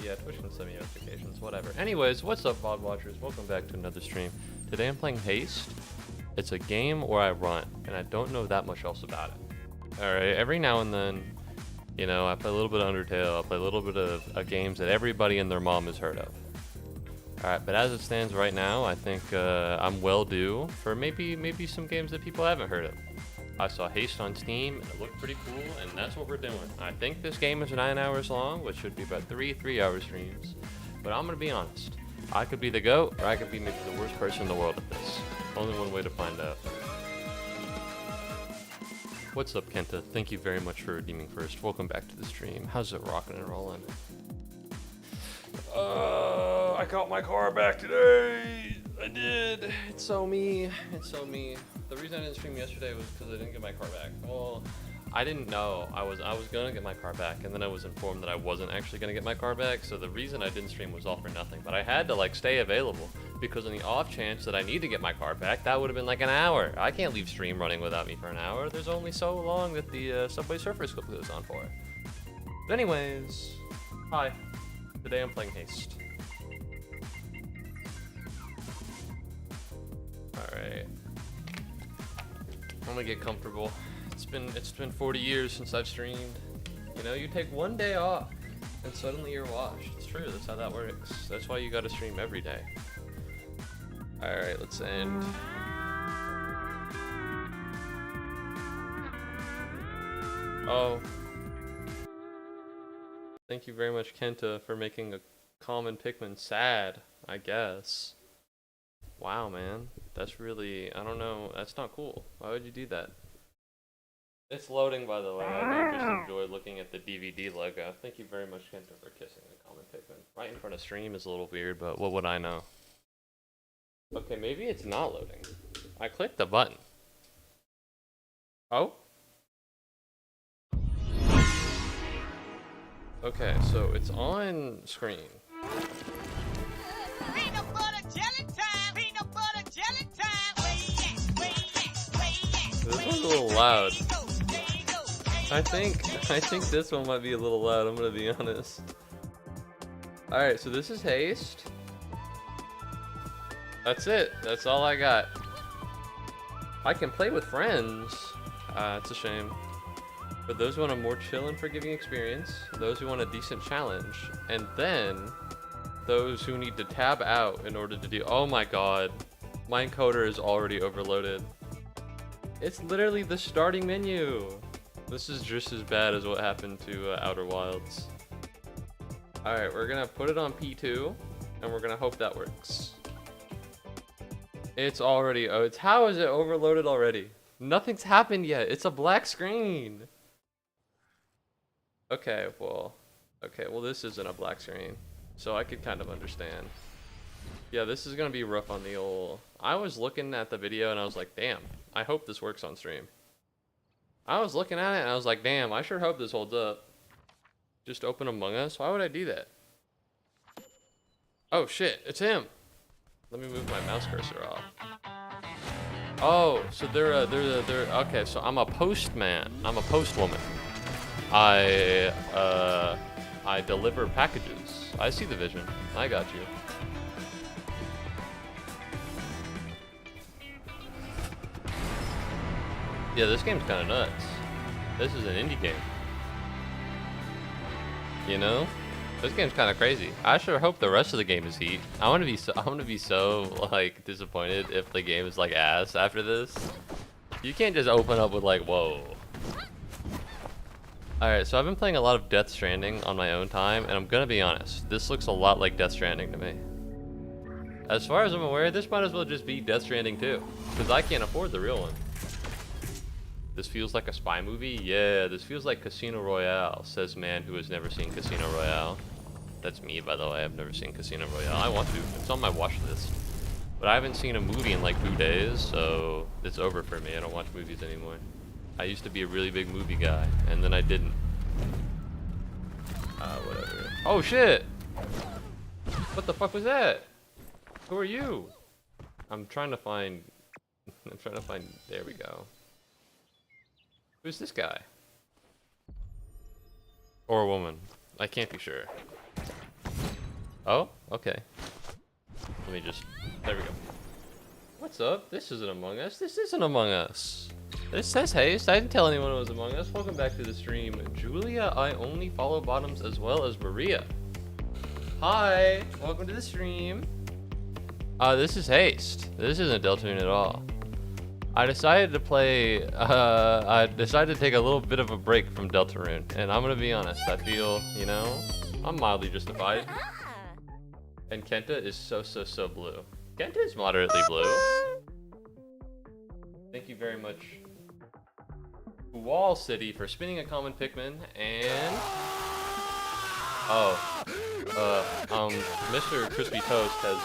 Yeah, Twitch can send me notifications, whatever. Anyways, what's up, VOD watchers? Welcome back to another stream. Today I'm playing Haste. It's a game where I run, and I don't know that much else about it. Alright, every now and then, you know, I play a little bit of Undertale, I play a little bit of games that everybody and their mom has heard of. Alright, but as it stands right now, I think I'm well due for maybe some games that people haven't heard of. I saw Haste on Steam, and it looked pretty cool, and that's what we're doing. I think this game is 9 hours long, which should be about 3-hour streams. But I'm gonna be honest. I could be the GOAT, or I could be maybe the worst person in the world at this. Only one way to find out. What's up, Kenta? Thank you very much for redeeming first. Welcome back to the stream. How's it rocking and rolling? I got my car back today. I did. It's so me. It's so me. The reason I didn't stream yesterday was because I didn't get my car back. Well, I didn't know I was gonna get my car back, and then I was informed that I wasn't actually gonna get my car back. So the reason I didn't stream was all for nothing. But I had to like stay available because on the off chance that I need to get my car back, that would have been like an hour. I can't leave stream running without me for an hour. There's only so long that the Subway Surfers clip goes on for. But anyways, hi. Today I'm playing Haste. Alright. I'm gonna get comfortable. It's been 40 years since I've streamed. You know, you take one day off and suddenly you're washed. It's true, that's how that works. That's why you gotta stream every day. Alright, let's end. Oh. Thank you very much, Kenta, for making a common Pikmin sad, I guess. Wow, man. That's really, I don't know, that's not cool. Why would you do that? It's loading, by the way. I don't just enjoy looking at the DVD logo. Thank you very much, Kenta, for kissing the common Pikmin. Right in front of stream is a little weird, but what would I know? Okay, maybe it's not loading. I clicked the button. Oh? Okay, so it's on screen. Peanut butter jelly time. Peanut butter jelly time. This one's a little loud. I think this one might be a little loud, I'm gonna be honest. Alright, so this is Haste. That's it. That's all I got. I can play with friends. It's a shame. But those who want a more chill and forgiving experience, those who want a decent challenge, and then those who need to tab out in order to do— oh my god, my encoder is already overloaded. It's literally the starting menu. This is just as bad as what happened to Outer Wilds. Alright, we're gonna put it on P2, and we're gonna hope that works. It's already— oh, how is it overloaded already? Nothing's happened yet. It's a black screen. Okay, well, this isn't a black screen, so I could kind of understand. Yeah, this is gonna be rough on the old— I was looking at the video and I was like, damn, I hope this works on stream. I was looking at it and I was like, damn, I sure hope this holds up. Just open Among Us? Why would I do that? Oh shit, it's him! Let me move my mouse cursor off. Oh, so they're okay, so I'm a postman. I'm a postwoman. I deliver packages. I see the vision. I got you. Yeah, this game's kind of nuts. This is an indie game. You know? This game's kind of crazy. I sure hope the rest of the game is heat. I want to be so like disappointed if the game is like ass after this. You can't just open up with like, whoa. Alright, so I've been playing a lot of Death Stranding on my own time, and I'm gonna be honest, this looks a lot like Death Stranding to me. As far as I'm aware, this might as well just be Death Stranding 2, because I can't afford the real one. This feels like a spy movie? Yeah, this feels like Casino Royale, says man who has never seen Casino Royale. That's me, by the way. I've never seen Casino Royale. I want to. It's on my watch list. But I haven't seen a movie in like 2 days, so it's over for me. I don't watch movies anymore. I used to be a really big movie guy, and then I didn't. Whatever. Oh shit! What the fuck was that? Who are you? I'm trying to find... There we go. Who's this guy? Or a woman. I can't be sure. Oh, okay. Let me just... There we go. What's up? This isn't Among Us. This isn't Among Us. This says Haste. I didn't tell anyone it was Among Us. Welcome back to the stream. Julia, I only follow bottoms as well as Maria. Hi. Welcome to the stream. This is Haste. This isn't Deltarune at all. I decided to play, I decided to take a little bit of a break from Deltarune. And I'm gonna be honest, I feel, you know, I'm mildly justified. And Kenta is so blue. Kenta is moderately blue. Thank you very much, Wall City, for spinning a common Pikmin, and... Mr. Crispy Toast has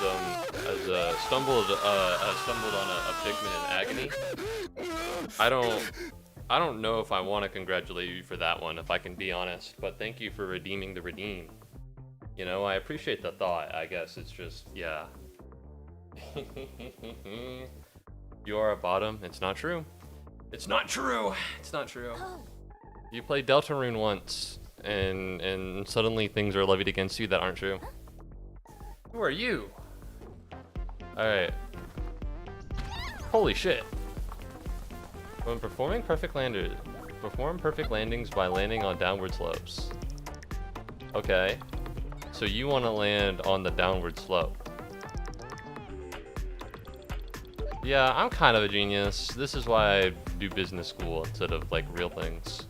stumbled on a Pikmin in agony. I don't know if I want to congratulate you for that one, if I can be honest, but thank you for redeeming the redeem. You know, I appreciate the thought. I guess it's just, yeah. You are a bottom. It's not true. It's not true. It's not true. You played Deltarune once, and suddenly things are levied against you that aren't true. Who are you? Alright. Holy shit. When performing perfect landers, perform perfect landings by landing on downward slopes. Okay. So you want to land on the downward slope. Yeah, I'm kind of a genius. This is why I do business school instead of like real things.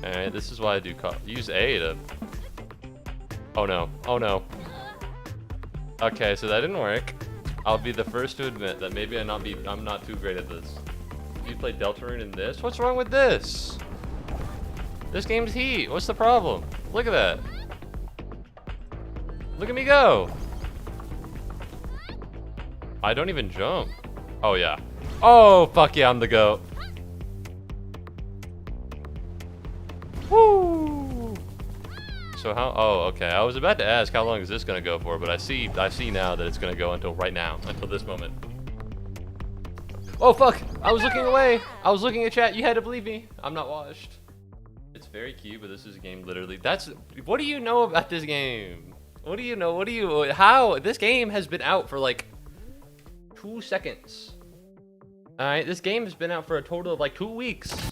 Alright, this is why I do use A to... Oh no, oh no. Okay, so that didn't work. I'll be the first to admit that maybe I'm not too great at this. You played Deltarune in this? What's wrong with this? This game's heat. What's the problem? Look at that. Look at me go. I don't even jump. Oh yeah. Oh fuck yeah, I'm the GOAT. Woo! So how? Oh, okay. I was about to ask how long is this gonna go for, but I see now that it's gonna go until right now, until this moment. Oh fuck! I was looking away. I was looking at chat. You had to believe me. I'm not washed. It's very cute, but this is a game literally. What do you know about this game? What do you know? How? This game has been out for like 2 seconds. Alright, this game has been out for a total of like 2 weeks.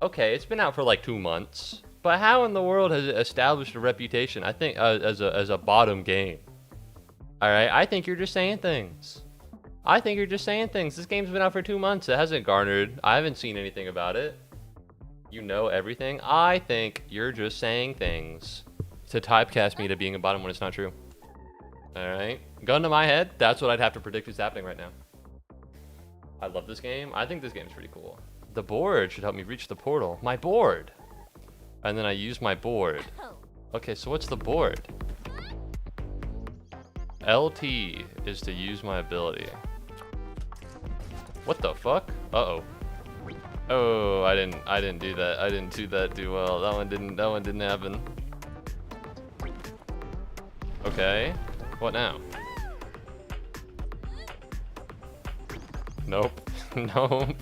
Okay, it's been out for like 2 months. But how in the world has it established a reputation, I think, as a bottom game? Alright, I think you're just saying things. This game's been out for 2 months. It hasn't garnered. I haven't seen anything about it. You know everything. I think you're just saying things to typecast me to being a bottom when it's not true. Alright. Gun to my head, that's what I'd have to predict is happening right now. I love this game. I think this game is pretty cool. The board should help me reach the portal. My board! And then I use my board. Okay, so what's the board? LT is to use my ability. What the fuck? Uh-oh. Oh, I didn't do that. I didn't do that too well. That one didn't happen. Okay. What now? Nope. Nope.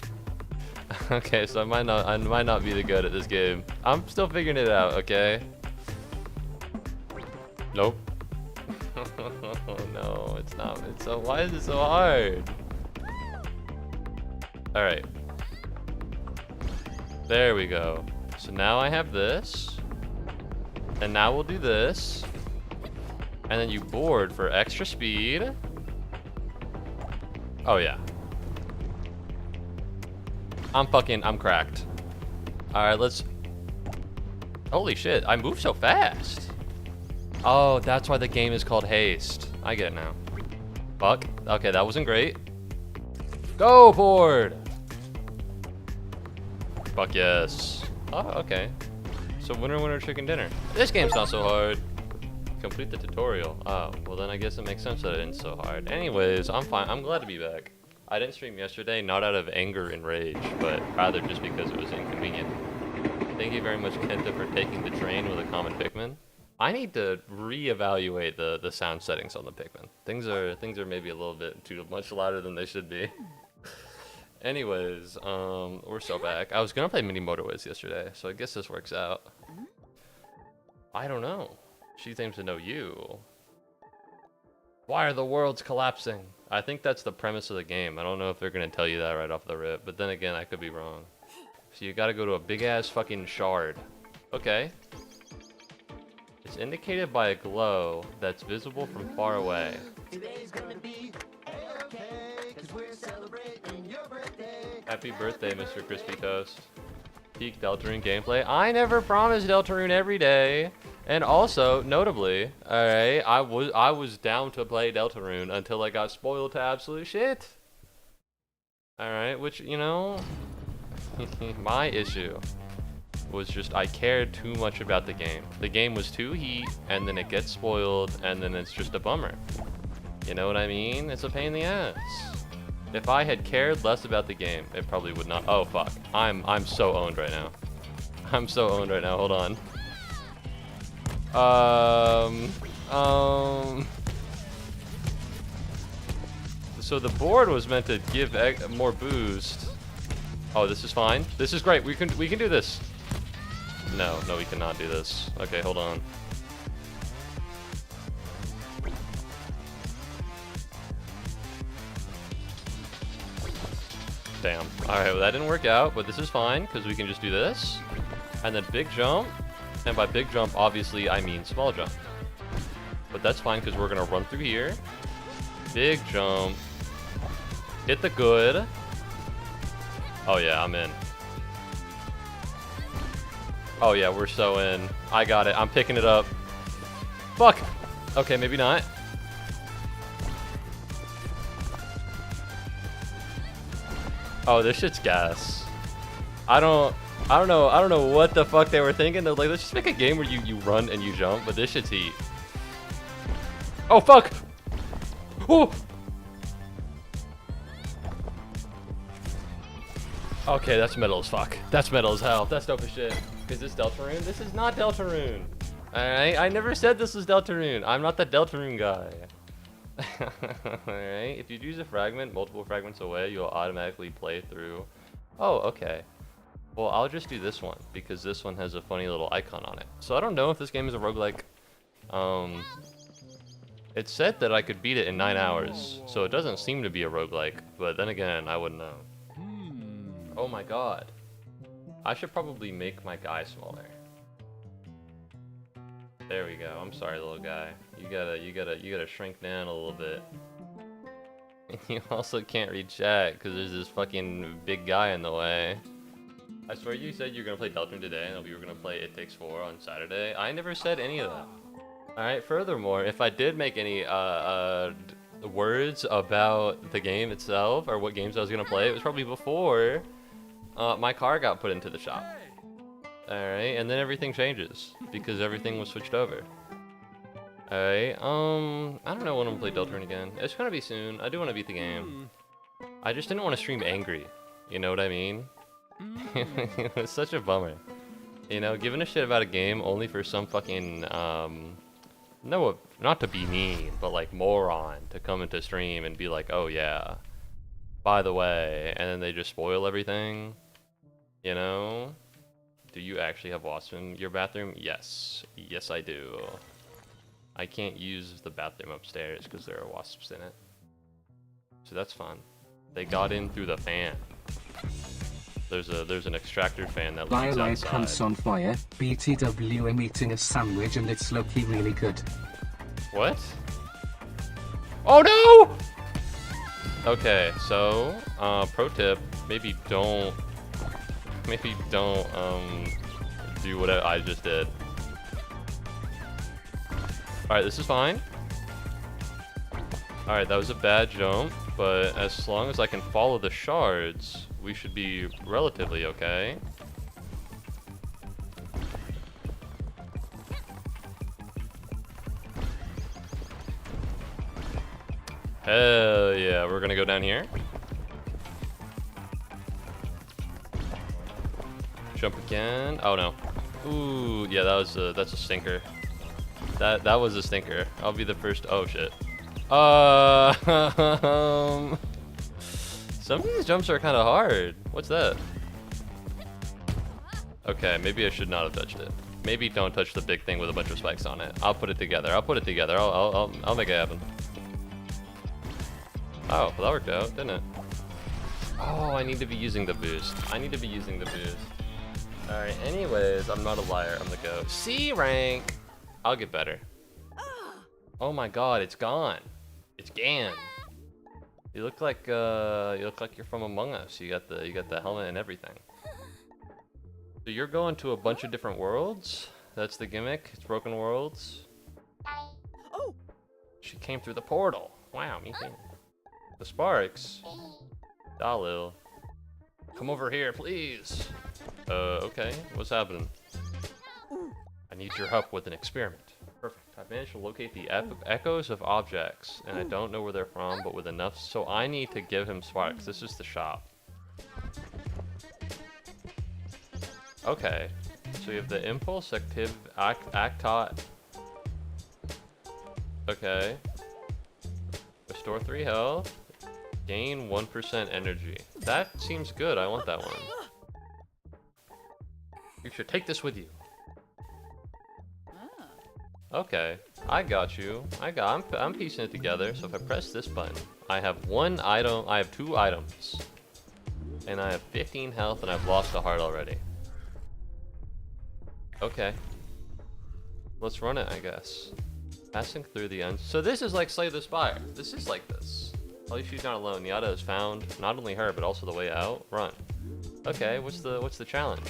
Okay, so I might not be the good at this game. I'm still figuring it out, okay? Nope. No, it's not. Why is it so hard? Alright. There we go. So now I have this. And now we'll do this. And then you board for extra speed. Oh yeah. I'm cracked. Alright, let's... Holy shit, I move so fast. Oh, that's why the game is called Haste. I get it now. Fuck. Okay, that wasn't great. Go, board! Fuck yes. Oh, okay. So winner, chicken dinner. This game's not so hard. Complete the tutorial. Oh, well then I guess it makes sense that it's so hard. Anyways, I'm fine. I'm glad to be back. I didn't stream yesterday, not out of anger and rage, but rather just because it was inconvenient. Thank you very much, Kenta, for taking the train with a common Pikmin. I need to reevaluate the sound settings on the Pikmin. Things are maybe a little bit too much louder than they should be. Anyways, we're so back. I was gonna play Mini Motorways yesterday, so I guess this works out. I don't know. She seems to know you. Why are the worlds collapsing? I think that's the premise of the game. I don't know if they're gonna tell you that right off the rip, but then again, I could be wrong. So you gotta go to a big ass fucking shard. Okay. It's indicated by a glow that's visible from far away. Today's gonna be okay, 'cause we're celebrating your birthday. Happy birthday, Mr. Crispy Toast. Peak Deltarune gameplay. I never promised Deltarune every day. And also, notably, alright, I was down to play Deltarune until I got spoiled to absolute shit. Alright, which, you know, my issue was just I cared too much about the game. The game was too heat, and then it gets spoiled, and then it's just a bummer. You know what I mean? It's a pain in the ass. If I had cared less about the game, it probably would not. Oh fuck, I'm so owned right now. I'm so owned right now. Hold on. So the board was meant to give more boost. Oh, this is fine. This is great. We can do this. No, we cannot do this. Okay, hold on. Damn. Alright, well that didn't work out, but this is fine, because we can just do this. And then big jump. And by big jump, obviously, I mean small jump. But that's fine, because we're going to run through here. Big jump. Hit the good. Oh yeah, I'm in. Oh yeah, we're so in. I got it. I'm picking it up. Fuck! Okay, maybe not. Oh, this shit's gas. I don't know what the fuck they were thinking. They're like, let's just make a game where you run and you jump, but this shit's heat. Oh fuck! Oh! Okay, that's metal as fuck. That's metal as hell. That's dope as shit. Is this Deltarune? This is not Deltarune. Alright, I never said this was Deltarune. I'm not the Deltarune guy. Alright, if you use a fragment multiple fragments away, you'll automatically play through. Oh, okay. Well, I'll just do this one, because this one has a funny little icon on it. So I don't know if this game is a roguelike. It said that I could beat it in 9 hours, so it doesn't seem to be a roguelike, but then again, I wouldn't know. Oh my god. I should probably make my guy smaller. There we go. I'm sorry, little guy. You gotta shrink down a little bit. You also can't read chat because there's this fucking big guy in the way. I swear you said you were gonna play Deltarune today and we were gonna play It Takes 4 on Saturday. I never said any of that. Alright, furthermore, if I did make any words about the game itself or what games I was gonna play, it was probably before my car got put into the shop. Alright, and then everything changes because everything was switched over. Alright, I don't know when I'm gonna play Deltarune again. It's gonna be soon. I do want to beat the game. I just didn't want to stream angry. You know what I mean? It was such a bummer. You know, giving a shit about a game only for some fucking, no, not to be mean, but like moron to come into stream and be like, oh yeah, by the way, and then they just spoil everything. You know? Do you actually have wasps in your bathroom? Yes. Yes, I do. I can't use the bathroom upstairs because there are wasps in it. So that's fun. They got in through the fan. There's an extractor fan that leads Lilac outside. pants on fire, BTW I'm eating a sandwich and it's low-key really good. What? Oh no! Okay, so pro tip, maybe don't do what I just did. Alright, this is fine. Alright, that was a bad jump, but as long as I can follow the shards, we should be relatively okay. Hell yeah, we're gonna go down here. Jump again. Oh no. Ooh, yeah, that's a stinker. That was a stinker. I'll be the first. Oh shit. Some of these jumps are kind of hard. What's that? Okay, maybe I should not have touched it. Maybe don't touch the big thing with a bunch of spikes on it. I'll put it together. I'll put it together. I'll make it happen. Oh, well, that worked out, didn't it? Oh, I need to be using the boost. I need to be using the boost. Alright, anyways, I'm not a liar. I'm the GOAT. C rank! I'll get better. Oh my god, it's gone. It's gone. You look like you're from Among Us. You got the helmet and everything. So you're going to a bunch of different worlds? That's the gimmick? It's broken worlds? Oh! She came through the portal. Wow, me too. The Sparks. Dalil. Come over here, please. Okay. What's happening? I need your help with an experiment. Perfect. I've managed to locate the echoes of objects, and I don't know where they're from, but with enough, so I need to give him sparks. This is the shop. Okay. So you have the impulse, actot. Okay. Restore 3 health. Gain 1% energy. That seems good. I want that one. You should take this with you. Okay, I got you. I'm piecing it together. So if I press this button, I have 1 item. I have 2 items, and I have 15 health, and I've lost a heart already. Okay, let's run it, I guess. Passing through the end. So this is like Slay the Spire. This is like this. At least she's not alone. Yada has found not only her, but also the way out. Run. Okay, what's the challenge?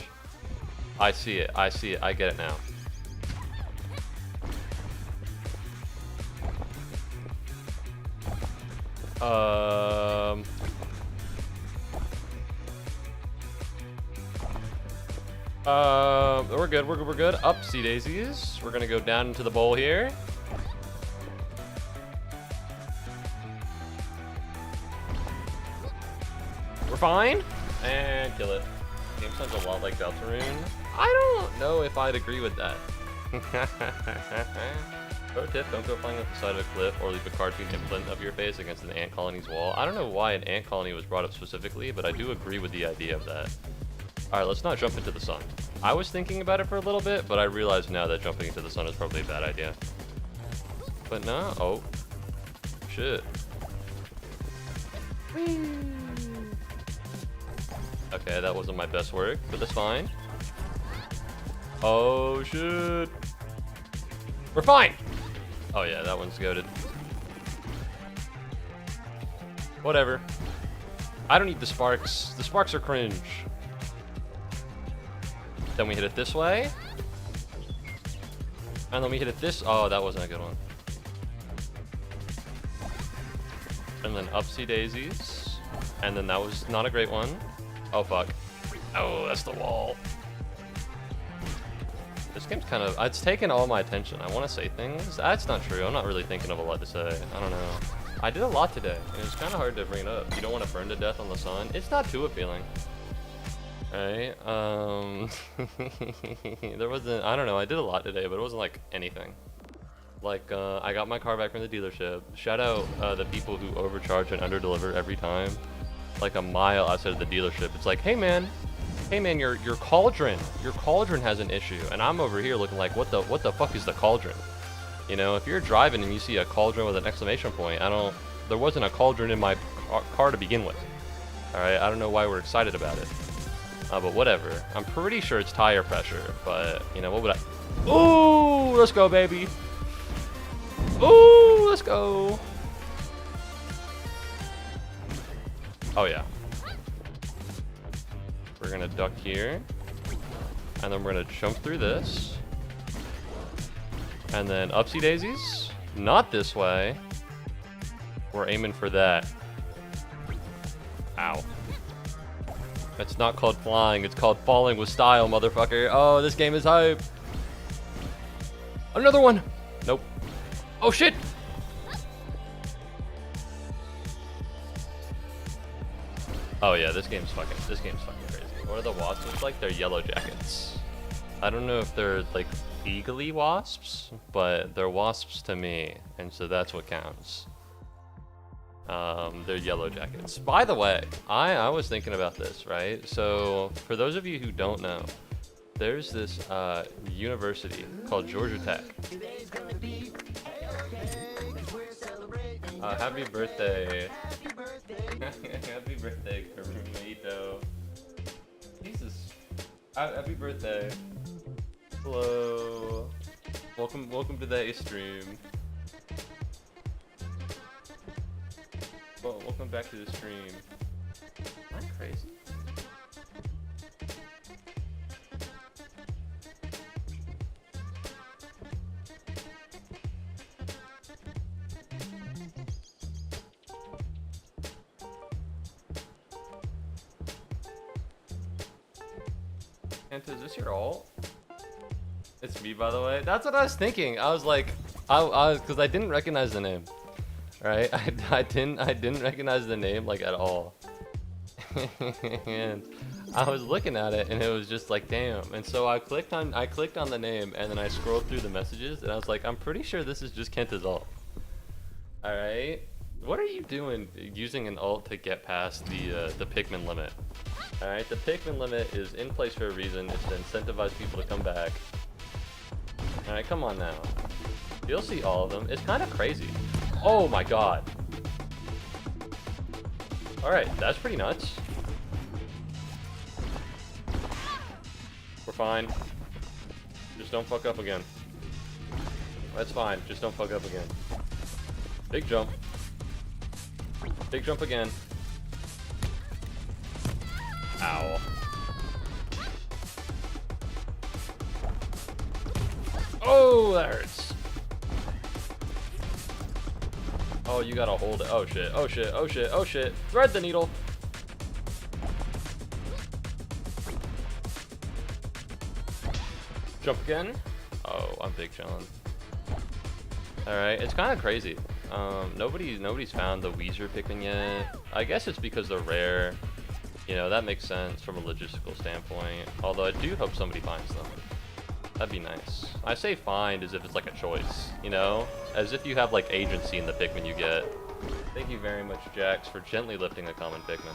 I see it. I see it. I get it now. We're good. We're good. Upsy daisies. We're gonna go down into the bowl here. We're fine. And kill it. Game sounds a lot like Deltarune. I don't know if I'd agree with that. Pro tip, don't go flying off the side of a cliff or leave a cartoon implant of your face against an ant colony's wall. I don't know why an ant colony was brought up specifically, but I do agree with the idea of that. Alright, let's not jump into the sun. I was thinking about it for a little bit, but I realize now that jumping into the sun is probably a bad idea. But no, oh. Shit. Okay, that wasn't my best work, but that's fine. Oh shit. We're fine! Oh yeah, that one's goated. Whatever. I don't need the sparks. The sparks are cringe. Then we hit it this way. And then we hit it this. Oh, that wasn't a good one. And then upsy daisies. And then that was not a great one. Oh fuck. Oh, that's the wall. This game's kind of, it's taken all my attention. I want to say things. That's not true. I'm not really thinking of a lot to say. I don't know. I did a lot today. It was kind of hard to bring it up. You don't want to burn to death on the sun. It's not too appealing. Right? There wasn't, I don't know. I did a lot today, but it wasn't like anything. Like, I got my car back from the dealership. Shout out the people who overcharge and underdeliver every time. Like a mile outside of the dealership. It's like, hey man, your cauldron has an issue, and I'm over here looking like, what the fuck is the cauldron? You know, if you're driving and you see a cauldron with an exclamation point, there wasn't a cauldron in my car to begin with. All right, I don't know why we're excited about it, but whatever. I'm pretty sure it's tire pressure, but you know, what would I? Ooh, let's go, baby. Ooh, let's go. Oh yeah. We're gonna duck here, and then we're gonna jump through this, and then upsy daisies. Not this way. We're aiming for that. Ow. It's not called flying, it's called falling with style, motherfucker. Oh, this game is hype. Another one. Nope. Oh shit. Oh yeah, this game's fucking crazy. What are the wasps? It's like they're yellow jackets. I don't know if they're like legally wasps, but they're wasps to me, and so that's what counts. They're yellow jackets. By the way, I was thinking about this, right? So for those of you who don't know, there's this university called Georgia Tech. Happy birthday. Happy birthday, Carumito. Jesus. Happy birthday. Hello. Welcome to the stream. Well, welcome back to the stream. Am I crazy? Kenta, is this your ult? It's me, by the way. That's what I was thinking. I was like, I was, because I didn't recognize the name, right? I didn't recognize the name like at all. And I was looking at it, and it was just like, damn. And so I clicked on the name, and then I scrolled through the messages, and I was like, I'm pretty sure this is just Kenta's ult. All right. What are you doing using an ult to get past the Pikmin limit? Alright, the Pikmin limit is in place for a reason. It's to incentivize people to come back. Alright, come on now. You'll see all of them. It's kind of crazy. Oh my god. Alright, that's pretty nuts. We're fine. Just don't fuck up again. That's fine. Just don't fuck up again. Big jump. Big jump again. Ow. Oh, that hurts. Oh, you gotta hold it. Oh shit, oh shit, oh shit, oh shit. Thread the needle. Jump again. Oh, I'm big chilling. Alright, it's kind of crazy. Nobody's found the Weezer Pikmin yet. I guess it's because they're rare. You know, that makes sense from a logistical standpoint. Although I do hope somebody finds them. That'd be nice. I say find as if it's like a choice, you know? As if you have like agency in the Pikmin you get. Thank you very much, Jax, for gently lifting a common Pikmin.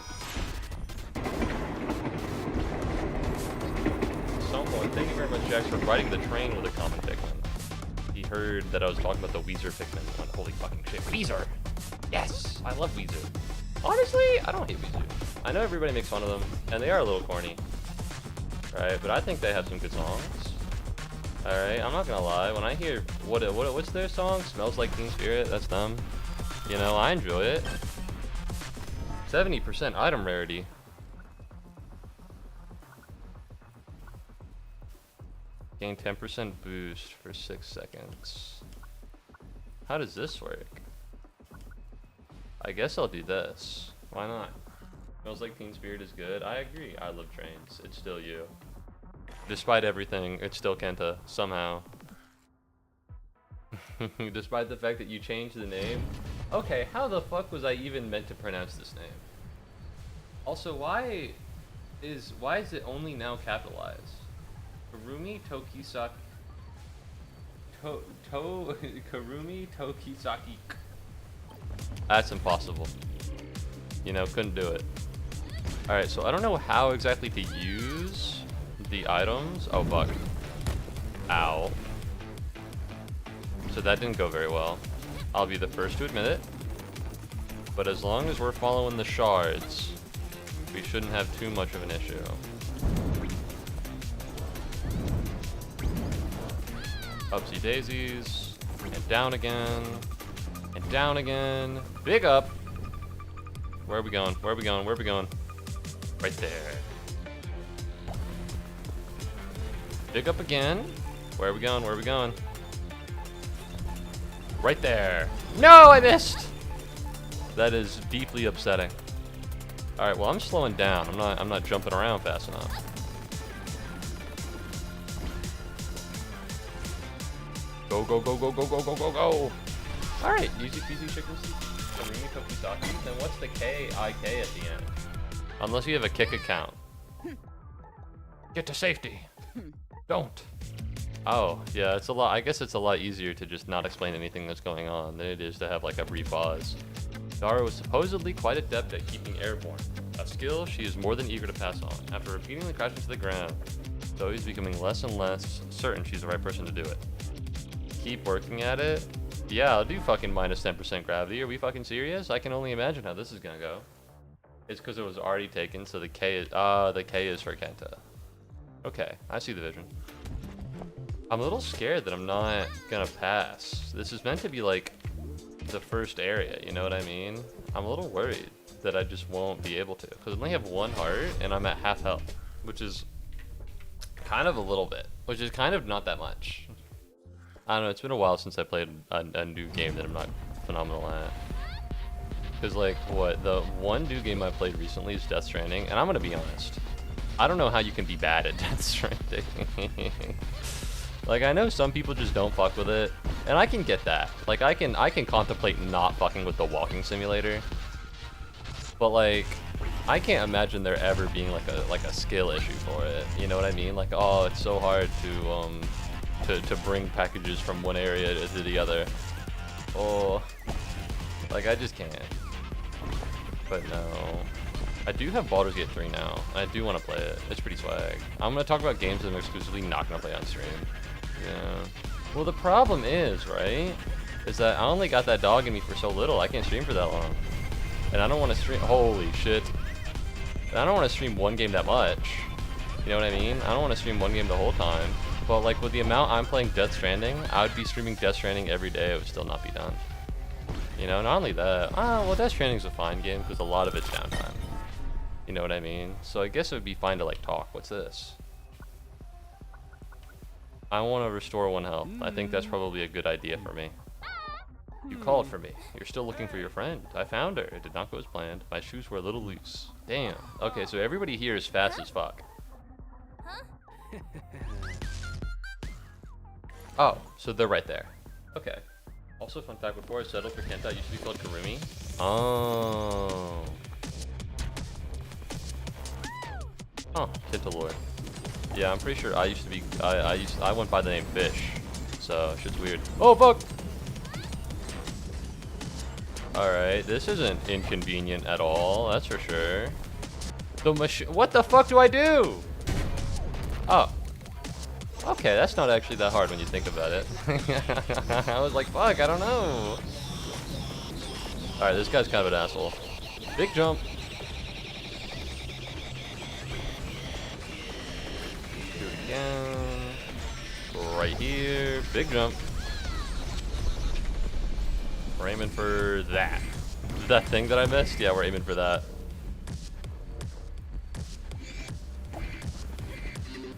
Thank you very much, Jax, for riding the train with a common Pikmin. He heard that I was talking about the Weezer Pikmin and went, holy fucking shit, Weezer! Yes! I love Weezer. Honestly, I don't hate Weezer. I know everybody makes fun of them, and they are a little corny. Right, but I think they have some good songs. Alright, I'm not gonna lie, when I hear, what's their song? Smells Like Teen Spirit, that's them. You know, I enjoy it. 70% item rarity. Gain 10% boost for 6 seconds. How does this work? I guess I'll do this. Why not? Smells Like Teen Spirit is good. I agree. I love trains. It's still you. Despite everything, it's still Kenta, somehow. Despite the fact that you changed the name. Okay, how the fuck was I even meant to pronounce this name? Also, why is it only now capitalized? Karumi Tokisaki. Karumi Tokisaki. That's impossible. You know, couldn't do it. Alright, so I don't know how exactly to use the items. Oh, fuck. Ow. So that didn't go very well. I'll be the first to admit it. But as long as we're following the shards, we shouldn't have too much of an issue. Upsy daisies. And down again. And down again. Big up. Where are we going? Where are we going? Where are we going? Right there. Big up again. Where are we going? Where are we going? Right there. No, I missed. That is deeply upsetting. All right, well, I'm slowing down. I'm not jumping around fast enough. Go, go, go, go, go, go, go, go, go. All right, easy peasy chicken soup. Karumi Tokisaki. Then what's the K-I-K at the end? Unless you have a kick account. Get to safety. Don't. Oh, yeah, it's a lot. I guess it's a lot easier to just not explain anything that's going on than it is to have like a brief pause. Dara was supposedly quite adept at keeping airborne, a skill she is more than eager to pass on. After repeatedly crashing to the ground, So he's becoming less and less certain she's the right person to do it. Keep working at it. Yeah, I'll do fucking minus 10% gravity. Are we fucking serious? I can only imagine how this is gonna go. It's because it was already taken, so the K is for Kenta. Okay, I see the vision. I'm a little scared that I'm not gonna pass. This is meant to be like the first area, you know what I mean? I'm a little worried that I just won't be able to, because I only have 1 heart and I'm at half health, which is kind of a little bit, which is kind of not that much. I don't know, it's been a while since I played a new game that I'm not phenomenal at. Because like, the one new game I played recently is Death Stranding, and I'm gonna be honest, I don't know how you can be bad at Death Stranding. Like, I know some people just don't fuck with it, and I can get that. Like, I can contemplate not fucking with the walking simulator, but like, I can't imagine there ever being like a skill issue for it. You know what I mean? Like, oh, it's so hard to bring packages from one area to the other. Oh, like I just can't. But no, I do have Baldur's Gate 3 now, and I do want to play it. It's pretty swag. I'm gonna talk about games that I'm exclusively not gonna play on stream. Yeah. Well, the problem is, right, is that I only got that dog in me for so little. I can't stream for that long, and I don't want to stream. Holy shit! And I don't want to stream one game that much. You know what I mean? I don't want to stream one game the whole time. But like with the amount I'm playing Death Stranding, I would be streaming Death Stranding every day. It would still not be done. You know, not only that. Well, Death Stranding's a fine game because a lot of it's downtime. You know what I mean? So I guess it would be fine to like talk. What's this? I want to restore 1 health. I think that's probably a good idea for me. You called for me. You're still looking for your friend. I found her. It did not go as planned. My shoes were a little loose. Damn. Okay, so everybody here is fast as fuck. Oh, so they're right there. Okay. Also, fun fact, before I settled for Kenta, I used to be called Karumi. Oh. Oh, Kenta lore. Yeah, I'm pretty sure I used to be, I went by the name Fish. So, shit's weird. Oh, fuck! Alright, this isn't inconvenient at all, that's for sure. The machine, what the fuck do I do? Oh. Okay, that's not actually that hard when you think about it. I was like, fuck, I don't know. Alright, this guy's kind of an asshole. Big jump. Do it again. Right here. Big jump. We're aiming for that. That thing that I missed? Yeah, we're aiming for that.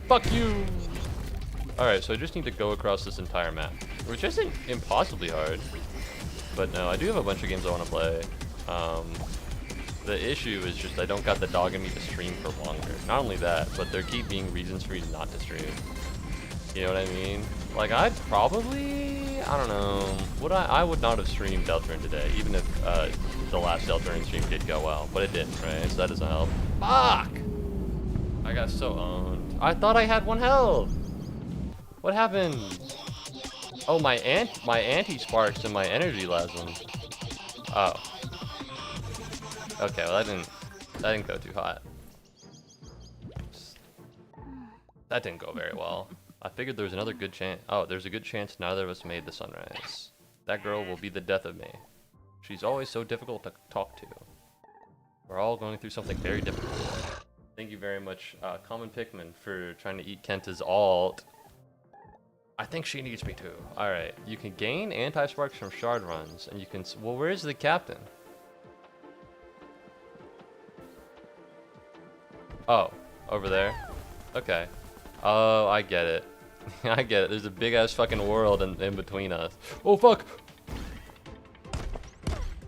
Fuck you! Alright, so I just need to go across this entire map, which isn't impossibly hard. But no, I do have a bunch of games I want to play. The issue is just I don't got the dog in me to stream for longer. Not only that, but there keep being reasons for me not to stream. You know what I mean? Like, I'd probably, I don't know, I would not have streamed Deltarune today, even if the last Deltarune stream did go well, but it didn't, right? So that doesn't help. Fuck! I got so owned. I thought I had 1 health! What happened? Oh, my anti-sparks and my energy lasm. Oh. Okay, well that didn't go too hot. That didn't go very well. I figured there was another good chance. Oh, there's a good chance neither of us made the sunrise. That girl will be the death of me. She's always so difficult to talk to. We're all going through something very difficult. Thank you very much, Common Pikmin, for trying to eat Kenta's alt. I think she needs me too. Alright, you can gain anti-sparks from shard runs, and you can... Well, where's the captain? Oh, over there? Okay. Oh, I get it. I get it. There's a big-ass fucking world in between us. Oh, fuck!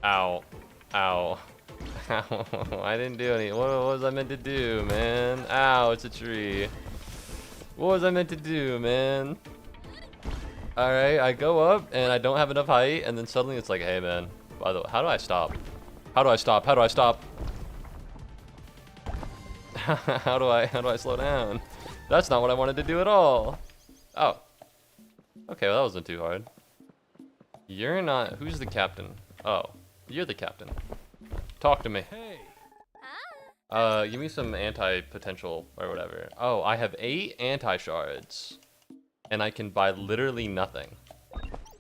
Ow. Ow. Ow. I didn't do any... What was I meant to do, man? Ow, it's a tree. What was I meant to do, man? Alright, I go up, and I don't have enough height, and then suddenly it's like, hey, man. By the way, how do I stop? How do I stop? How do I stop? how do I slow down? That's not what I wanted to do at all. Oh. Okay, well that wasn't too hard. You're not... Who's the captain? Oh, you're the captain. Talk to me. Hey. Give me some anti-potential or whatever. Oh, I have 8 anti-shards. And I can buy literally nothing.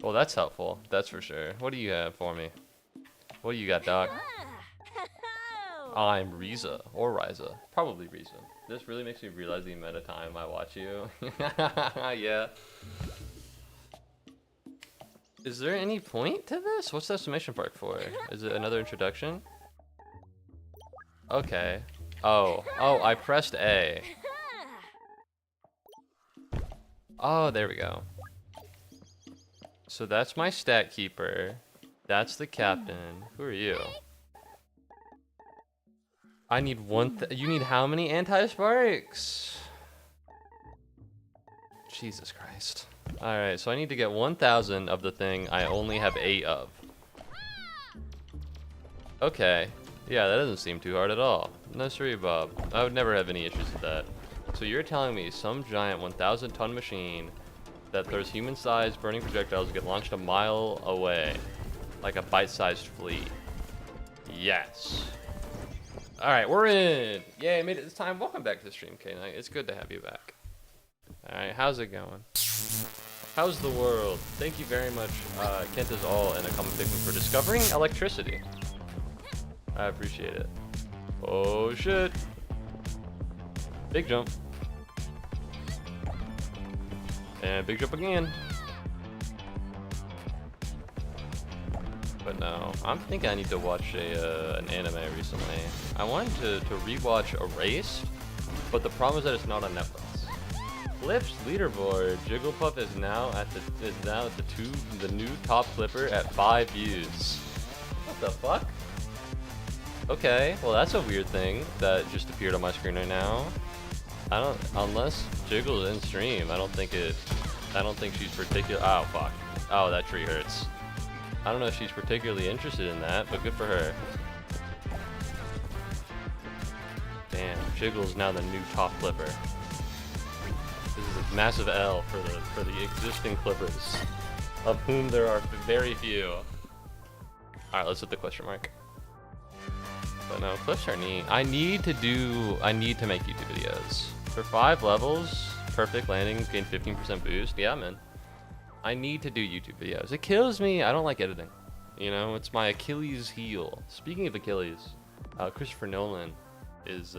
Well, that's helpful. That's for sure. What do you have for me? What do you got, Doc? I'm Riza. Or Riza. Probably Riza. This really makes me realize the amount of time I watch you. Yeah. Is there any point to this? What's the exclamation mark for? Is it another introduction? Okay. Oh, I pressed A. Oh, there we go. So that's my stat keeper. That's the captain. Who are you? I need you need how many anti-sparks? Jesus Christ. Alright, so I need to get 1,000 of the thing I only have 8 of. Okay. Yeah, that doesn't seem too hard at all. No sorry, Bob. I would never have any issues with that. So you're telling me some giant 1,000-ton machine that throws human-sized burning projectiles get launched a mile away, like a bite-sized flea. Yes. All right, we're in. Yay, made it this time. Welcome back to the stream, K-Knight. It's good to have you back. All right, how's it going? How's the world? Thank you very much, Kent is all in a comment section for discovering electricity. I appreciate it. Oh shit. Big jump. And big jump again. But no, I'm thinking I need to watch an anime recently. I wanted to rewatch Erased, but the problem is that it's not on Netflix. Flip's leaderboard, Jigglypuff is now at the new top flipper at 5 views. What the fuck? Okay, well that's a weird thing that just appeared on my screen right now. Unless Jiggle's in stream, I don't think she's particular. Oh fuck. Oh, that tree hurts. I don't know if she's particularly interested in that, but good for her. Damn, Jiggle's now the new top flipper. This is a massive L for the existing clippers, of whom there are very few. All right, let's hit the question mark. But no, clips are neat. I need to make YouTube videos. For 5 levels, perfect landing, gain 15% boost. Yeah, man. I need to do YouTube videos. It kills me. I don't like editing. You know, it's my Achilles heel. Speaking of Achilles, Christopher Nolan is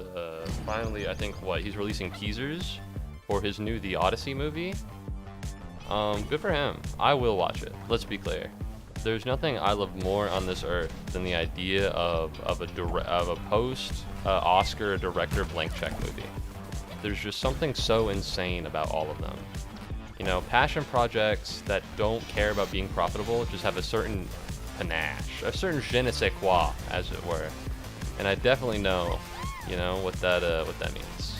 finally, I think, he's releasing teasers for his new The Odyssey movie. Good for him. I will watch it. Let's be clear. There's nothing I love more on this earth than the idea of a post-Oscar director blank check movie. There's just something so insane about all of them. You know, passion projects that don't care about being profitable just have a certain panache, a certain je ne sais quoi, as it were. And I definitely know, you know, what that means.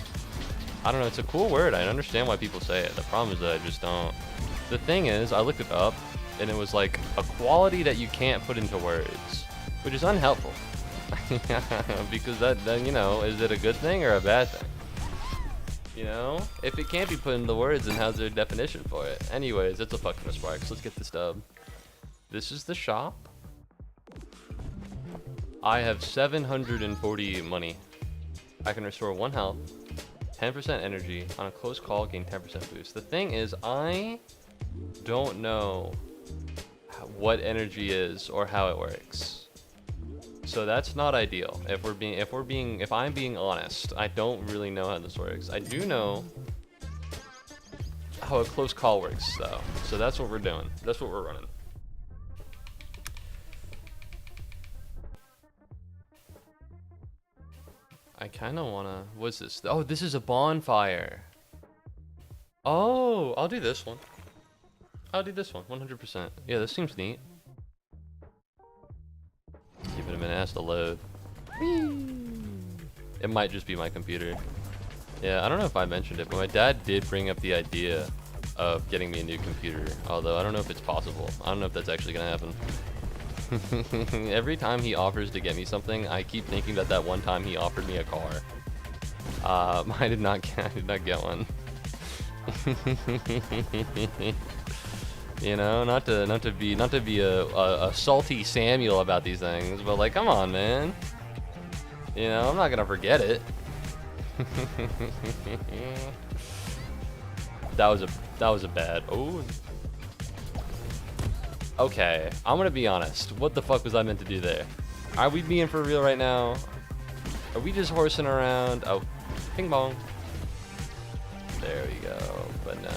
I don't know, it's a cool word. I understand why people say it. The problem is that I just don't. The thing is, I looked it up, and it was like a quality that you can't put into words, which is unhelpful. Because then, you know, is it a good thing or a bad thing? You know, if it can't be put into words, then how's there a definition for it? Anyways, it's a fuck ton of sparks. Let's get this dub. This is the shop. I have 740 money. I can restore 1 health, 10% energy on a close call, gain 10% boost. The thing is, I don't know what energy is or how it works. So that's not ideal. If I'm being honest, I don't really know how this works. I do know how a close call works though. So that's what we're doing. That's what we're running. I kind of wanna, what's this? Oh, this is a bonfire. Oh, I'll do this one. I'll do this one, 100%. Yeah, this seems neat. Give it a minute, it has to load. It might just be my computer. Yeah, I don't know if I mentioned it, but my dad did bring up the idea of getting me a new computer. Although, I don't know if it's possible. I don't know if that's actually gonna happen. Every time he offers to get me something, I keep thinking that one time he offered me a car. I did not get one. You know, not to be a salty Samuel about these things, but like, come on, man. You know, I'm not gonna forget it. that was a bad. Oh. Okay, I'm gonna be honest. What the fuck was I meant to do there? Are we being for real right now? Are we just horsing around? Oh, ping pong. There we go. But no.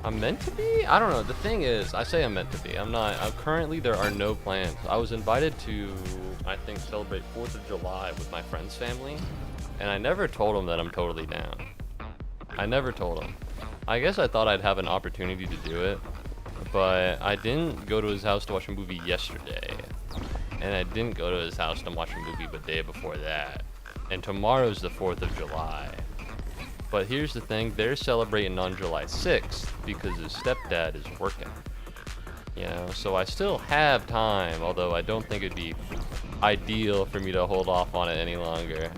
I'm meant to be? I don't know. The thing is, I say I'm meant to be. I'm not. Currently, there are no plans. I was invited to, I think, celebrate 4th of July with my friend's family. And I never told them that I'm totally down. I never told them. I guess I thought I'd have an opportunity to do it. But I didn't go to his house to watch a movie yesterday. And I didn't go to his house to watch a movie the day before that. And tomorrow's the 4th of July. But here's the thing, they're celebrating on July 6th because his stepdad is working. You know, so I still have time, although I don't think it'd be ideal for me to hold off on it any longer.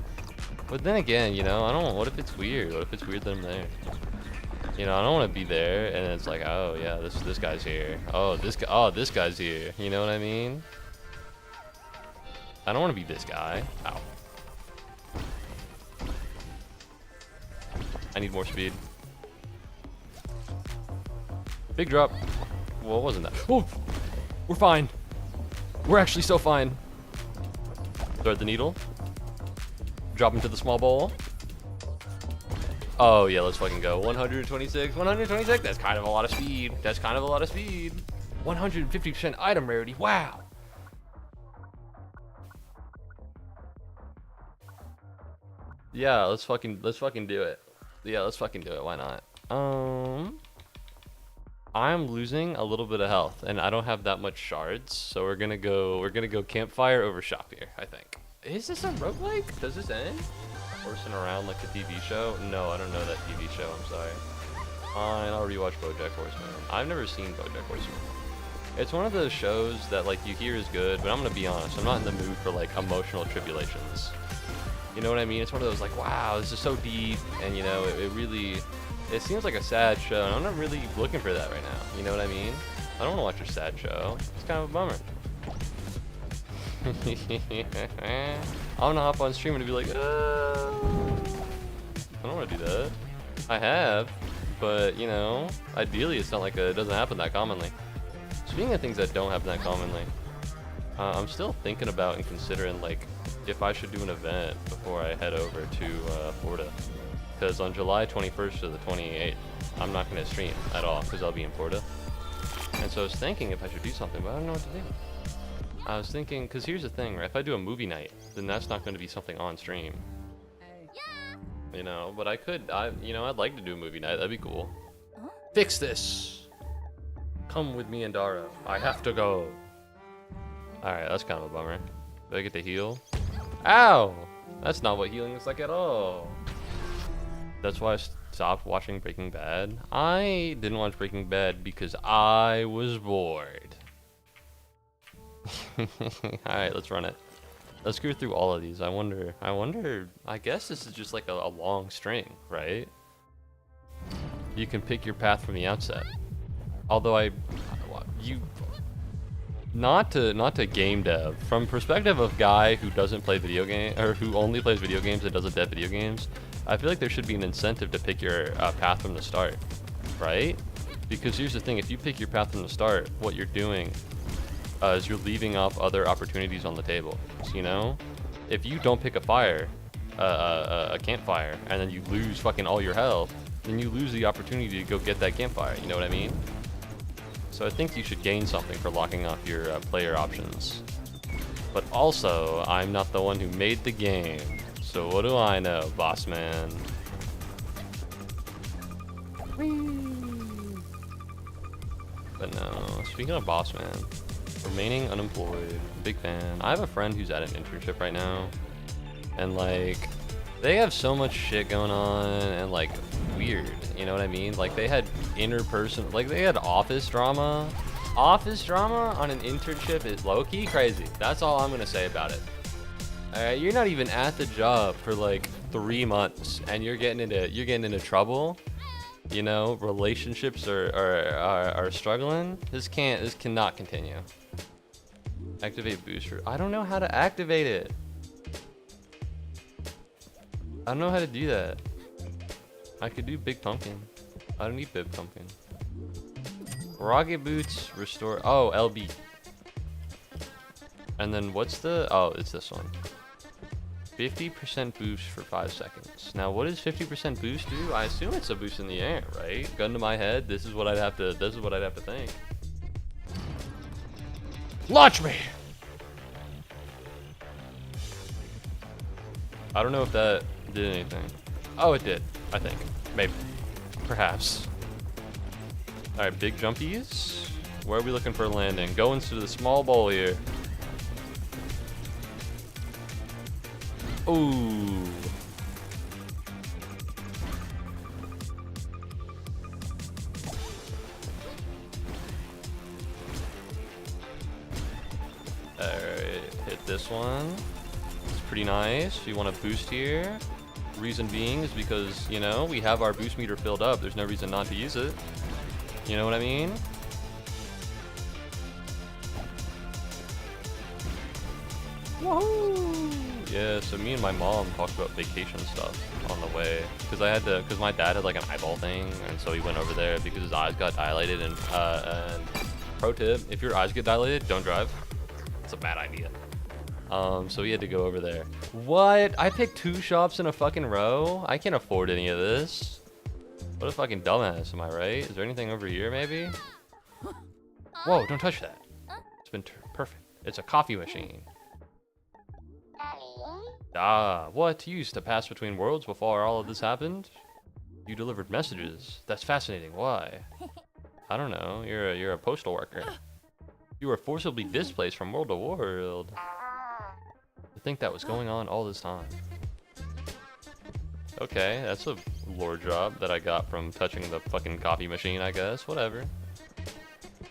But then again, you know, I don't, what if it's weird? What if it's weird that I'm there? You know, I don't want to be there and it's like, oh yeah, this guy's here. Oh, this guy's here. You know what I mean? I don't want to be this guy. Ow. I need more speed. Big drop. Well, wasn't that? Oh, we're fine. We're actually so fine. Thread the needle. Drop into the small bowl. Oh yeah, let's fucking go. 126, 126. That's kind of a lot of speed. That's kind of a lot of speed. 150% item rarity. Wow. Yeah, let's fucking do it. Yeah, let's fucking do it. Why not? I'm losing a little bit of health, and I don't have that much shards, so we're gonna go campfire over shop here. I think. Is this a roguelike? Does this end? Horsing around like the TV show? No, I don't know that TV show. I'm sorry. Fine, I'll rewatch BoJack Horseman. I've never seen BoJack Horseman. It's one of those shows that like you hear is good, but I'm gonna be honest. I'm not in the mood for like emotional tribulations. You know what I mean? It's one of those like, wow, this is so deep, and you know, it really, it seems like a sad show, and I'm not really looking for that right now. You know what I mean? I don't want to watch a sad show. It's kind of a bummer. I want to hop on stream and be like, I don't want to do that. I have, but you know, ideally it's not like it doesn't happen that commonly. Speaking of things that don't happen that commonly, I'm still thinking about and considering like if I should do an event before I head over to Florida, because on July 21st to the 28th, I'm not going to stream at all because I'll be in Florida. And so I was thinking if I should do something, but I don't know what to do. I was thinking, because here's the thing, right? If I do a movie night, then that's not going to be something on stream. You know, but I could, you know, I'd like to do a movie night. That'd be cool. Fix this. Come with me and Dara. I have to go. All right, that's kind of a bummer. Do I get to heal? Ow! That's not what healing is like at all. That's why I stopped watching Breaking Bad. I didn't watch Breaking Bad because I was bored. Alright, let's run it. Let's go through all of these. I wonder, I guess this is just like a long string, right? You can pick your path from the outset. Although not to game dev, from perspective of guy who doesn't play video game, or who only plays video games and doesn't dev video games, I feel like there should be an incentive to pick your path from the start, right? Because here's the thing, if you pick your path from the start, what you're doing is you're leaving off other opportunities on the table. So, you know, if you don't pick a campfire, and then you lose fucking all your health, then you lose the opportunity to go get that campfire, you know what I mean? So I think you should gain something for locking off your player options. But also, I'm not the one who made the game, so what do I know, boss man? But no, speaking of boss man, remaining unemployed, big fan. I have a friend who's at an internship right now, and like, they have so much shit going on, and like, weird, you know what I mean? Like, they had interpersonal, like, they had office drama. Office drama on an internship is low-key crazy. That's all I'm gonna say about it. Alright, you're not even at the job for like 3 months, and you're getting into trouble. You know, relationships are struggling. This cannot continue. Activate booster. I don't know how to activate it. I don't know how to do that. I could do big pumpkin. I don't need big pumpkin. Rocket boots restore. Oh, LB. And then what's the? Oh, it's this one. 50% boost for 5 seconds. Now, what does 50% boost do? I assume it's a boost in the air, right? Gun to my head. This is what I'd have to. This is what I'd have to think. Launch me! I don't know if that did anything. Oh, it did. I think. Maybe. Perhaps. Alright, big jumpies. Where are we looking for a landing? Go into the small bowl here. Ooh. Alright, hit this one. It's pretty nice. You want to boost here. Reason being is because, you know, we have our boost meter filled up. There's no reason not to use it. You know what I mean? Woohoo! Yeah, so me and my mom talked about vacation stuff on the way. Because my dad had like an eyeball thing, and so he went over there because his eyes got dilated. And pro tip, if your eyes get dilated, don't drive. It's a bad idea. So he had to go over there. What? I picked 2 shops in a fucking row? I can't afford any of this. What a fucking dumbass, am I right? Is there anything over here, maybe? Whoa, don't touch that. It's been perfect. It's a coffee machine. Ah, what? You used to pass between worlds before all of this happened? You delivered messages. That's fascinating. Why? I don't know. You're a postal worker. You were forcibly displaced from world to world. To think that was going on all this time. Okay, that's a lore drop that I got from touching the fucking coffee machine, I guess. Whatever.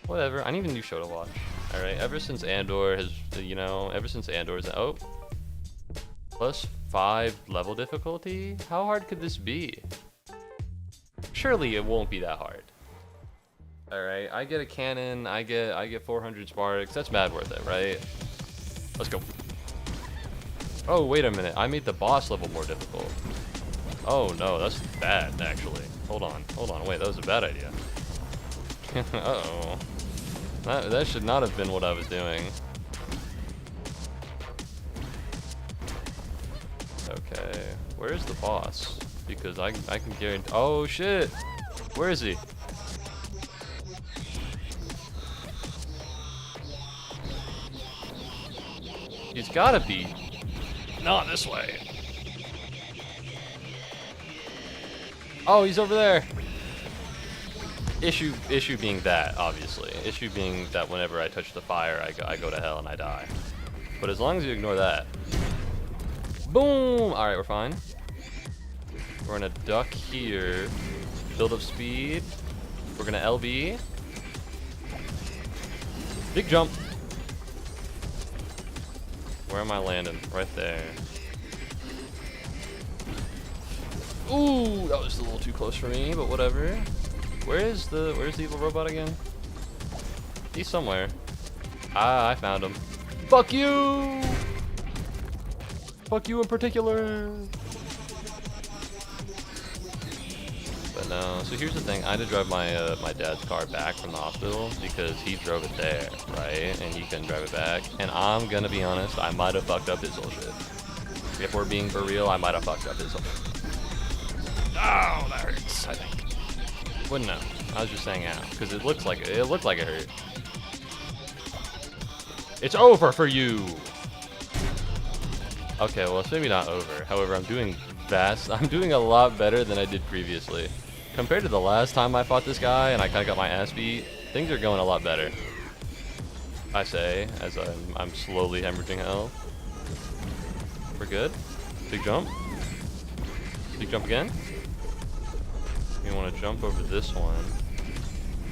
Whatever. I need a new show to watch. Alright, ever since Andor has, you know, ever since Andor's... Oh. +5 level difficulty? How hard could this be? Surely it won't be that hard. Alright, I get a cannon, I get 400 sparks. That's mad worth it, right? Let's go. Oh, wait a minute. I made the boss level more difficult. Oh no, that's bad, actually. Hold on. Wait, that was a bad idea. Uh-oh. That should not have been what I was doing. Okay, where's the boss? Because I can guarantee. Oh shit! Where is he? He's gotta be not this way. Oh, he's over there. Issue being that, obviously. Issue being that whenever I touch the fire, I go to hell and I die. But as long as you ignore that. Boom! Alright, we're fine. We're gonna duck here. Build up speed. We're gonna LB. Big jump. Where am I landing? Right there. Ooh, that was a little too close for me, but whatever. Where's the evil robot again? He's somewhere. Ah, I found him. Fuck you! Fuck you in particular. But no, so here's the thing. I had to drive my my dad's car back from the hospital because he drove it there, right? And he couldn't drive it back. And I'm gonna be honest, I might have fucked up his whole shit. If we're being for real, I might have fucked up his whole shit. Oh, that hurts, I think. Wouldn't know. I was just saying ow, because it looked like it hurt. It's over for you. Okay, well, it's maybe not over. However, I'm doing a lot better than I did previously. Compared to the last time I fought this guy and I kind of got my ass beat, things are going a lot better. I say, as I'm slowly hemorrhaging health. We're good. Big jump. Big jump again. You want to jump over this one.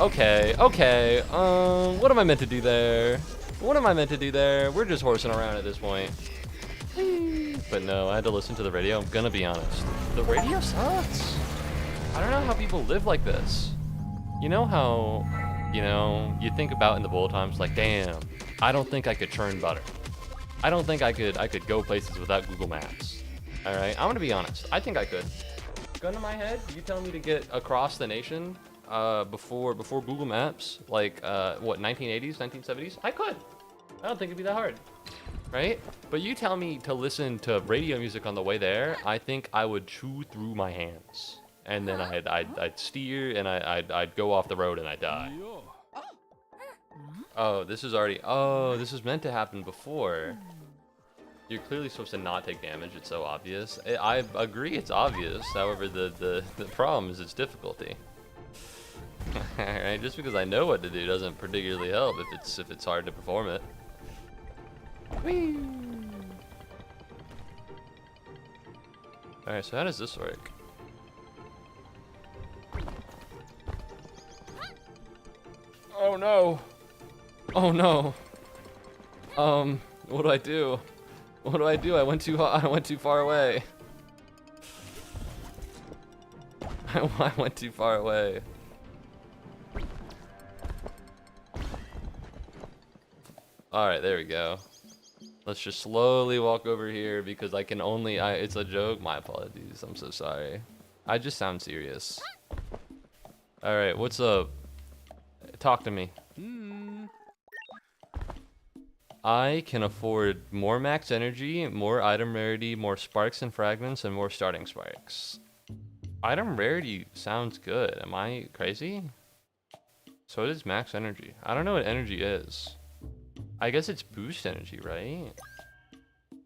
Okay. What am I meant to do there? We're just horsing around at this point. But no, I had to listen to the radio. I'm gonna be honest. The radio sucks. I don't know how people live like this. You know how, you think about in the bullet times, like, damn, I don't think I could churn butter. I don't think I could go places without Google Maps. All right, I'm gonna be honest. I think I could. Gun to my head, you tell me to get across the nation before Google Maps, like what, 1980s, 1970s? I could. I don't think it'd be that hard, right? But you tell me to listen to radio music on the way there, I think I would chew through my hands, and then I'd steer and I'd go off the road and I'd die. Oh, this is already. Oh, this was meant to happen before. You're clearly supposed to not take damage. It's so obvious. I agree, it's obvious. However, the problem is its difficulty. Alright, just because I know what to do doesn't particularly help if it's hard to perform it. Whee! Alright, so how does this work? Oh no! Oh no! What do I do? What do I do? I went too far away. I went too far away. Alright, there we go. Let's just slowly walk over here because I can only, it's a joke. My apologies, I'm so sorry. I just sound serious. Alright, what's up? Talk to me. I can afford more max energy, more item rarity, more sparks and fragments, and more starting sparks. Item rarity sounds good. Am I crazy? So does max energy. I don't know what energy is. I guess it's boost energy, right?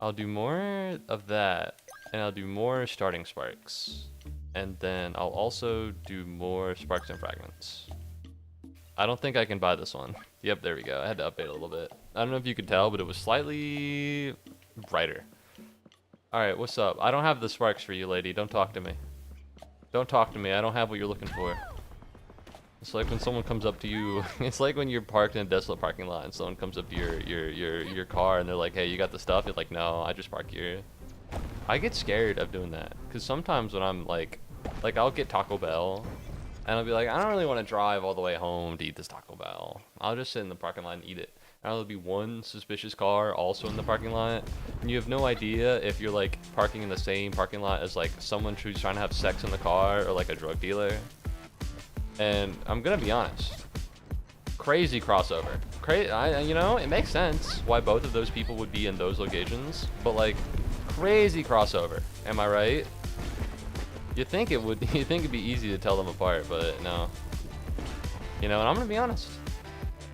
I'll do more of that, and I'll do more starting sparks. And then I'll also do more sparks and fragments. I don't think I can buy this one. Yep, there we go. I had to update a little bit. I don't know if you could tell, but it was slightly brighter. Alright, what's up? I don't have the sparks for you, lady. Don't talk to me. Don't talk to me. I don't have what you're looking for. It's like when someone comes up to you. It's like when you're parked in a desolate parking lot and someone comes up to your car and they're like, hey, you got the stuff? You're like, no, I just park here. I get scared of doing that. Because sometimes when I'm like I'll get Taco Bell. And I'll be like, I don't really want to drive all the way home to eat this Taco Bell. I'll just sit in the parking lot and eat it. And there'll be one suspicious car also in the parking lot. And you have no idea if you're like parking in the same parking lot as like someone who's trying to have sex in the car or like a drug dealer. And I'm gonna be honest, crazy crossover. You know, it makes sense why both of those people would be in those locations, but like crazy crossover. Am I right? You think it would? You think it'd be easy to tell them apart, but no. You know, and I'm gonna be honest.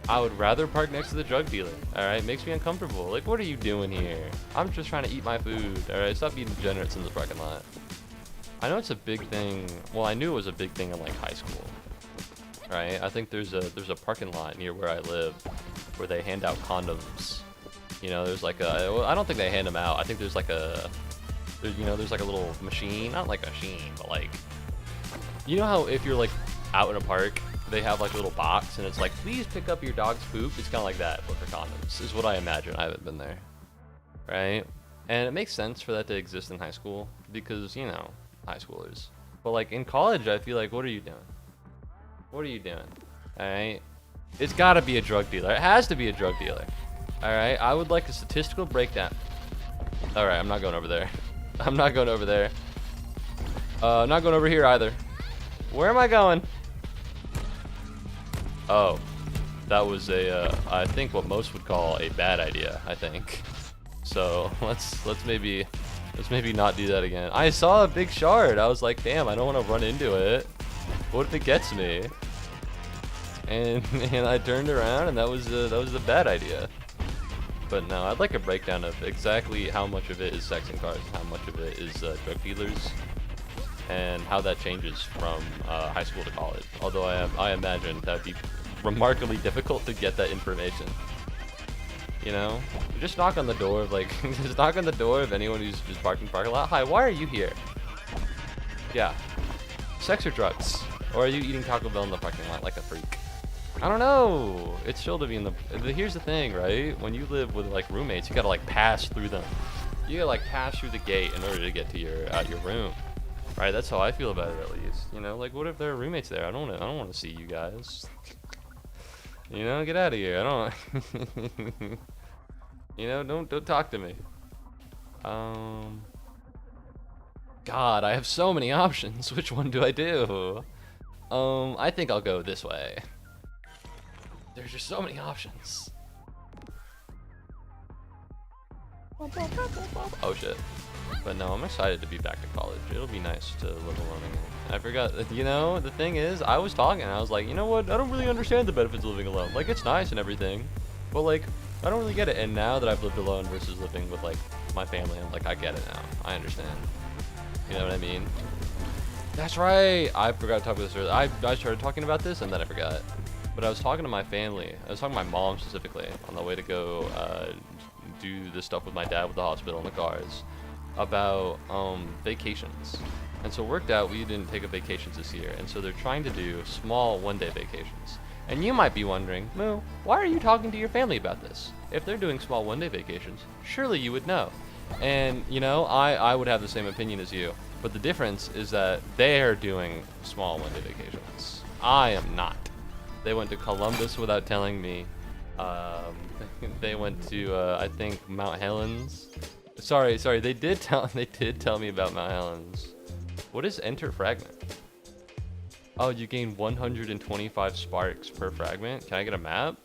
I would rather park next to the drug dealer. All right, makes me uncomfortable. Like, what are you doing here? I'm just trying to eat my food. All right, stop being degenerates in the parking lot. I know it's a big thing. Well, I knew it was a big thing in like high school. Right? I think there's a parking lot near where I live where they hand out condoms. You know, there's like a. Well, I don't think they hand them out. I think there's like a. There's like a little machine, not like a machine, but like, you know how if you're like out in a park, they have like a little box and it's like, please pick up your dog's poop. It's kind of like that, but for condoms, is what I imagine. I haven't been there, right? And it makes sense for that to exist in high school because, you know, high schoolers. But like in college, I feel like, what are you doing? What are you doing? All right, it's got to be a drug dealer. It has to be a drug dealer. All right, I would like a statistical breakdown. All right, I'm not going over there. I'm not going over there. I'm not going over here either. Where am I going? Oh, that was a, I think what most would call a bad idea, I think. So let's maybe not do that again. I saw a big shard. I was like, damn, I don't want to run into it. What if it gets me? And I turned around and that was a bad idea. But no, I'd like a breakdown of exactly how much of it is sex and cars and how much of it is drug dealers, and how that changes from high school to college. Although I imagine that'd be remarkably difficult to get that information. You know, just knock on the door of like, just knock on the door of anyone who's just parked in the parking lot. Hi, why are you here? Yeah, sex or drugs, or are you eating Taco Bell in the parking lot like a freak? I don't know. It's chill to be in the. Here's the thing, right? When you live with like roommates, you gotta like pass through them. You gotta like pass through the gate in order to get to your room, right? That's how I feel about it, at least. You know, like what if there are roommates there? I don't want to see you guys. You know, get out of here. I don't. You know, don't talk to me. God, I have so many options. Which one do I do? I think I'll go this way. There's just so many options. Oh shit. But no, I'm excited to be back to college. It'll be nice to live alone again. I forgot, you know, the thing is, I was talking, I was like, you know what, I don't really understand the benefits of living alone. Like, it's nice and everything, but like, I don't really get it. And now that I've lived alone versus living with like my family, I'm like, I get it now. I understand. You know what I mean? That's right. I forgot to talk about this earlier. I started talking about this and then I forgot. But I was talking to my family. I was talking to my mom specifically on the way to go do this stuff with my dad with the hospital and the cars about vacations. And so it worked out we didn't take a vacations this year. And so they're trying to do small one-day vacations. And you might be wondering, Moo, why are you talking to your family about this? If they're doing small one-day vacations, surely you would know. And, you know, I would have the same opinion as you. But the difference is that they're doing small one-day vacations. I am not. They went to Columbus without telling me. They went to, I think, Mount Helens. Sorry, they did tell me about Mount Helens. What is Enter Fragment? Oh, you gain 125 sparks per fragment. Can I get a map?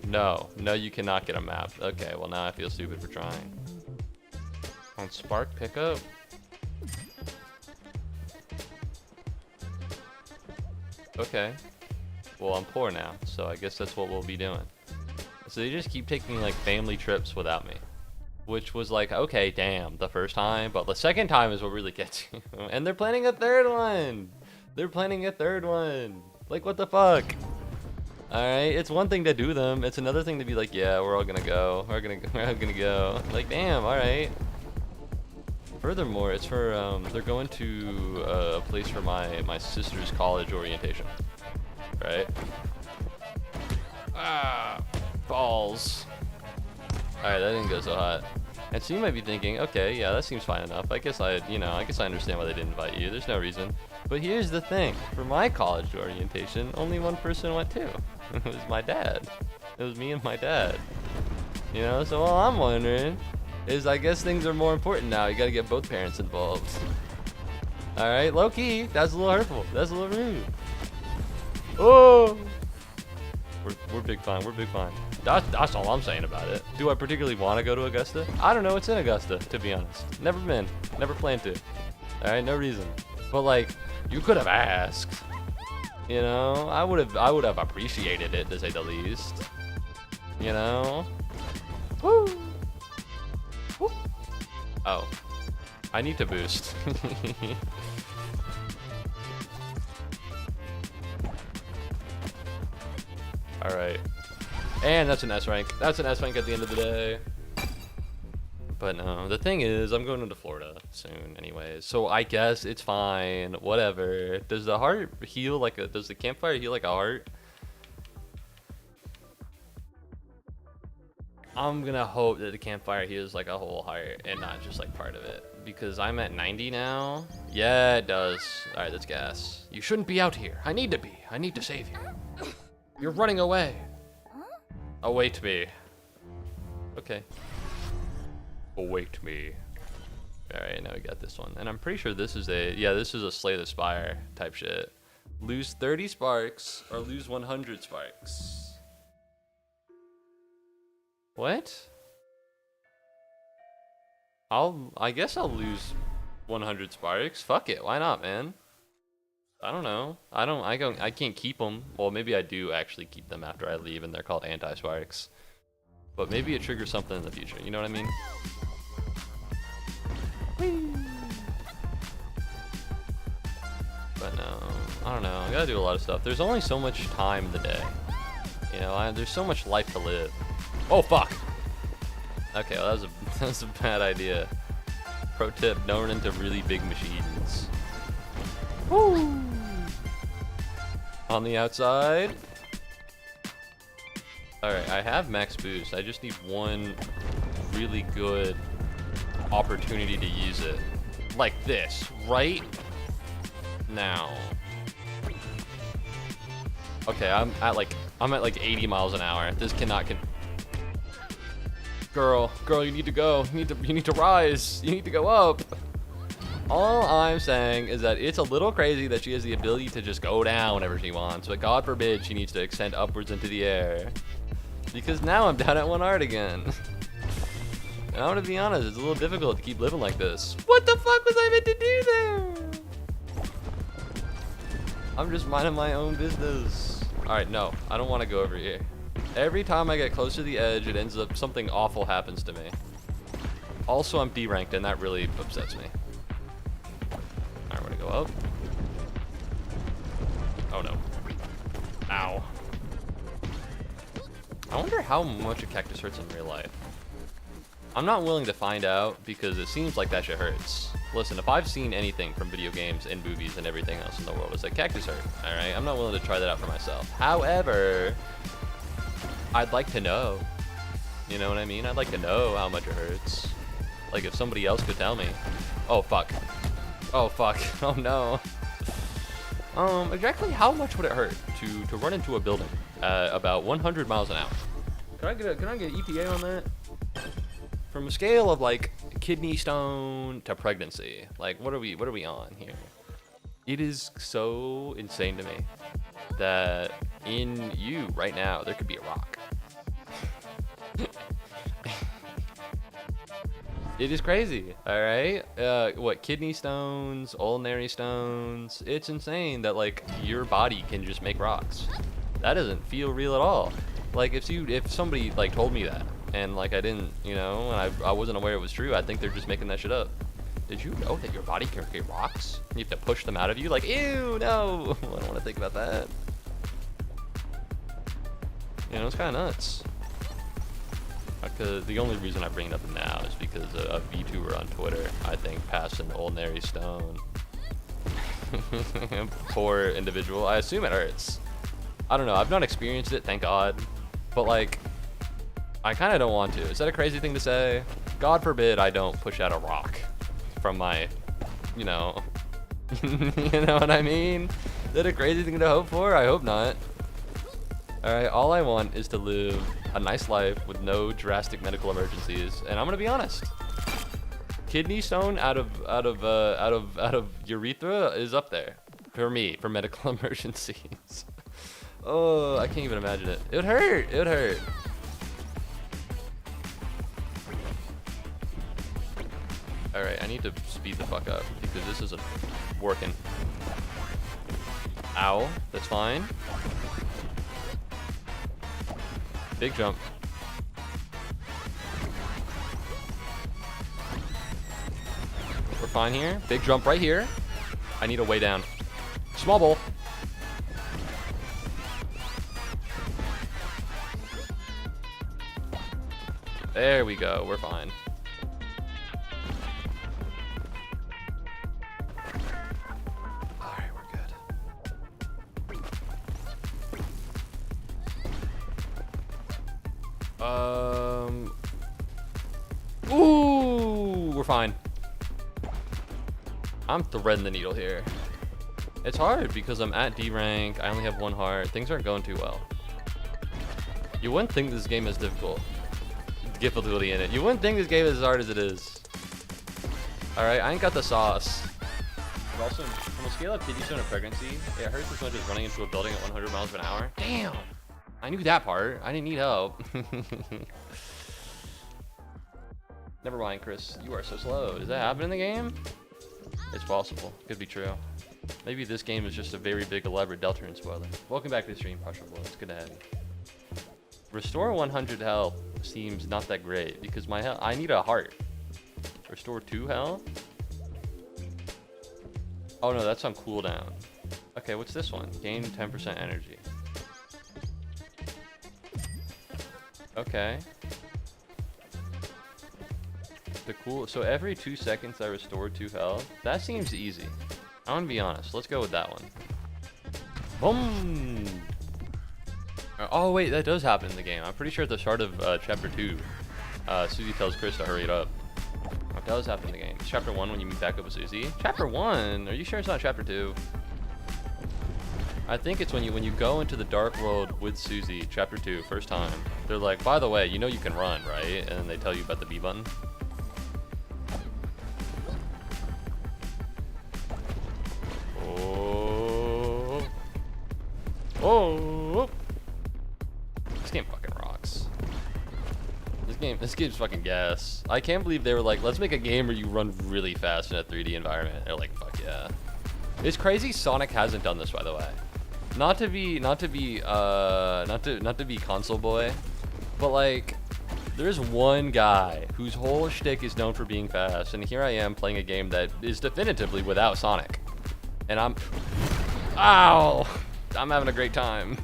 No, you cannot get a map. Okay, well now I feel stupid for trying. On spark pickup? Okay. Well, I'm poor now, so I guess that's what we'll be doing. So they just keep taking like family trips without me. Which was like, okay, damn, the first time, but the second time is what really gets you. And they're planning a third one. Like, what the fuck? Alright, it's one thing to do them. It's another thing to be like, yeah, we're all gonna go. We're all gonna go. Like, damn, alright. Furthermore, it's for, they're going to a place for my sister's college orientation. Right? Ah, balls. Alright, that didn't go so hot. And so you might be thinking, okay, yeah, that seems fine enough. I guess I understand why they didn't invite you. There's no reason. But here's the thing. For my college orientation, only one person went too. It was my dad. It was me and my dad. You know, so all I'm wondering is I guess things are more important now. You gotta get both parents involved. Alright, low key, that's a little hurtful. That's a little rude. Oh! We're big fine. That's all I'm saying about it. Do I particularly want to go to Augusta? I don't know what's in Augusta, to be honest. Never been. Never planned to. Alright, no reason. But like, you could have asked. You know? I would have appreciated it, to say the least. You know? Woo! Woo! Oh. I need to boost. Alright. And that's an S rank. That's an S rank at the end of the day. But no, the thing is, I'm going into Florida soon anyways. So I guess it's fine. Whatever. Does the heart heal like a... Does the campfire heal like a heart? I'm gonna hope that the campfire heals like a whole heart and not just like part of it. Because I'm at 90 now. Yeah, it does. Alright, that's gas. You shouldn't be out here. I need to be. I need to save you. You're running away. Await me. Okay. Await me. Alright, now we got this one. And I'm pretty sure this is a... Yeah, this is a Slay the Spire type shit. Lose 30 sparks or lose 100 sparks. What? I guess I'll lose 100 sparks. Fuck it, why not, man? I don't know. I can't keep them. Well, maybe I do actually keep them after I leave, and they're called anti-sparks. But maybe it triggers something in the future. You know what I mean? Whee! But no, I don't know. I gotta do a lot of stuff. There's only so much time in the day. You know, there's so much life to live. Oh fuck! Okay, well, that was a bad idea. Pro tip: don't run into really big machines. Woo! On the outside. Alright, I have max boost. I just need one really good opportunity to use it. Like this, right now. Okay, I'm at like 80 miles an hour. This cannot Girl, you need to go. You need to rise. You need to go up. All I'm saying is that it's a little crazy that she has the ability to just go down whenever she wants, but God forbid she needs to extend upwards into the air. Because now I'm down at 1 heart again. And I'm gonna be honest, it's a little difficult to keep living like this. What the fuck was I meant to do there? I'm just minding my own business. Alright, no, I don't want to go over here. Every time I get close to the edge, it ends up something awful happens to me. Also, I'm D-ranked, and that really upsets me. Alright, we're gonna go up. Oh no. Ow. I wonder how much a cactus hurts in real life. I'm not willing to find out because it seems like that shit hurts. Listen, if I've seen anything from video games and movies and everything else in the world, it's like cactus hurt. Alright, I'm not willing to try that out for myself. However, I'd like to know. You know what I mean? I'd like to know how much it hurts. Like if somebody else could tell me. Oh fuck. Oh fuck. Oh no. Exactly how much would it hurt to run into a building at about 100 miles an hour? Can I get EPA on that? From a scale of like kidney stone to pregnancy, like what are we on here? It is so insane to me that in you right now there could be a rock. It is crazy, all right? What, kidney stones, urinary stones? It's insane that like your body can just make rocks. That doesn't feel real at all. Like if somebody like told me that and like I didn't, you know, and I wasn't aware it was true, I think they're just making that shit up. Did you know that your body can create rocks? You have to push them out of you? Like, ew, no. I don't want to think about that. You know, it's kind of nuts. The only reason I bring it up now is because a VTuber on Twitter, I think, passed an urinary stone. Poor individual. I assume it hurts. I don't know. I've not experienced it, thank God. But like, I kind of don't want to. Is that a crazy thing to say? God forbid I don't push out a rock from my, you know, you know what I mean? Is that a crazy thing to hope for? I hope not. Alright, all I want is to live a nice life with no drastic medical emergencies, and I'm gonna be honest. Kidney stone out of urethra is up there for me for medical emergencies. Oh, I can't even imagine it. It would hurt. It would hurt. Alright, I need to speed the fuck up because this isn't working. Ow, that's fine. Big jump. We're fine here. Big jump right here. I need a way down. Small bowl. There we go. We're fine. Alright, we're good. Ooh, we're fine. I'm threading the needle here. It's hard because I'm at D rank. I only have 1 heart. Things aren't going too well. You wouldn't think this game is difficulty in it. You wouldn't think this game is as hard as it is. Alright, I ain't got the sauce. But also, from a scale of kidney stone and pregnancy, it hurts as much as running into a building at 100 miles an hour. Damn! I knew that part. I didn't need help. Never mind, Chris. You are so slow. Does that happen in the game? It's possible. Could be true. Maybe this game is just a very big, elaborate Deltarune spoiler. Welcome back to the stream, Partial Blow. It's good to have you. Restore 100 health seems not that great because my health. I need a heart. Restore 2 health? Oh no, that's on cooldown. Okay, what's this one? Gain 10% energy. Okay. So every 2 seconds I restore 2 health. That seems easy. I'm gonna be honest. Let's go with that one. Boom! Oh wait, that does happen in the game. I'm pretty sure at the start of chapter 2, Susie tells Chris to hurry it up. It does happen in the game. It's chapter 1 when you meet back up with Susie. Chapter 1? Are you sure it's not chapter 2? I think it's when you go into the dark world with Susie, chapter 2, first time. They're like, by the way, you know you can run, right? And then they tell you about the B button. Oh. Oh. This game fucking rocks. This game's fucking gas. I can't believe they were like, let's make a game where you run really fast in a 3D environment. They're like, fuck yeah. It's crazy Sonic hasn't done this, by the way. Not to be console boy, but like, there's one guy whose whole shtick is known for being fast, and here I am playing a game that is definitively without Sonic. And I'm having a great time.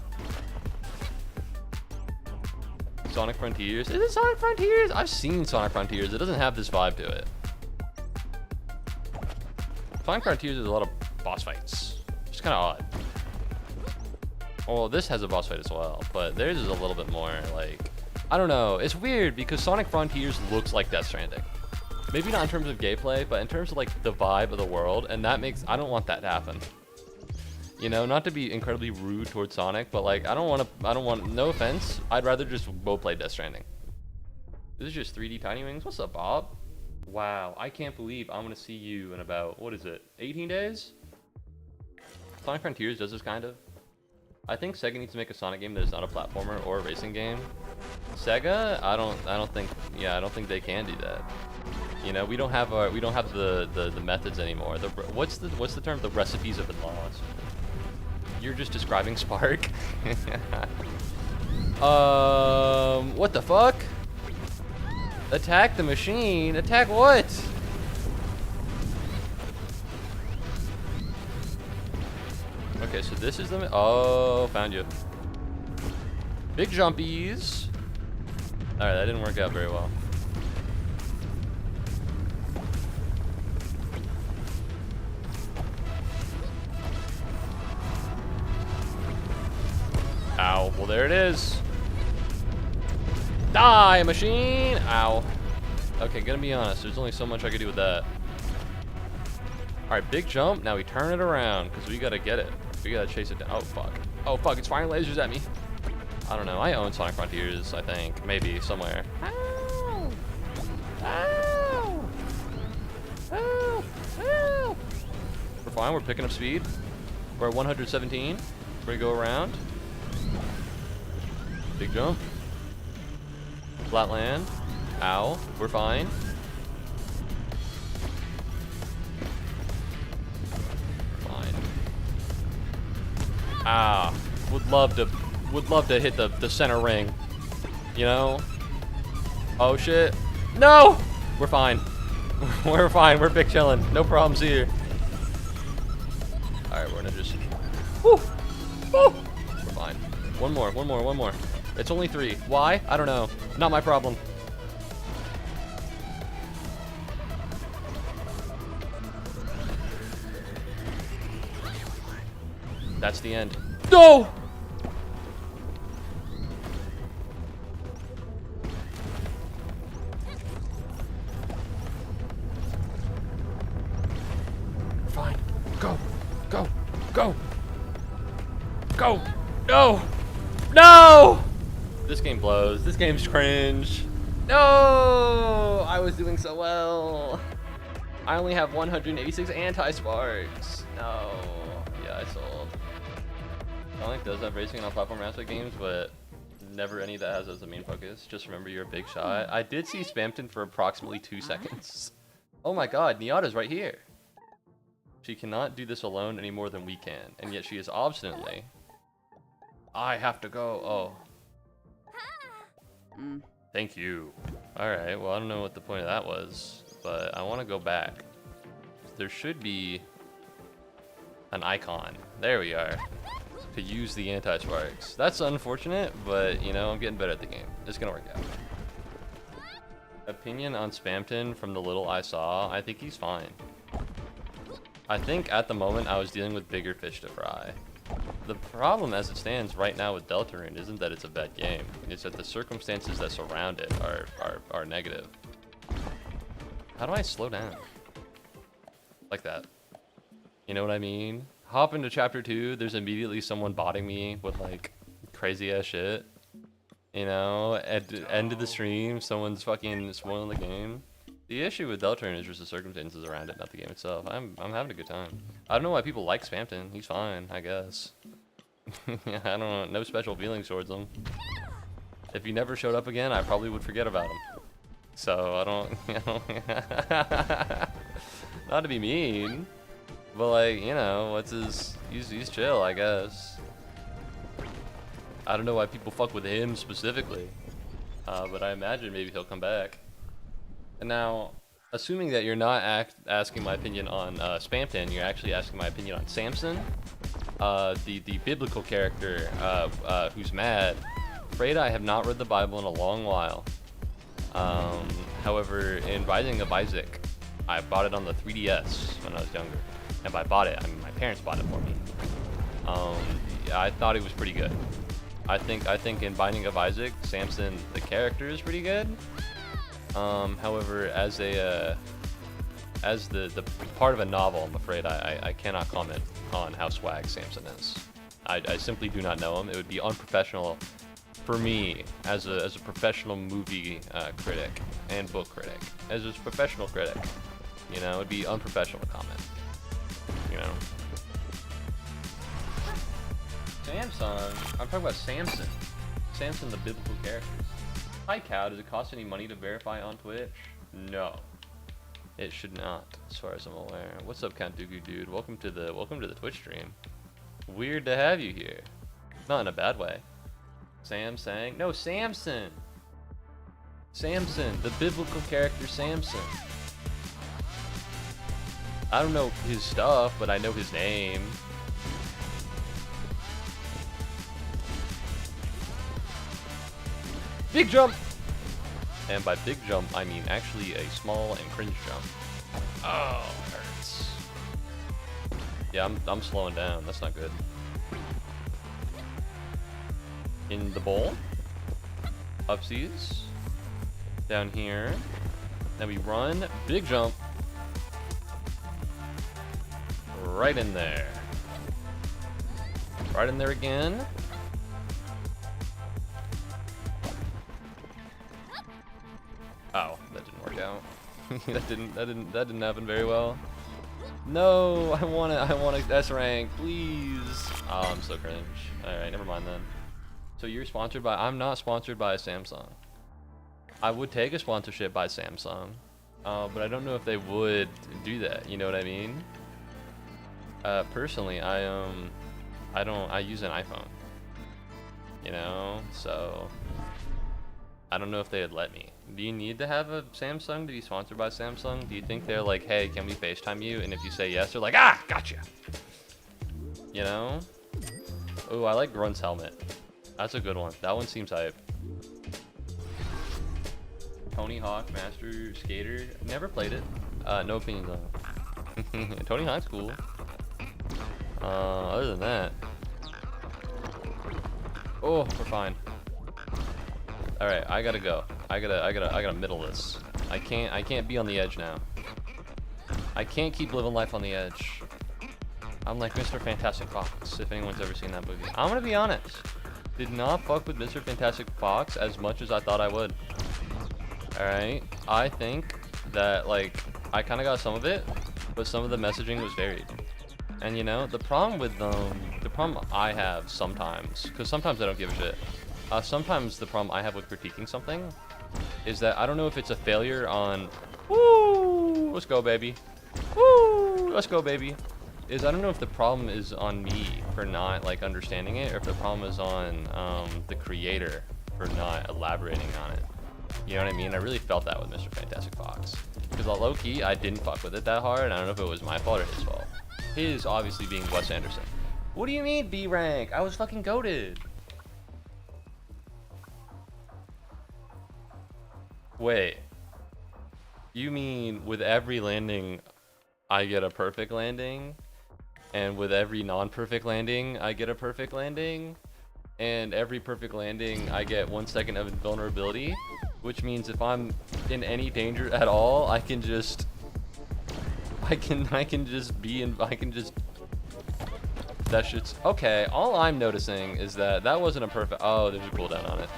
Sonic Frontiers? Is it Sonic Frontiers? I've seen Sonic Frontiers. It doesn't have this vibe to it. Sonic Frontiers is a lot of boss fights. It's kind of odd. Well, this has a boss fight as well, but theirs is a little bit more like, I don't know. It's weird because Sonic Frontiers looks like Death Stranding. Maybe not in terms of gameplay, but in terms of like the vibe of the world, and that makes, I don't want that to happen. You know, not to be incredibly rude towards Sonic, but like, no offense, I'd rather just go play Death Stranding. This is just 3D Tiny Wings. What's up, Bob? Wow, I can't believe I'm gonna see you in about, what is it, 18 days? Sonic Frontiers does this kind of. I think Sega needs to make a Sonic game that is not a platformer or a racing game. Sega, I don't think they can do that. You know, we don't have the methods anymore. What's the term? The recipes have been lost. You're just describing Spark. What the fuck? Attack the machine? Attack what? Okay, so this is the... Oh, found you. Big jumpies. Alright, that didn't work out very well. Ow. Well, there it is. Die, machine! Ow. Okay, gonna be honest. There's only so much I could do with that. Alright, big jump. Now we turn it around, because we gotta get it. We gotta chase it down. Oh, fuck. Oh, fuck. It's firing lasers at me. I don't know. I own Sonic Frontiers, I think. Maybe, somewhere. Ow! Ow! Ow! Ow! We're fine. We're picking up speed. We're at 117. We're gonna go around. Big jump. Flat land. Ow. We're fine. Fine. Ah. Would love to hit the center ring. You know? Oh shit. No! We're fine. We're fine. We're big chillin'. No problems here. Alright, we're gonna just... Woo! Woo! We're fine. One more. It's only 3. Why? I don't know. Not my problem. That's the end. No! Fine. Go. Go. Go. Go. No! No! This game blows. This game's cringe. No! I was doing so well. I only have 186 anti-sparks. No. Yeah, I sold. Sonic does have racing on platform aspect games, but never any that has as a main focus. Just remember you're a big shot. I did see Spamton for approximately 2 seconds. Oh my god, Nyada's right here. She cannot do this alone any more than we can, and yet she is obstinately... I have to go. Oh. Thank you. Alright, well, I don't know what the point of that was, but I want to go back. There should be an icon. There we are. To use the anti-sparks. That's unfortunate, but, you know, I'm getting better at the game. It's gonna work out. Opinion on Spamton from the little I saw, I think he's fine. I think at the moment I was dealing with bigger fish to fry. The problem as it stands right now with Deltarune isn't that it's a bad game. It's that the circumstances that surround it are negative. How do I slow down? Like that. You know what I mean? hop into chapter 2, there's immediately someone botting me with like crazy ass shit. You know, at the end of the stream, someone's fucking spoiling the game. The issue with Deltarune is just the circumstances around it, not the game itself. I'm having a good time. I don't know why people like Spamton. He's fine, I guess. I don't know, no special feelings towards him. If he never showed up again, I probably would forget about him. So I don't, you know, not to be mean, but like, you know, what's his? He's chill, I guess. I don't know why people fuck with him specifically, but I imagine maybe he'll come back. And now, assuming that you're not asking my opinion on Spamton, you're actually asking my opinion on Samson, the biblical character who's mad. Afraid I have not read the Bible in a long while. However, in Rising of Isaac, I bought it on the 3DS when I was younger. And by bought it, I mean my parents bought it for me. Yeah, I thought it was pretty good. I think in Binding of Isaac, Samson the character is pretty good. However, as the part of a novel, I'm afraid I cannot comment on how swag Samson is. I simply do not know him. It would be unprofessional for me as a professional movie critic and book critic, as a professional critic. You know, it'd be unprofessional to comment. You know. Samson. I'm talking about Samson. Samson, the biblical characters. Hi, Cow. Does it cost any money to verify on Twitch? No, it should not, as far as I'm aware. What's up, Count Dooku Dude? Welcome to the Twitch stream. Weird to have you here. Not in a bad way. Sam sang? No, Samson. Samson, the biblical character Samson. I don't know his stuff, but I know his name. Big jump! And by big jump, I mean actually a small and cringe jump. Oh, it hurts. Yeah, I'm slowing down. That's not good. In the bowl. Upsies. Down here. Then we run. Big jump. Right in there. Right in there again. Oh, that didn't work out. that didn't happen very well. No, I want a S rank, please. Oh, I'm so cringe. All right, never mind then. So you're sponsored by? I'm not sponsored by Samsung. I would take a sponsorship by Samsung, but I don't know if they would do that. You know what I mean? Personally, I use an iPhone. You know, so I don't know if they would let me. Do you need to have a Samsung to be sponsored by Samsung? Do you think they're like, hey, can we FaceTime you? And if you say yes, they're like, ah, gotcha. You know? Oh, I like Grunt's helmet. That's a good one. That one seems hype. Tony Hawk Master Skater. Never played it. No opinions on it. Tony Hawk's cool. Other than that. Oh, we're fine. Alright, I gotta go. I gotta middle this. I can't be on the edge now. I can't keep living life on the edge. I'm like Mr. Fantastic Fox, if anyone's ever seen that movie. I'm gonna be honest. Did not fuck with Mr. Fantastic Fox as much as I thought I would. Alright? I think that, like, I kinda got some of it, but some of the messaging was varied. And you know, the problem I have sometimes, because sometimes I don't give a shit. Sometimes the problem I have with critiquing something is that I don't know if it's a failure on, woo, let's go baby, woo, let's go baby, I don't know if the problem is on me for not like understanding it, or if the problem is on the creator for not elaborating on it. You know what I mean? I really felt that with Mr. Fantastic Fox, because low-key I didn't fuck with it that hard, and I don't know if it was my fault or his fault. His obviously being Wes Anderson. What do you mean B rank? I was fucking goated. Wait, you mean with every landing I get a perfect landing, and with every non-perfect landing I get a perfect landing, and every perfect landing I get 1 second of invulnerability, which means if I'm in any danger at all, I can just That shit's okay. All I'm noticing is that that wasn't a perfect. Oh, there's a cooldown on it.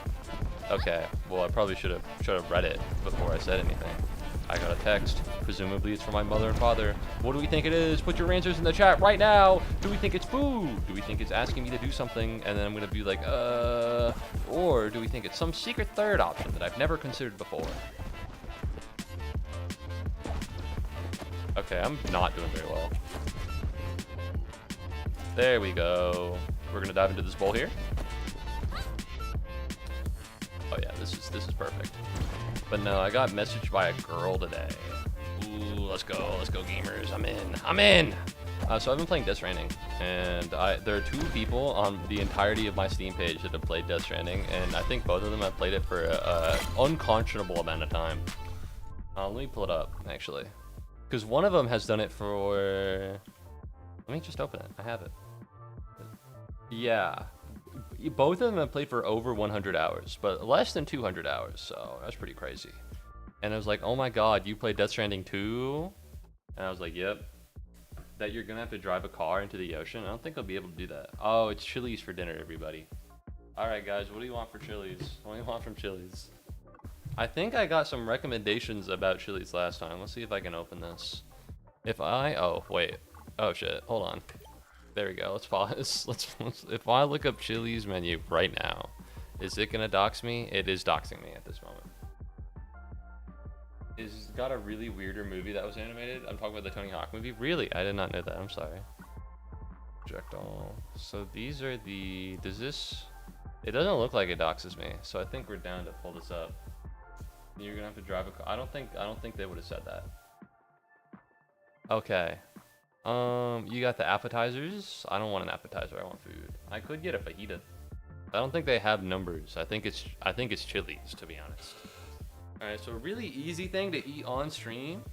Okay. Well, I probably should have read it before I said anything. I got a text. Presumably it's from my mother and father. What do we think it is? Put your answers in the chat right now. Do we think it's food? Do we think it's asking me to do something and then I'm gonna be like, or do we think it's some secret third option that I've never considered before? Okay, I'm not doing very well. There we go. We're gonna dive into this bowl here. Oh yeah, this is perfect. But no, I got messaged by a girl today. Ooh, let's go gamers. I'm in. So I've been playing Death Stranding, and there are 2 people on the entirety of my Steam page that have played Death Stranding, and I think both of them have played it for an unconscionable amount of time. Let me pull it up, actually. Because one of them has done it for... Let me just open it. I have it. Yeah. Both of them have played for over 100 hours, but less than 200 hours, so that's pretty crazy. And I was like, oh my god, you played Death Stranding 2? And I was like, yep. That you're gonna have to drive a car into the ocean? I don't think I'll be able to do that. Oh, it's Chili's for dinner, everybody. Alright guys, what do you want for Chili's? What do you want from Chili's? I think I got some recommendations about Chili's last time. Let's see if I can open this. Oh, wait. Oh shit, hold on. There we go. Let's pause. If I look up Chili's menu right now, is it gonna dox me? It is doxing me at this moment. It's got a really weirder movie that was animated. I'm talking about the Tony Hawk movie. Really? I did not know that. I'm sorry. Project all. So these are the. Does this? It doesn't look like it doxes me. So I think we're down to pull this up. You're gonna have to drive a car. I don't think they would have said that. Okay. You got the appetizers. I don't want an appetizer. I want food. I could get a fajita. I don't think they have numbers. I think it's Chili's, to be honest. All right. So a really easy thing to eat on stream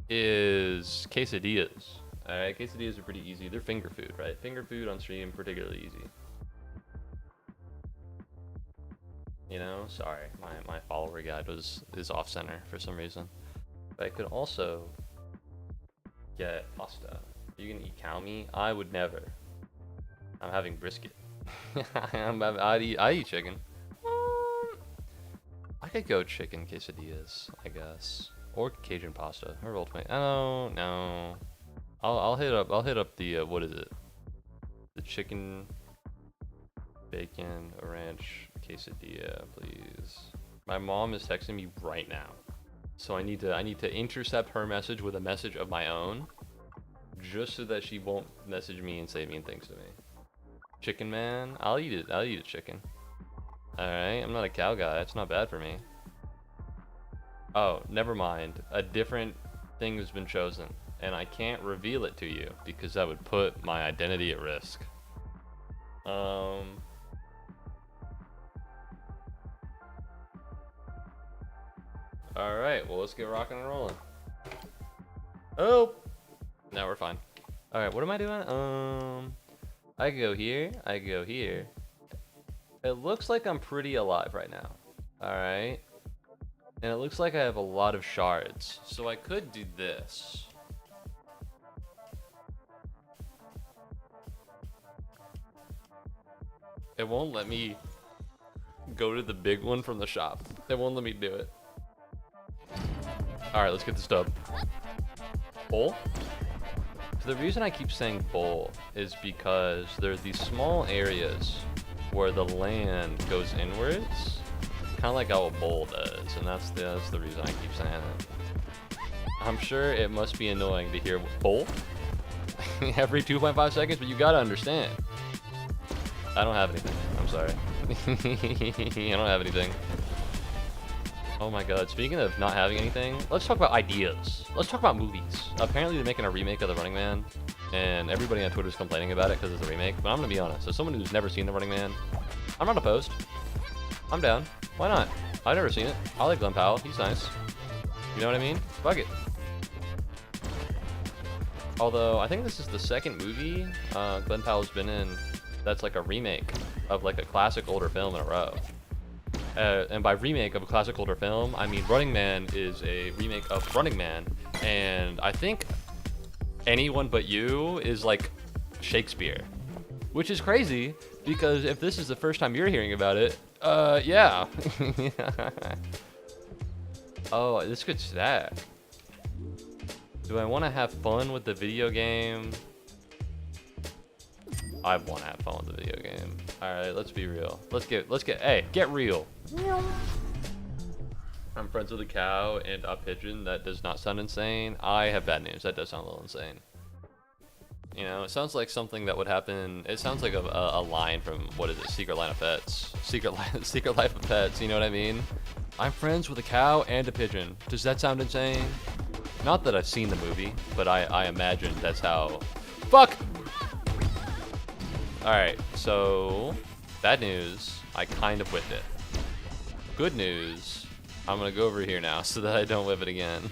is quesadillas. All right. Quesadillas are pretty easy. They're finger food, right? Finger food on stream, particularly easy. You know, sorry, my follower guide is off center for some reason. But I could also get pasta. Are you gonna eat cow meat? I would never. I'm having brisket. I eat chicken. I could go chicken quesadillas, I guess, or Cajun pasta. Or ultimate. Oh no. I'll hit up the what is it? The chicken bacon ranch quesadilla, please. My mom is texting me right now. So I need to intercept her message with a message of my own, just so that she won't message me and say mean things to me. Chicken man, I'll eat it. I'll eat a chicken. All right, I'm not a cow guy. That's not bad for me. Oh, never mind. A different thing has been chosen, and I can't reveal it to you because that would put my identity at risk. Alright, well, let's get rocking and rolling. Oh! Now we're fine. Alright, what am I doing? I go here. I go here. It looks like I'm pretty alive right now. Alright. And it looks like I have a lot of shards. So I could do this. It won't let me go to the big one from the shop. It won't let me do it. Alright, let's get this dub. Bowl? So the reason I keep saying bowl is because there's these small areas where the land goes inwards, kind of like how a bowl does, and that's the reason I keep saying it. I'm sure it must be annoying to hear bowl every 2.5 seconds, but you gotta understand. I don't have anything. I'm sorry. I don't have anything. Oh my god, speaking of not having anything, let's talk about ideas. Let's talk about movies. Apparently they're making a remake of The Running Man, and everybody on Twitter is complaining about it because it's a remake, but I'm gonna be honest, as someone who's never seen The Running Man, I'm not opposed. I'm down. Why not? I've never seen it. I like Glenn Powell. He's nice. You know what I mean? Fuck it. Although, I think this is the second movie Glenn Powell's been in that's like a remake of like a classic older film in a row. And by remake of a classic older film, I mean Running Man is a remake of Running Man, and I think Anyone But You is like Shakespeare. which is crazy because if this is the first time you're hearing about it, yeah. Oh, this could stack. Do I want to have fun with the video game? I want to have fun with the video game. All right, let's be real. Hey, get real. I'm friends with a cow and a pigeon. That does not sound insane. I have bad news. That does sound a little insane. You know, it sounds like something that would happen. It sounds like a line from, what is it? Secret Line of Pets. Secret Life of Pets. You know what I mean? I'm friends with a cow and a pigeon. Does that sound insane? Not that I've seen the movie, but I imagine that's how. Fuck! Alright, so bad news. I kind of whipped it. Good news. I'm gonna go over here now so that I don't whip it again.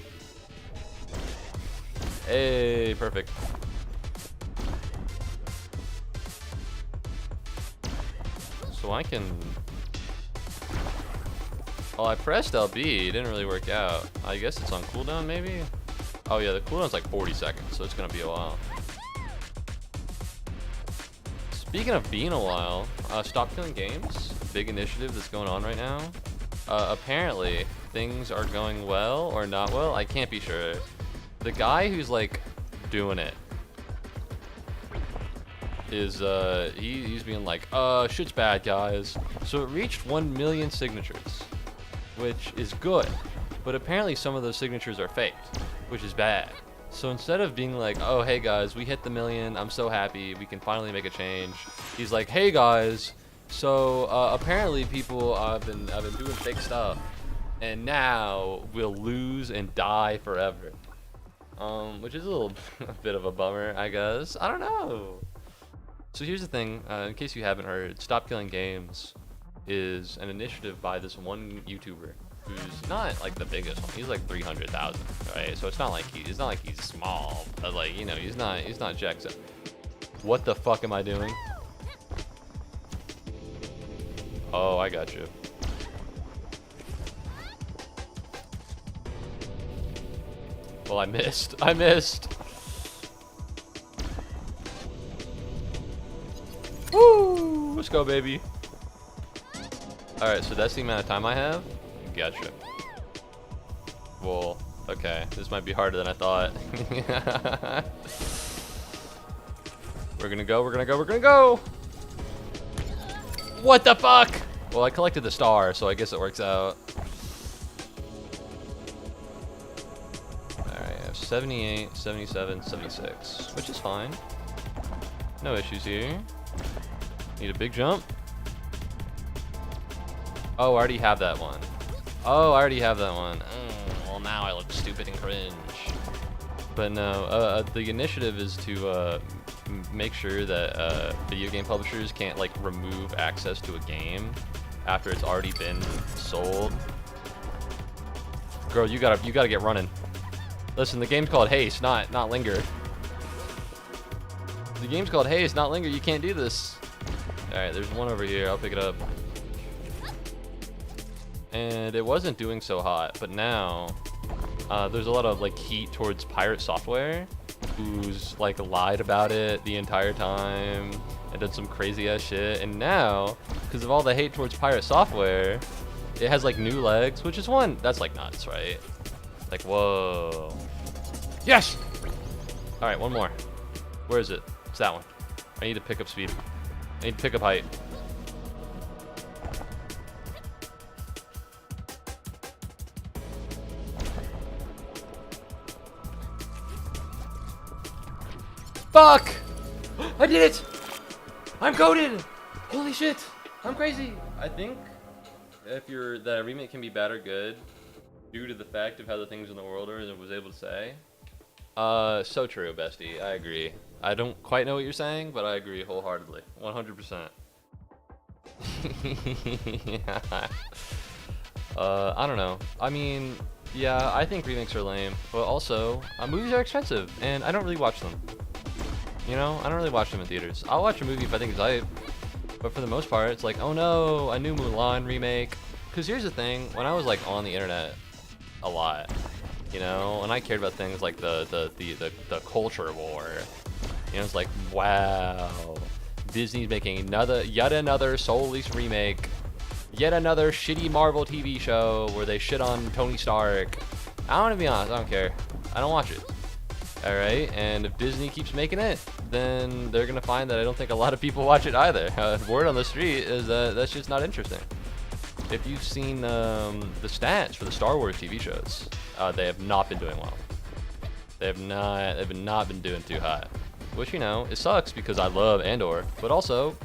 Hey, perfect. So I can. Oh, I pressed LB. It didn't really work out. I guess it's on cooldown, maybe? Oh, yeah, the cooldown's like 40 seconds, so it's gonna be a while. Speaking of being a while, Stop Killing Games, big initiative that's going on right now. Apparently, things are going well or not well. I can't be sure. The guy who's like doing it is he's being like, shit's bad, guys. So it reached 1 million signatures, which is good. But apparently some of those signatures are faked, which is bad. So instead of being like, oh, hey guys, we hit the million, I'm so happy, we can finally make a change. He's like, hey guys, so apparently people have been doing fake stuff, and now we'll lose and die forever. Which is a little a bit of a bummer, I guess. I don't know. So here's the thing, in case you haven't heard, Stop Killing Games is an initiative by this one YouTuber who's not like the biggest one. He's like 300,000, right? So it's not like he's small, but like, you know, he's not Jack. So what the fuck am I doing? Oh, I got you. Well, I missed. Woo! Let's go, baby. All right, so that's the amount of time I have. Gotcha. Well, okay. This might be harder than I thought. We're gonna go. What the fuck? Well, I collected the star, so I guess it works out. Alright, I have 78, 77, 76, which is fine. No issues here. Need a big jump. Oh, I already have that one. Well, now I look stupid and cringe. But no, the initiative is to make sure that video game publishers can't like remove access to a game after it's already been sold. Girl, you gotta get running. Listen, the game's called Haste, not Linger. The game's called Haste, not Linger. You can't do this. All right, there's one over here. I'll pick it up. And it wasn't doing so hot, but now there's a lot of like heat towards Pirate Software, who's like lied about it the entire time and done some crazy ass shit. And now, because of all the hate towards Pirate Software, it has like new legs, which is one that's like nuts, right? Like, whoa. Yes. All right, one more. Where is it? It's that one. I need to pick up speed. I need to pick up height. Fuck! I did it! I'm coded! Holy shit! I'm crazy! I think if that remake can be bad or good due to the fact of how the things in the world are, as I was able to say. So true, bestie. I agree. I don't quite know what you're saying, but I agree wholeheartedly. 100%. Yeah. I don't know. I mean, yeah, I think remakes are lame, but also, movies are expensive, and I don't really watch them. You know, I don't really watch them in theaters. I'll watch a movie if I think it's hype, but for the most part, it's like, oh no, a new Mulan remake. Because here's the thing, when I was like on the internet a lot, you know, and I cared about things like the culture war, you know, it's like, wow, Disney's making yet another soulless remake, yet another shitty Marvel TV show where they shit on Tony Stark. I want to be honest, I don't care. I don't watch it. All right, and if Disney keeps making it, then they're gonna find that I don't think a lot of people watch it either. Word on the street is that that's just not interesting. If you've seen the stats for the Star Wars TV shows, they have not been doing well. They've not been doing too hot. Which, you know, it sucks because I love Andor, but also,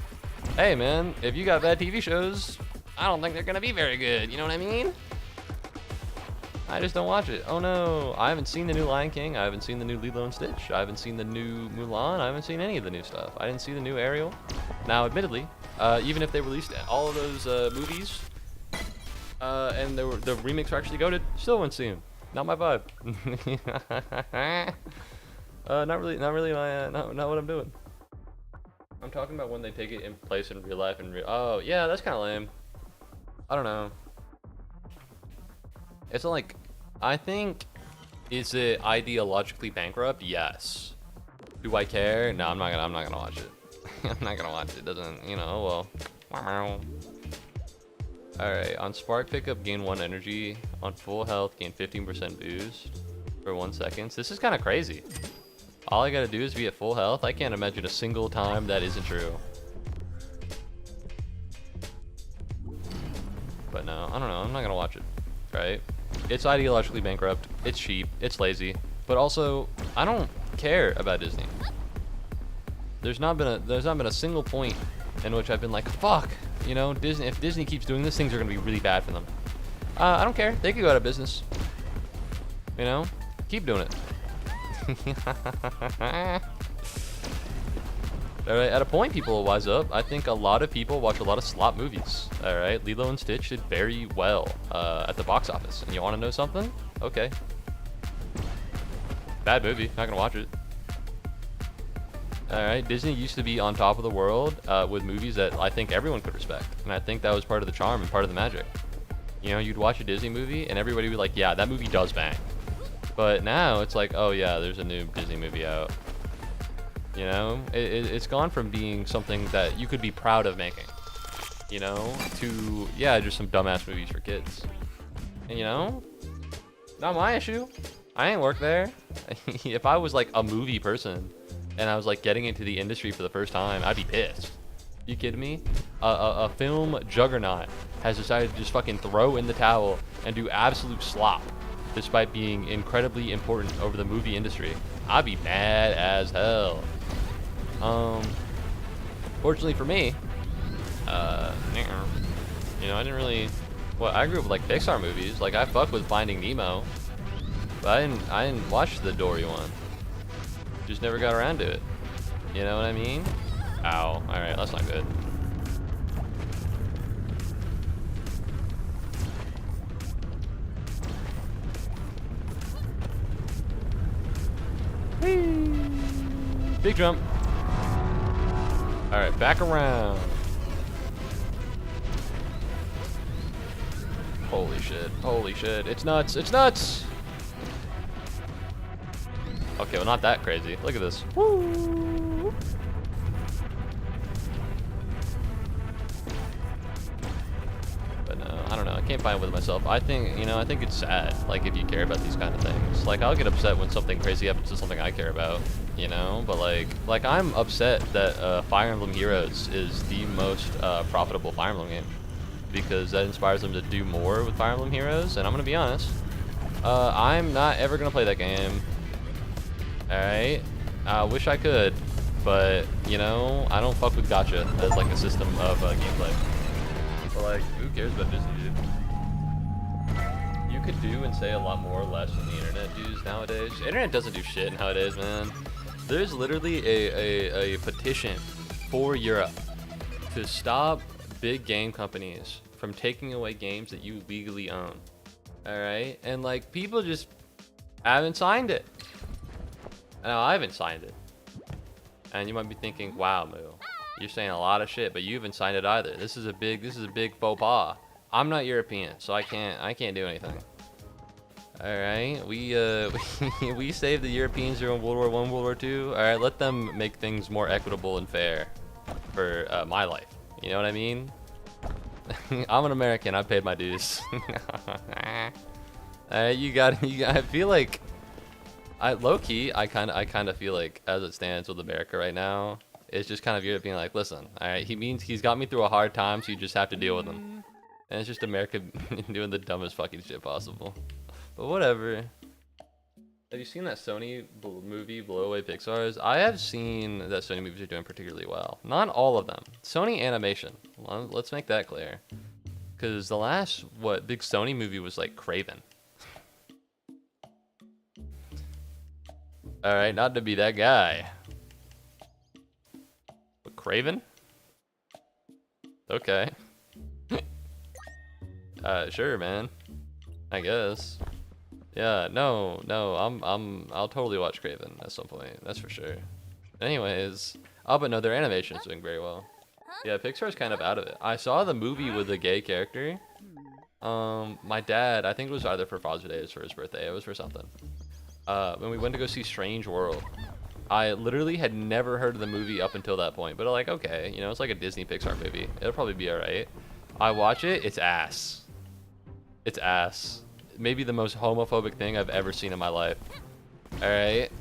hey man, if you got bad TV shows, I don't think they're gonna be very good. You know what I mean? I just don't watch it. Oh no, I haven't seen the new Lion King. I haven't seen the new Lilo and Stitch. I haven't seen the new Mulan. I haven't seen any of the new stuff. I didn't see the new Ariel. Now, admittedly, even if they released all of those movies, and the remakes were actually goated, still wouldn't see them. Not my vibe. Not really my, not what I'm doing. I'm talking about when they take it in place in real life and oh, yeah, that's kind of lame. I don't know. It's not like, I think, is it ideologically bankrupt? Yes. Do I care? No, I'm not gonna watch it. I'm not gonna watch it. It doesn't, you know, well. Alright, on Spark Pickup, gain 1 energy. On full health, gain 15% boost for 1 second. This is kind of crazy. All I gotta do is be at full health. I can't imagine a single time that isn't true. But no, I don't know. I'm not gonna watch it. Right? It's ideologically bankrupt. It's cheap. It's lazy. But also, I don't care about Disney. There's not been a single point in which I've been like, fuck, you know, Disney. If Disney keeps doing this, things are gonna be really bad for them. I don't care. They could go out of business. You know, keep doing it. Alright, at a point, people will wise up. I think a lot of people watch a lot of slop movies. Alright, Lilo and Stitch did very well at the box office. And you want to know something? Okay. Bad movie. Not gonna watch it. Alright, Disney used to be on top of the world with movies that I think everyone could respect. And I think that was part of the charm and part of the magic. You know, you'd watch a Disney movie and everybody would be like, yeah, that movie does bang. But now it's like, oh yeah, there's a new Disney movie out. You know, it's gone from being something that you could be proud of making, you know, to, yeah, just some dumbass movies for kids. And you know, not my issue. I ain't work there. If I was like a movie person and I was like getting into the industry for the first time, I'd be pissed. You kidding me? A film juggernaut has decided to just fucking throw in the towel and do absolute slop despite being incredibly important over the movie industry. I'd be mad as hell. Fortunately for me, you know, I didn't really, well, I grew up with like Pixar movies. Like I fuck with Finding Nemo, but I didn't watch the Dory one. Just never got around to it. You know what I mean? Ow. All right, that's not good. Whee! Big jump. All right, back around. Holy shit. Holy shit. It's nuts. It's nuts. Okay, well, not that crazy. Look at this. Woo! But no, I don't know. I can't find it with myself. I think, you know, I think it's sad, like, if you care about these kind of things. Like, I'll get upset when something crazy happens to something I care about, you know? But, like I'm upset that Fire Emblem Heroes is the most profitable Fire Emblem game. Because that inspires them to do more with Fire Emblem Heroes. And I'm going to be honest, I'm not ever going to play that game. Alright? I wish I could. But, you know, I don't fuck with gacha as, like, a system of gameplay. But, like, who cares about Disney, dude? You could do and say a lot more or less than the internet does nowadays. The internet doesn't do shit nowadays, man. There's literally a petition for Europe to stop big game companies from taking away games that you legally own. Alright? And, like, people just haven't signed it. No, I haven't signed it. And you might be thinking, wow, Moo, you're saying a lot of shit, but you haven't signed it either. This is a big faux pas. I'm not European, so I can't do anything. All right, we saved the Europeans during World War I, World War II. All right, let them make things more equitable and fair. for my life. You know what I mean? I'm an American. I paid my dues. You got. I feel like, low key, I kind of feel like, as it stands with America right now, it's just kind of weird being like, listen, all right, he's got me through a hard time, so you just have to deal with him. And it's just America doing the dumbest fucking shit possible. But whatever. Have you seen that Sony movie, Blow Away Pixar's? I have seen that Sony movies are doing particularly well. Not all of them. Sony Animation. Let's make that clear. Because the last, big Sony movie was like Craven. Alright, not to be that guy. But Craven? Okay. Sure, man. I guess. Yeah, no, I'll totally watch Craven at some point, that's for sure. Anyways, but no, their animation is doing very well. Yeah, Pixar's kind of out of it. I saw the movie with the gay character. My dad, I think it was either for Father's Day or for his birthday, it was for something. When we went to go see Strange World, I literally had never heard of the movie up until that point, but I'm like, okay, you know, it's like a Disney Pixar movie. It'll probably be alright. I watch it, it's ass. It's ass. Maybe the most homophobic thing I've ever seen in my life. Alright.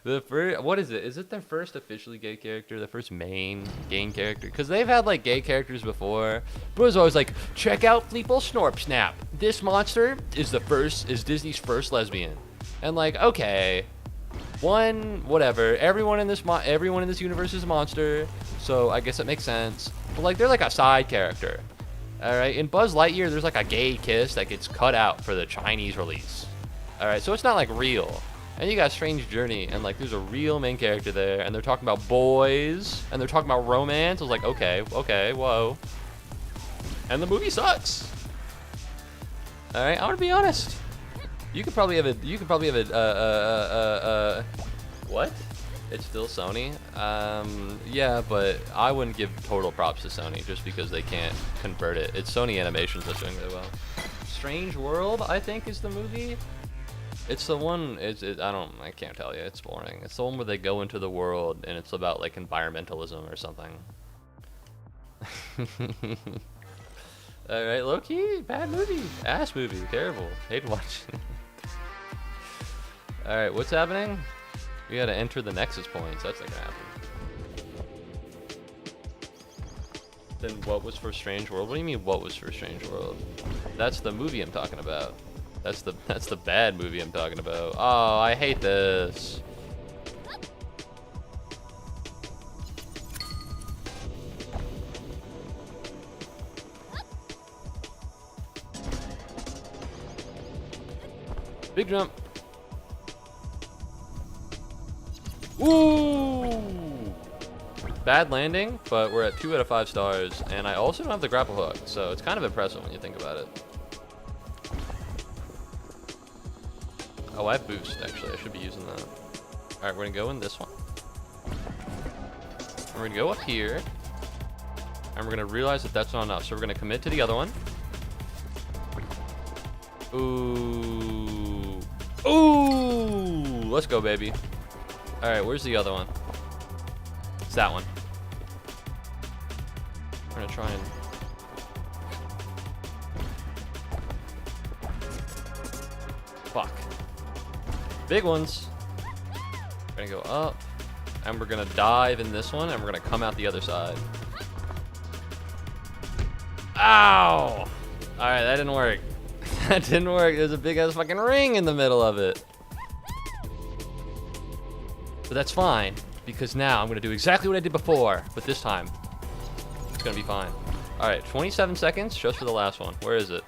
The first, what is it? Is it their first officially gay character? The first main gay character? Because they've had like gay characters before. But it was always like, check out Fleeple Snorp Snap. This monster is Disney's first lesbian. And like, okay. Whatever. Everyone in this universe is a monster. So I guess it makes sense. But like, they're like a side character. Alright, in Buzz Lightyear, there's like a gay kiss that gets cut out for the Chinese release. Alright, so it's not like real. And you got Strange Journey, and like there's a real main character there, and they're talking about boys, and they're talking about romance. I was like, okay, whoa. And the movie sucks. Alright, I'm gonna be honest. You could probably have a, what? It's still Sony? Yeah, but I wouldn't give total props to Sony just because they can't convert it. It's Sony Animations that's doing really well. Strange World, I think, is the movie. It's the one, I can't tell you, it's boring. It's the one where they go into the world and it's about like environmentalism or something. Alright, low-key, bad movie. Ass movie, terrible. Hate watching. Alright, what's happening? We gotta enter the Nexus points. That's not gonna happen. Then what was for Strange World? What do you mean what was for Strange World? That's the movie I'm talking about. That's the bad movie I'm talking about. Oh, I hate this. Big jump. Ooh! Bad landing, but we're at 2 out of 5 stars, and I also don't have the grapple hook, so it's kind of impressive when you think about it. Oh, I have boost, actually. I should be using that. Alright, we're gonna go in this one. And we're gonna go up here, and we're gonna realize that that's not enough, so we're gonna commit to the other one. Ooh. Ooh! Let's go, baby. Alright, where's the other one? It's that one. We're gonna try and... Fuck. Big ones. We're gonna go up. And we're gonna dive in this one, and we're gonna come out the other side. Ow! Alright, that didn't work. That didn't work. There's a big ass fucking ring in the middle of it. But that's fine, because now I'm gonna do exactly what I did before, but this time, it's gonna be fine. All right, 27 seconds just for the last one. Where is it?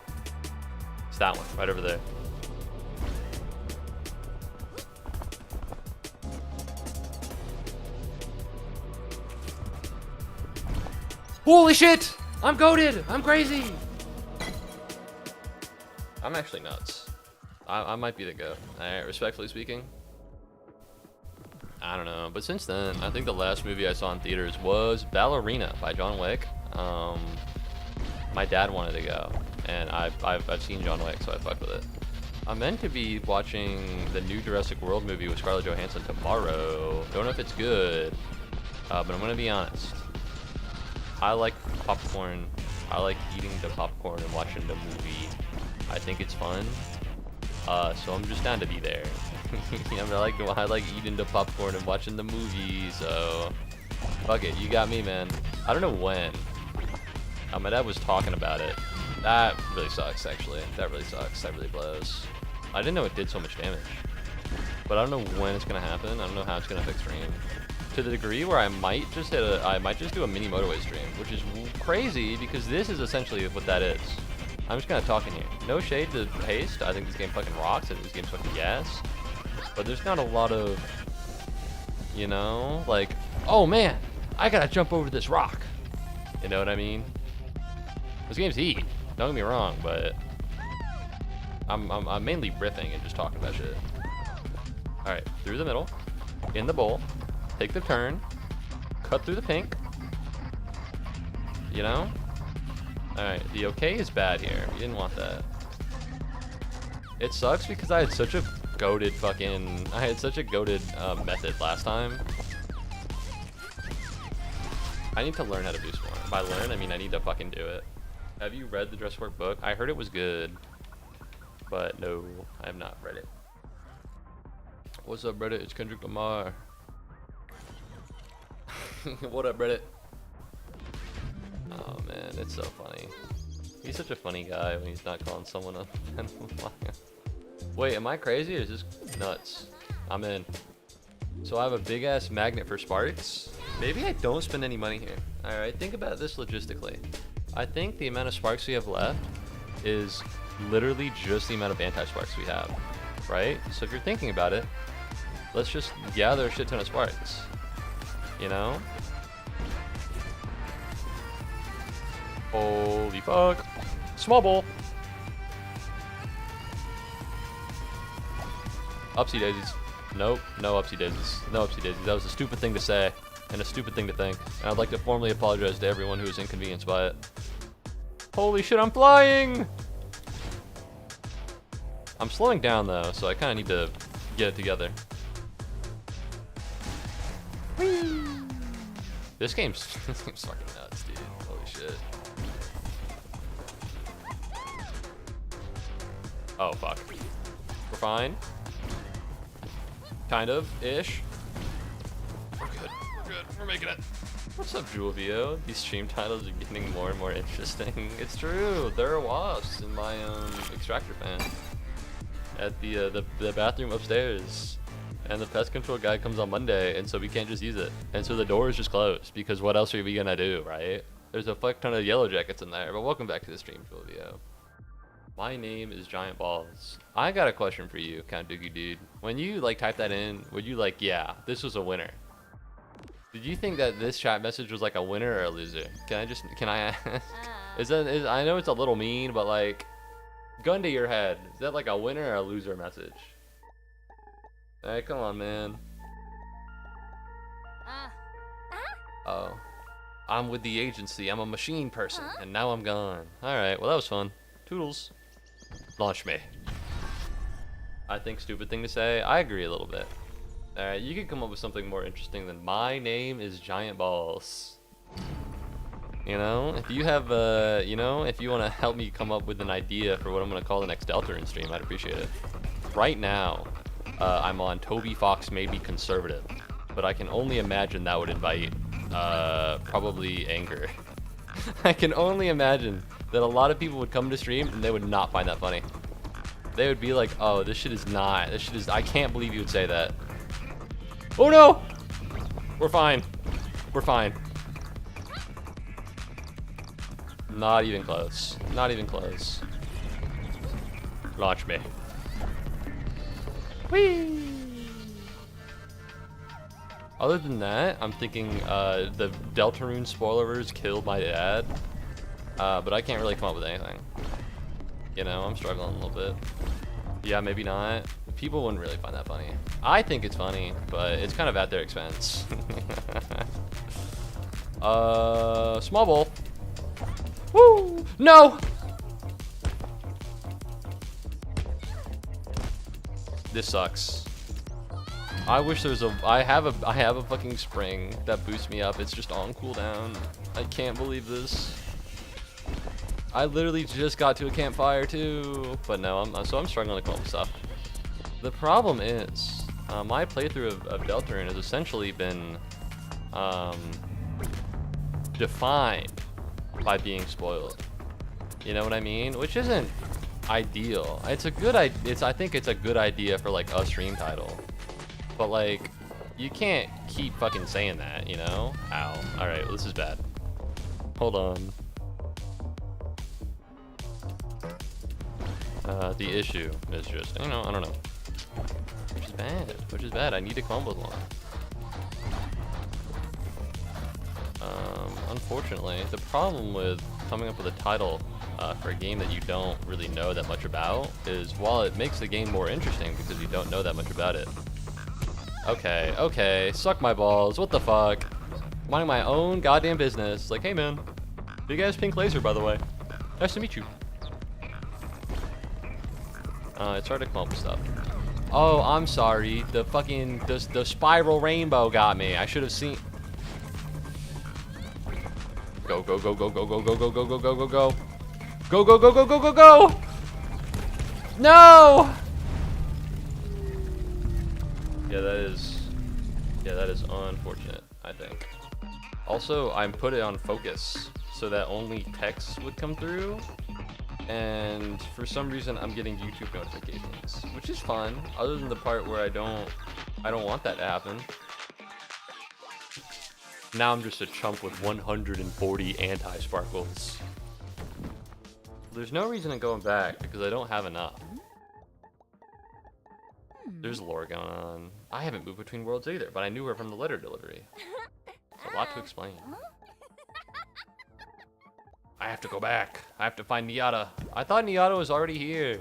It's that one, right over there. Holy shit! I'm goated! I'm crazy! I'm actually nuts. I might be the goat. All right, respectfully speaking. I don't know, but since then, I think the last movie I saw in theaters was Ballerina by John Wick. My dad wanted to go, and I've seen John Wick, so I fucked with it. I'm meant to be watching the new Jurassic World movie with Scarlett Johansson tomorrow. Don't know if it's good, but I'm gonna be honest. I like popcorn. I like eating the popcorn and watching the movie. I think it's fun. So I'm just down to be there. I like eating the popcorn and watching the movie. So fuck it, you got me, man. I don't know when. My dad was talking about it. That really sucks, actually. That really sucks. That really blows. I didn't know it did so much damage. But I don't know when it's gonna happen. I don't know how it's gonna affect stream. To the degree where I might just do a mini motorway stream, which is crazy because this is essentially what that is. I'm just kind of talking here. No shade to Haste. I think this game fucking rocks. I think this game's fucking gas. But there's not a lot of, you know, like, oh man, I gotta jump over this rock. You know what I mean? This game's heat. Don't get me wrong, but I'm mainly riffing and just talking about shit. All right, through the middle, in the bowl, take the turn, cut through the pink. You know? All right, the okay is bad here. We didn't want that. It sucks because I had such a goated method last time. I need to learn how to boost more. By learn, I mean I need to fucking do it. Have you read the Jurassic World book? I heard it was good, but no, I have not read it. What's up, Reddit? It's Kendrick Lamar. What up, Reddit? Oh man, it's so funny. He's such a funny guy when he's not calling someone a pedophile. Wait, am I crazy or is this nuts? I'm in. So I have a big ass magnet for sparks. Maybe I don't spend any money here. Alright, think about this logistically. I think the amount of sparks we have left is literally just the amount of anti-sparks we have, right? So if you're thinking about it, let's just gather a shit ton of sparks, you know? Holy fuck. Small bowl. Upsy daisies. Nope, no upsy daisies. No upsy daisies. That was a stupid thing to say and a stupid thing to think. And I'd like to formally apologize to everyone who was inconvenienced by it. Holy shit, I'm flying! I'm slowing down though, so I kind of need to get it together. Whee! This game's fucking nuts, dude. Holy shit. Oh fuck. We're fine. Kind of ish. We're good. We're good. We're making it. What's up, Julio? These stream titles are getting more and more interesting. It's true. There are wasps in my extractor fan at the bathroom upstairs, and the pest control guy comes on Monday, and so we can't just use it, and so the door is just closed because what else are we gonna do, right? There's a fuck ton of yellow jackets in there. But welcome back to the stream, Julio. My name is Giant Balls. I got a question for you, Count Doogie Dude. When you like type that in, would you like, yeah, this was a winner? Did you think that this chat message was like a winner or a loser? Can I ask? I know it's a little mean, but like, gun to your head, is that like a winner or a loser message? Hey, come on, man. Oh, I'm with the agency. I'm a machine person, and now I'm gone. All right, well that was fun. Toodles. Launch me. I think stupid thing to say. I agree a little bit. Alright, you could come up with something more interesting than my name is Giant Balls. You know, if you have, you know, if you want to help me come up with an idea for what I'm going to call the next Deltarune stream, I'd appreciate it. Right now, I'm on Toby Fox Made Me Conservative, but I can only imagine that would invite, probably anger. I can only imagine that a lot of people would come to stream and they would not find that funny. They would be like, oh, this shit is, I can't believe you would say that. Oh no! We're fine. We're fine. Not even close. Not even close. Launch me. Whee! Other than that, I'm thinking the Deltarune spoilers killed my dad. But I can't really come up with anything. You know, I'm struggling a little bit. Yeah, maybe not. People wouldn't really find that funny. I think it's funny, but it's kind of at their expense. Small bowl. Woo! No! This sucks. I wish there's a. I have a fucking spring that boosts me up. It's just on cooldown. I can't believe this. I literally just got to a campfire too, but no, I'm struggling to come up with stuff. The problem is, my playthrough of Deltarune has essentially been defined by being spoiled. You know what I mean? Which isn't ideal. It's a good idea. I think it's a good idea for like a stream title, but like you can't keep fucking saying that, you know? Ow. All right, well, this is bad. Hold on. The issue is just, you know, I don't know. Which is bad. Which is bad. I need to come up with one. Unfortunately, the problem with coming up with a title for a game that you don't really know that much about is, while it makes the game more interesting because you don't know that much about it. Okay, okay, suck my balls. What the fuck? Minding my own goddamn business. Like, hey man, big ass pink laser, by the way. Nice to meet you. It's hard to come up with stuff. Oh, I'm sorry. The fucking the spiral rainbow got me. I should have seen. Go go go go go go go go go go go go go. Go go go go go go go! No! Yeah, that is unfortunate, I think. Also, I put it on focus so that only text would come through, and for some reason I'm getting YouTube notifications, which is fun, other than the part where I don't want that to happen. Now I'm just a chump with 140 anti-sparkles. There's no reason in going back because I don't have enough. There's lore going on. I haven't moved between worlds either, but I knew her from the letter delivery. It's a lot to explain. I have to go back. I have to find Niata. I thought Niata was already here.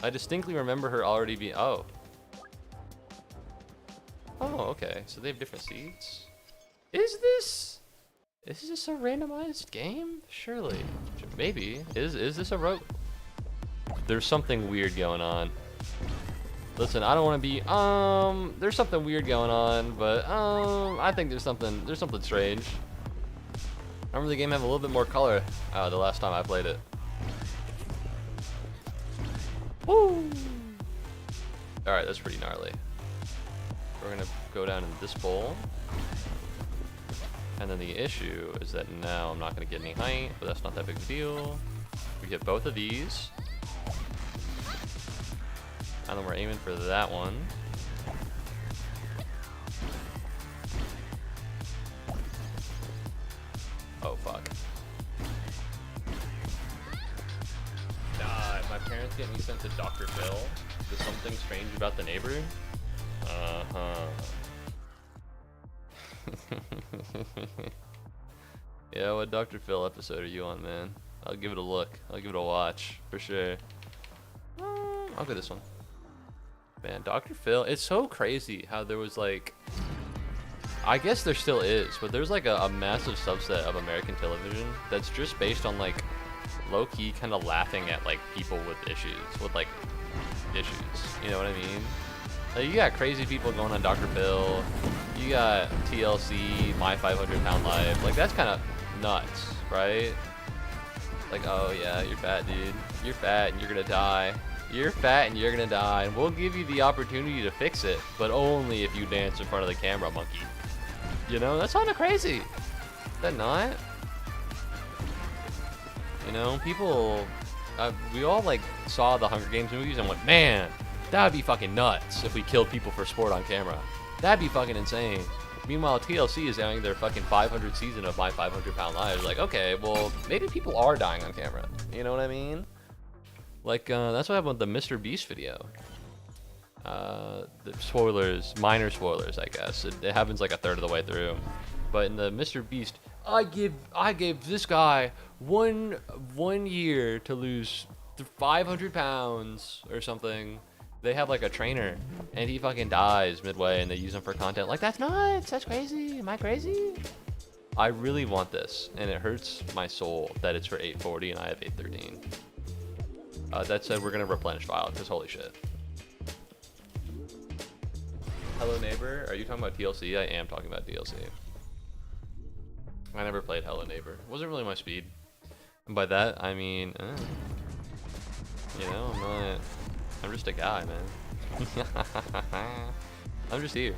I distinctly remember her already being. Oh. Oh, okay. So they have different seeds. Is this a randomized game? Surely. Maybe. Is this a rope? There's something weird going on. Listen, I don't want to be there's something weird going on, but I think there's something strange. I remember the game having a little bit more color the last time I played it. Woo! Alright, that's pretty gnarly. We're gonna go down in this bowl. And then the issue is that now I'm not gonna get any height, but that's not that big of a deal. We get both of these. And then we're aiming for that one. Oh fuck. Nah, my parents get me sent to Dr. Phil. There's something strange about the neighbor. Uh-huh. Yeah, what Dr. Phil episode are you on, man? I'll give it a look. I'll give it a watch, for sure. I'll go this one. Man, Dr. Phil, it's so crazy how there was like, I guess there still is, but there's like a massive subset of American television that's just based on like low-key kind of laughing at like people with issues, you know what I mean? Like, you got crazy people going on Dr. Phil, you got TLC, My 500 Pound Life, like that's kind of nuts, right? Like, oh yeah, you're fat, dude. You're fat and you're gonna die. You're fat and you're gonna die, and we'll give you the opportunity to fix it, but only if you dance in front of the camera, monkey. You know, that's kind of crazy. Is that not? You know, people, we all like saw the Hunger Games movies and went, man, that would be fucking nuts if we killed people for sport on camera. That'd be fucking insane. Meanwhile, TLC is having their fucking 500 season of My 500 Pound Life. Like, okay, well, maybe people are dying on camera. You know what I mean? Like, that's what happened with the Mr. Beast video. The spoilers, minor spoilers, I guess. It happens like a third of the way through. But in the Mr. Beast, I gave this guy one year to lose 500 pounds or something. They have like a trainer, and he fucking dies midway, and they use him for content. Like, that's nuts. That's crazy. Am I crazy? I really want this, and it hurts my soul that it's for 840 and I have 813. That said, we're gonna replenish file because holy shit. Hello Neighbor? Are you talking about DLC? I am talking about DLC. I never played Hello Neighbor. It wasn't really my speed. And by that, I mean, you know, I'm just a guy, man. I'm just here.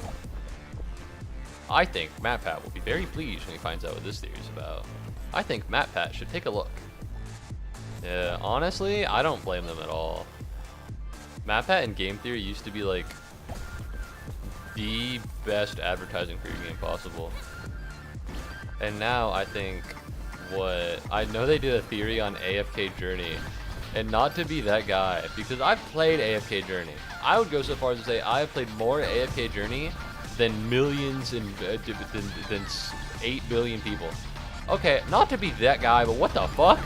I think MatPat will be very pleased when he finds out what this theory is about. I think MatPat should take a look. Yeah, honestly, I don't blame them at all. MatPat and Game Theory used to be like the best advertising for your game possible. And now I think I know they did a theory on AFK Journey, and not to be that guy, because I've played AFK Journey. I would go so far as to say I've played more AFK Journey than millions and than 8 billion people. Okay, not to be that guy, but what the fuck?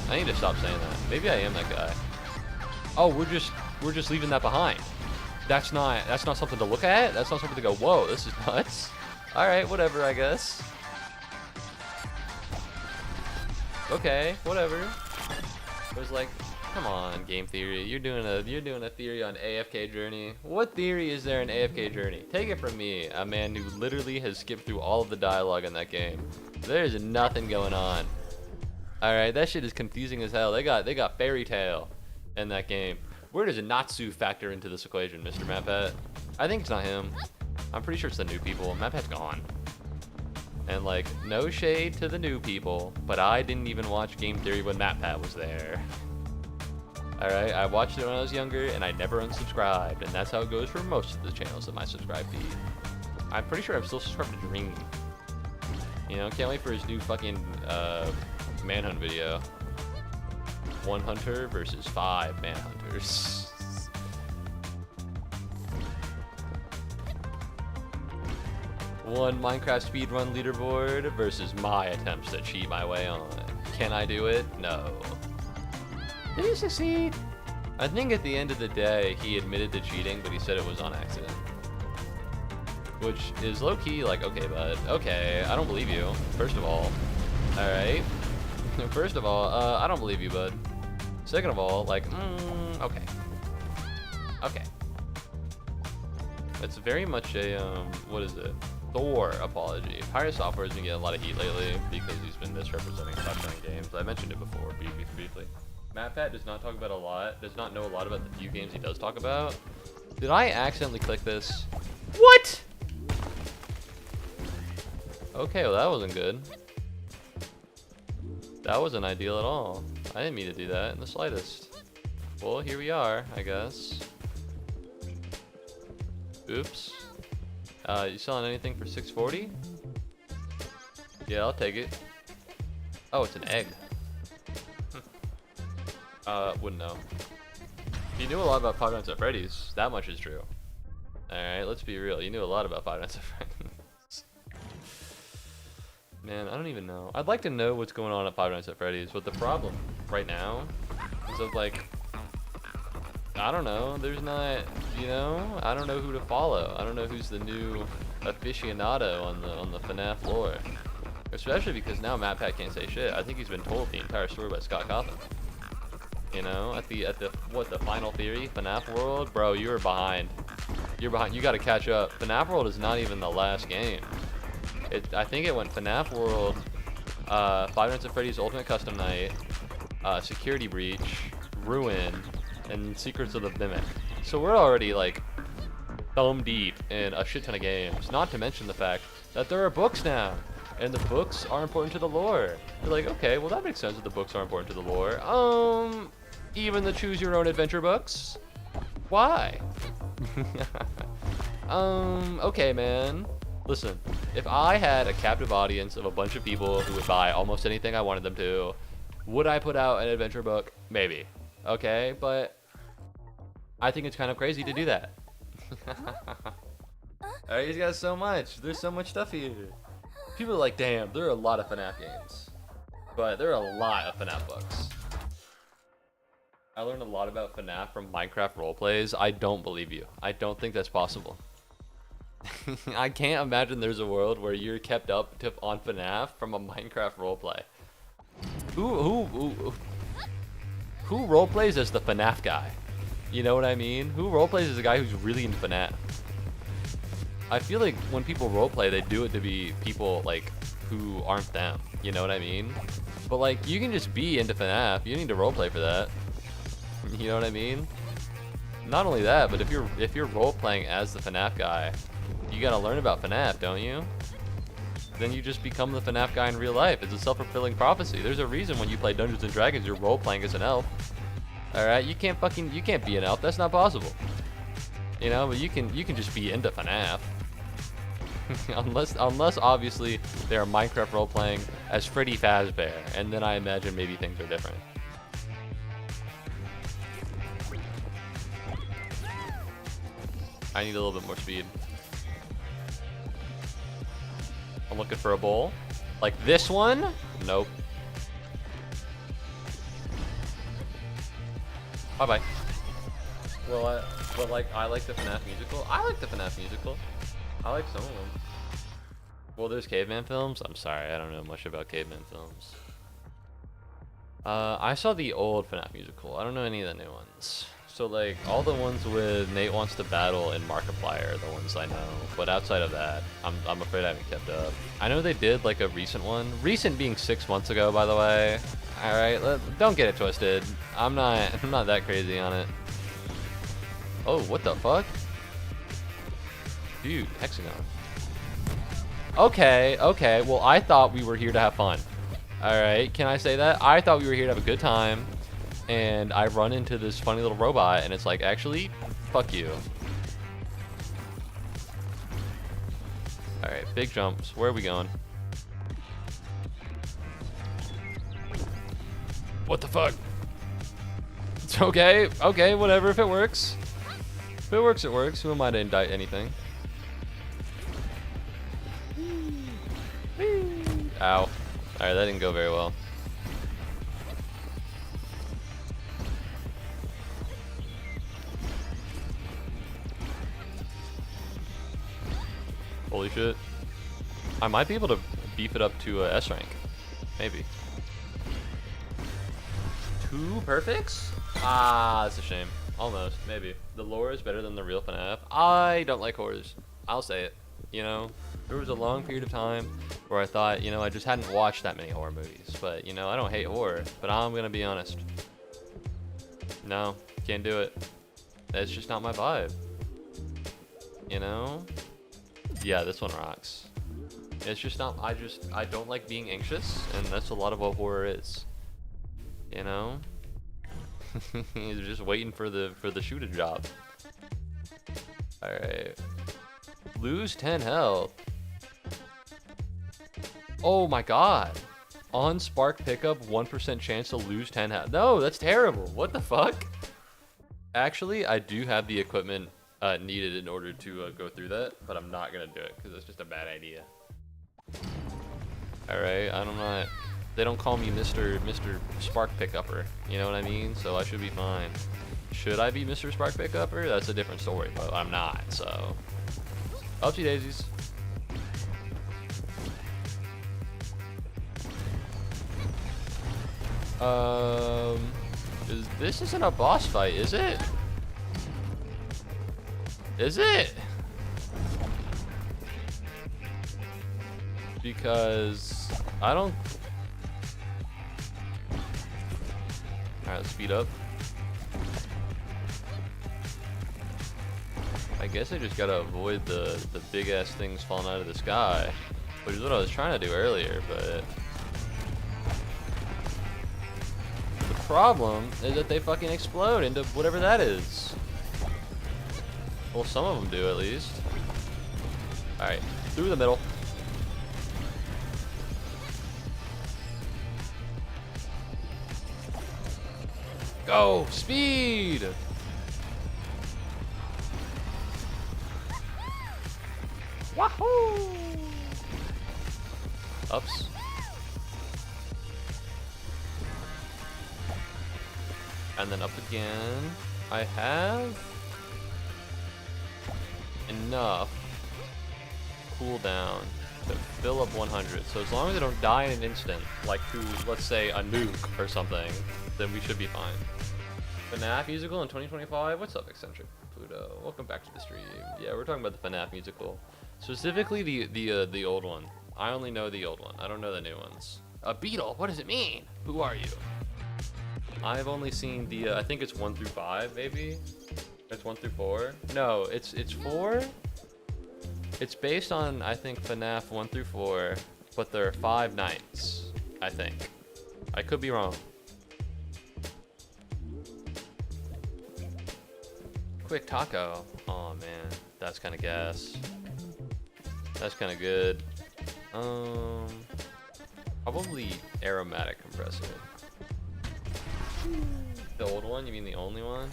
I need to stop saying that. Maybe I am that guy. Oh, we're just leaving that behind. That's not something to look at. That's not something to go, whoa, this is nuts. All right, whatever, I guess. Okay, whatever. It was like, come on, Game Theory. You're doing a theory on AFK Journey. What theory is there in AFK Journey? Take it from me, a man who literally has skipped through all of the dialogue in that game. There's nothing going on. All right, that shit is confusing as hell. They got fairy tale in that game. Where does Natsu factor into this equation, Mr. MatPat? I think it's not him. I'm pretty sure it's the new people. MatPat's gone. And like, no shade to the new people, but I didn't even watch Game Theory when MatPat was there. Alright, I watched it when I was younger, and I never unsubscribed, and that's how it goes for most of the channels in my subscribe feed. I'm pretty sure I'm still subscribed to Dream. You know, can't wait for his new fucking manhunt video. 1 hunter versus 5 manhunters. One Minecraft speedrun leaderboard versus my attempts to cheat my way on. Can I do it? No. Did he succeed? I think at the end of the day, he admitted to cheating, but he said it was on accident. Which is low-key like, okay, bud. Okay, I don't believe you, first of all. Alright? First of all, I don't believe you, bud. Second of all, like, okay. Okay. It's very much a, what is it? Thor apology. Pirate Software has been getting a lot of heat lately because he's been misrepresenting Haste Running games. I mentioned it before, briefly. MatPat does not know a lot about the few games he does talk about. Did I accidentally click this? What? Okay, well that wasn't good. That wasn't ideal at all. I didn't mean to do that in the slightest. Well, here we are, I guess. Oops. You selling anything for 640? Yeah, I'll take it. Oh, it's an egg. Wouldn't know. You knew a lot about Five Nights at Freddy's. That much is true. Alright, let's be real. You knew a lot about Five Nights at Freddy's. Man, I don't even know. I'd like to know what's going on at Five Nights at Freddy's, but the problem right now is that, like, I don't know. There's not, you know, I don't know who to follow. I don't know who's the new aficionado on the FNAF lore. Especially because now MatPat can't say shit. I think he's been told the entire story by Scott Cawthon. You know, at the final theory, FNAF World, bro, you're behind. You're behind. You got to catch up. FNAF World is not even the last game. I think it went FNAF World, Five Nights at Freddy's Ultimate Custom Night, Security Breach, Ruin, and Secrets of the Mimic. So we're already like thumb deep in a shit ton of games. Not to mention the fact that there are books now, and the books are important to the lore. You're like, okay, well that makes sense that the books are important to the lore. Even the Choose Your Own Adventure books. Why? Okay, man. Listen, if I had a captive audience of a bunch of people who would buy almost anything I wanted them to, would I put out an adventure book? Maybe. Okay, but I think it's kind of crazy to do that. Alright, he's got so much. There's so much stuff here. People are like, damn, there are a lot of FNAF games. But there are a lot of FNAF books. I learned a lot about FNAF from Minecraft roleplays. I don't believe you. I don't think that's possible. I can't imagine there's a world where you're kept up on FNAF from a Minecraft roleplay. Who roleplays as the FNAF guy? You know what I mean? Who roleplays as a guy who's really in FNAF? I feel like when people roleplay, they do it to be people like who aren't them. You know what I mean? But like, you can just be into FNAF. You don't need to roleplay for that. You know what I mean? Not only that, but if you're role-playing as the FNAF guy, you gotta learn about FNAF, don't you? Then you just become the FNAF guy in real life. It's a self-fulfilling prophecy. There's a reason when you play Dungeons and Dragons, you're role-playing as an elf. All right, you can't be an elf. That's not possible. You know, but you can just be into FNAF. unless obviously they are Minecraft role-playing as Freddy Fazbear, and then I imagine maybe things are different. I need a little bit more speed. I'm looking for a bowl. Like this one? Nope. Bye-bye. Well, but like, I like the FNAF musical. I like the FNAF musical. I like some of them. Well, there's caveman films. I'm sorry, I don't know much about caveman films. I saw the old FNAF musical. I don't know any of the new ones. So like all the ones with Nate Wants to Battle and Markiplier are the ones I know. But outside of that, I'm afraid I haven't kept up. I know they did like a recent one. Recent being 6 months ago, by the way. All right, don't get it twisted. I'm not that crazy on it. Oh, what the fuck? Dude, hexagon. Okay. Well, I thought we were here to have fun. All right, can I say that? I thought we were here to have a good time. And I run into this funny little robot, and it's like, actually, fuck you. All right, big jumps. Where are we going? What the fuck? It's okay. Okay, whatever. If it works. If it works, it works. Who am I to indict anything? Ow. All right, that didn't go very well. Holy shit. I might be able to beef it up to a S rank. Maybe. 2 perfects? Ah, that's a shame. Almost, maybe. The lore is better than the real FNAF. I don't like horrors. I'll say it. You know, there was a long period of time where I thought, you know, I just hadn't watched that many horror movies. But, you know, I don't hate horror. But I'm gonna be honest. No, can't do it. It's just not my vibe. You know? Yeah, this one rocks. It's just not, I don't like being anxious, and that's a lot of what horror is. You know? He's just waiting for the shoot a job. Alright. Lose 10 health. Oh my god. On spark pickup, 1% chance to lose 10 health. No, that's terrible. What the fuck? Actually, I do have the equipment needed in order to go through that, but I'm not gonna do it because it's just a bad idea. All right, I'm not. They don't call me Mr. Spark Pickupper. You know what I mean? So I should be fine. Should I be Mr. Spark Pickupper? That's a different story, but I'm not. So, upsy daisies. This isn't a boss fight, is it? Is it? Because I don't. Alright, let's speed up. I guess I just gotta avoid the big ass things falling out of the sky, which is what I was trying to do earlier, but the problem is that they fucking explode into whatever that is. Well, some of them do at least. Alright, through the middle. Go! Speed! Wahoo! Ups. And then up again. I have enough cooldown to fill up 100. So as long as I don't die in an instant, like to, let's say, a nuke or something, then we should be fine. FNAF musical in 2025? What's up, Eccentric Pluto? Welcome back to the stream. Yeah, we're talking about the FNAF musical. Specifically the old one. I only know the old one. I don't know the new ones. A beetle? What does it mean? Who are you? I've only seen the I think it's 1 through 5 maybe. It's 1 through 4. No, it's 4. It's based on I think FNAF 1 through 4, but there are 5 nights. I think. I could be wrong. Quick taco. Oh man, that's kind of gas. That's kind of good. Probably aromatic compressor. The old one? You mean the only one?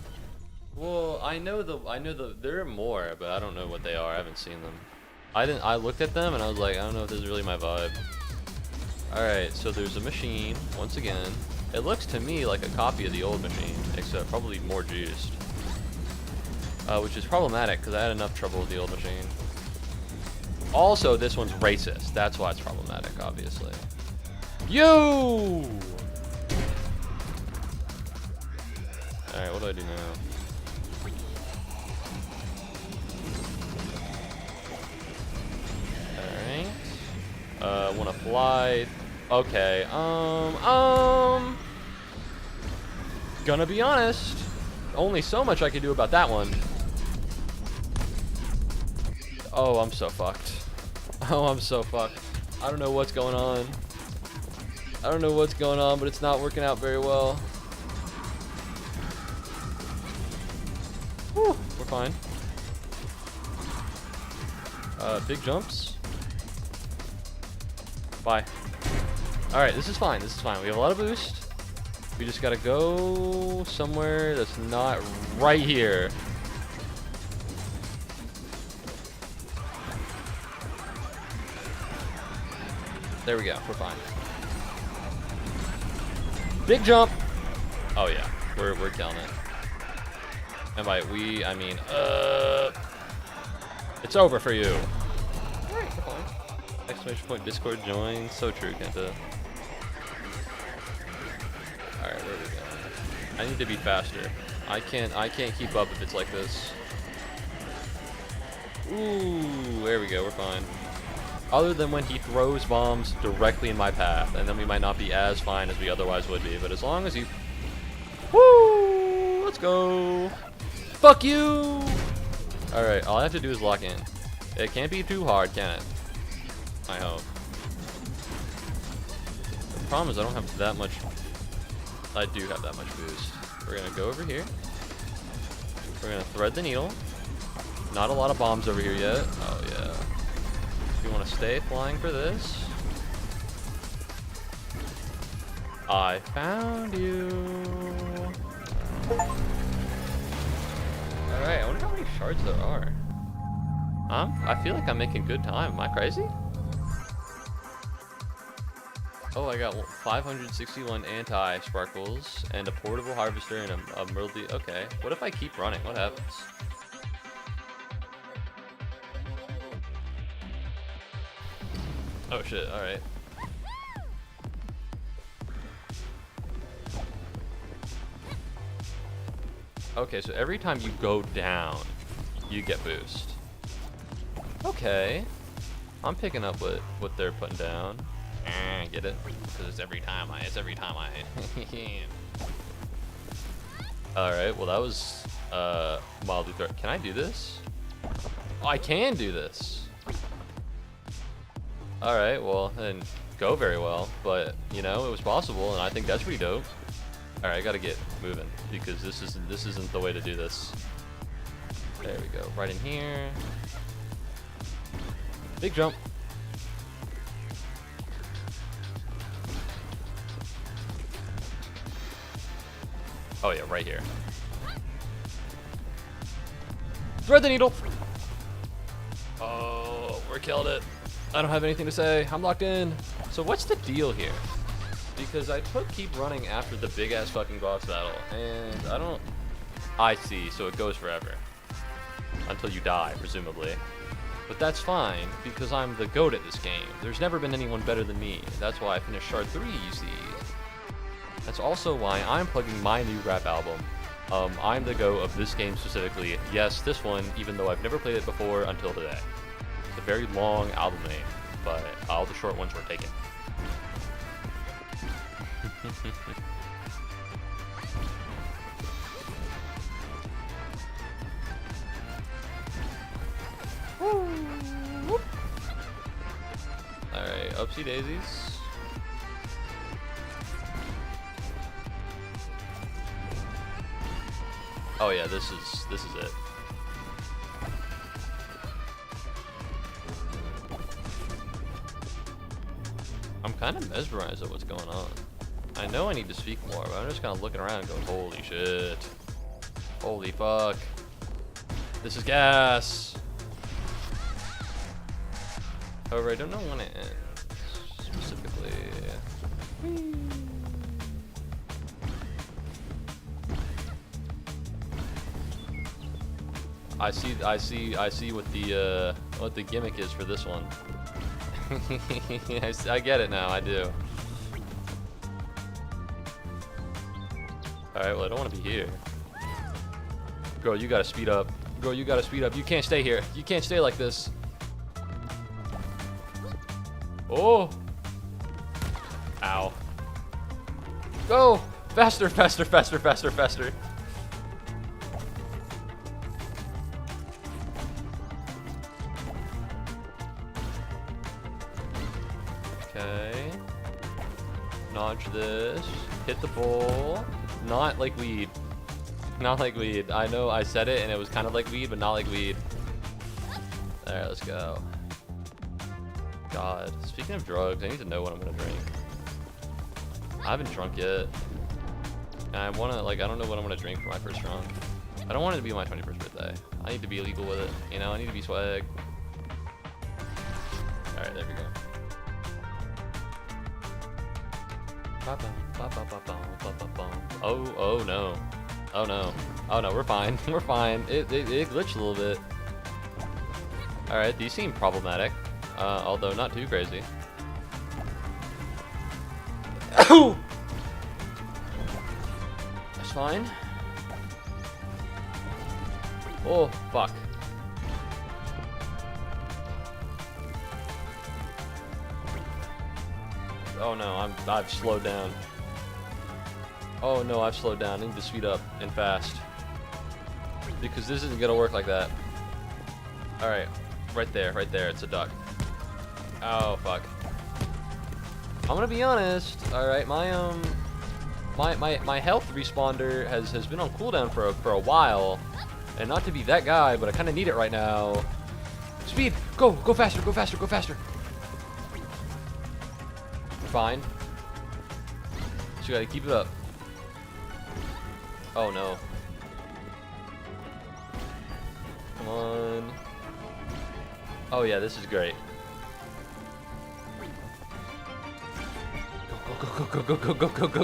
Well, I know there are more, but I don't know what they are. I haven't seen them. I looked at them and I was like, I don't know if this is really my vibe. All right, so there's a machine once again. It looks to me like a copy of the old machine, except probably more juiced. Which is problematic because I had enough trouble with the old machine. Also, this one's racist. That's why it's problematic, obviously. You! Alright, what do I do now? Alright. Wanna fly. Okay, gonna be honest. Only so much I can do about that one. Oh, I'm so fucked. Oh, I'm so fucked. I don't know what's going on. I don't know what's going on, but it's not working out very well. Whew, we're fine. Big jumps. Bye. Alright, this is fine. This is fine. We have a lot of boost. We just gotta go somewhere that's not right here. There we go. We're fine. Big jump. Oh yeah, we're killing it. And by we, I mean it's over for you. Alright, we're fine. Exclamation point Discord join. So true, Kenta. Alright, where are we going? I need to be faster. I can't keep up if it's like this. Ooh, there we go. We're fine. Other than when he throws bombs directly in my path, and then we might not be as fine as we otherwise would be. But as long as he, woo, let's go. Fuck you. All right, all I have to do is lock in. It can't be too hard, can it? I hope. The problem is I don't have that much. I do have that much boost. We're gonna go over here. We're gonna thread the needle. Not a lot of bombs over here yet. Oh yeah. You want to stay flying for this? I found you. Alright, I wonder how many shards there are. I feel like I'm making good time. Am I crazy? Oh, I got 561 anti-sparkles and a portable harvester and a mildew. Okay, what if I keep running? What happens? Oh shit, alright. Okay, so every time you go down, you get boost. Okay. I'm picking up what they're putting down. Get it? Because it's every time I Alright, well that was mildly threat. Can I do this? Oh, I can do this. Alright, well, it didn't go very well, but, you know, it was possible, and I think that's pretty dope. Alright, I gotta get moving, because this isn't the way to do this. There we go, right in here. Big jump. Oh yeah, right here. Thread the needle! Oh, we're killing it. I don't have anything to say. I'm locked in. So what's the deal here? Because I keep running after the big ass fucking boss battle, and I don't. I see. So it goes forever until you die, presumably. But that's fine because I'm the GOAT at this game. There's never been anyone better than me. That's why I finished Shard 3. You see. That's also why I'm plugging my new rap album. I'm the GOAT of this game specifically. Yes, this one, even though I've never played it before until today. The very long album name, but all the short ones were taken. Alright, upsy daisies. Oh yeah, this is it. I'm kind of mesmerized at what's going on. I know I need to speak more, but I'm just kind of looking around going, holy shit. Holy fuck. This is gas. However, I don't know when it ends specifically. I see what the gimmick is for this one. I get it now, I do. Alright, well I don't want to be here. Girl, you gotta speed up. Girl, you gotta speed up. You can't stay here. You can't stay like this. Oh! Ow. Go! Faster, faster, faster, faster, faster. Okay. Nudge this. Hit the bowl. Not like weed. Not like weed. I know I said it and it was kind of like weed, but not like weed. Alright, let's go. God. Speaking of drugs, I need to know what I'm gonna drink. I haven't drunk yet. And I wanna, like, I don't know what I'm gonna drink for my first drunk. I don't want it to be my 21st birthday. I need to be illegal with it. You know, I need to be swag. Alright, there we go. Oh no. Oh no. Oh no, we're fine. We're fine. It glitched a little bit. Alright, these seem problematic. Although not too crazy. That's fine. Oh, fuck. Oh no, I've slowed down. Oh no, I've slowed down. I need to speed up and fast. Because this isn't gonna work like that. Alright, right there, it's a duck. Oh fuck. I'm gonna be honest, alright, my health responder has been on cooldown for a while. And not to be that guy, but I kinda need it right now. Speed! Go faster, go faster, go faster. Fine. So you gotta keep it up. Oh no. Come on. Oh yeah, this is great.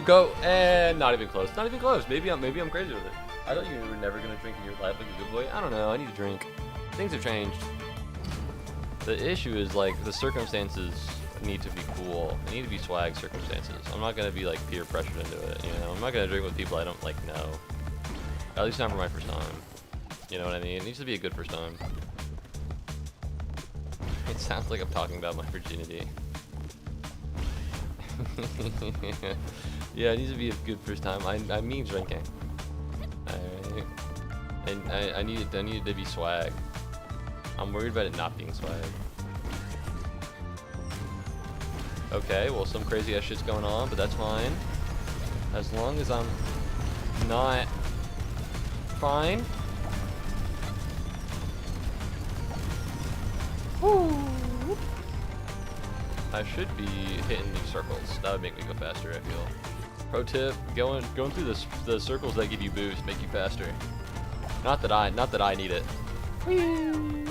Go. And not even close. Not even close. Maybe I'm crazy with it. I thought you were never gonna drink in your life like a good boy. I don't know. I need to drink. Things have changed. The issue is like the circumstances need to be cool. They need to be swag circumstances. I'm not gonna be like peer pressured into it, you know. I'm not gonna drink with people I don't like know. At least not for my first time. You know what I mean? It needs to be a good first time. It sounds like I'm talking about my virginity. Yeah, it needs to be a good first time. I mean drinking. Alright. And I need it to be swag. I'm worried about it not being swag. Okay, well some crazy ass shit's going on, but that's fine. As long as I'm not fine. Woo. I should be hitting these circles. That would make me go faster, I feel. Pro tip, going through the circles that give you boost make you faster. Not that I need it. Whee!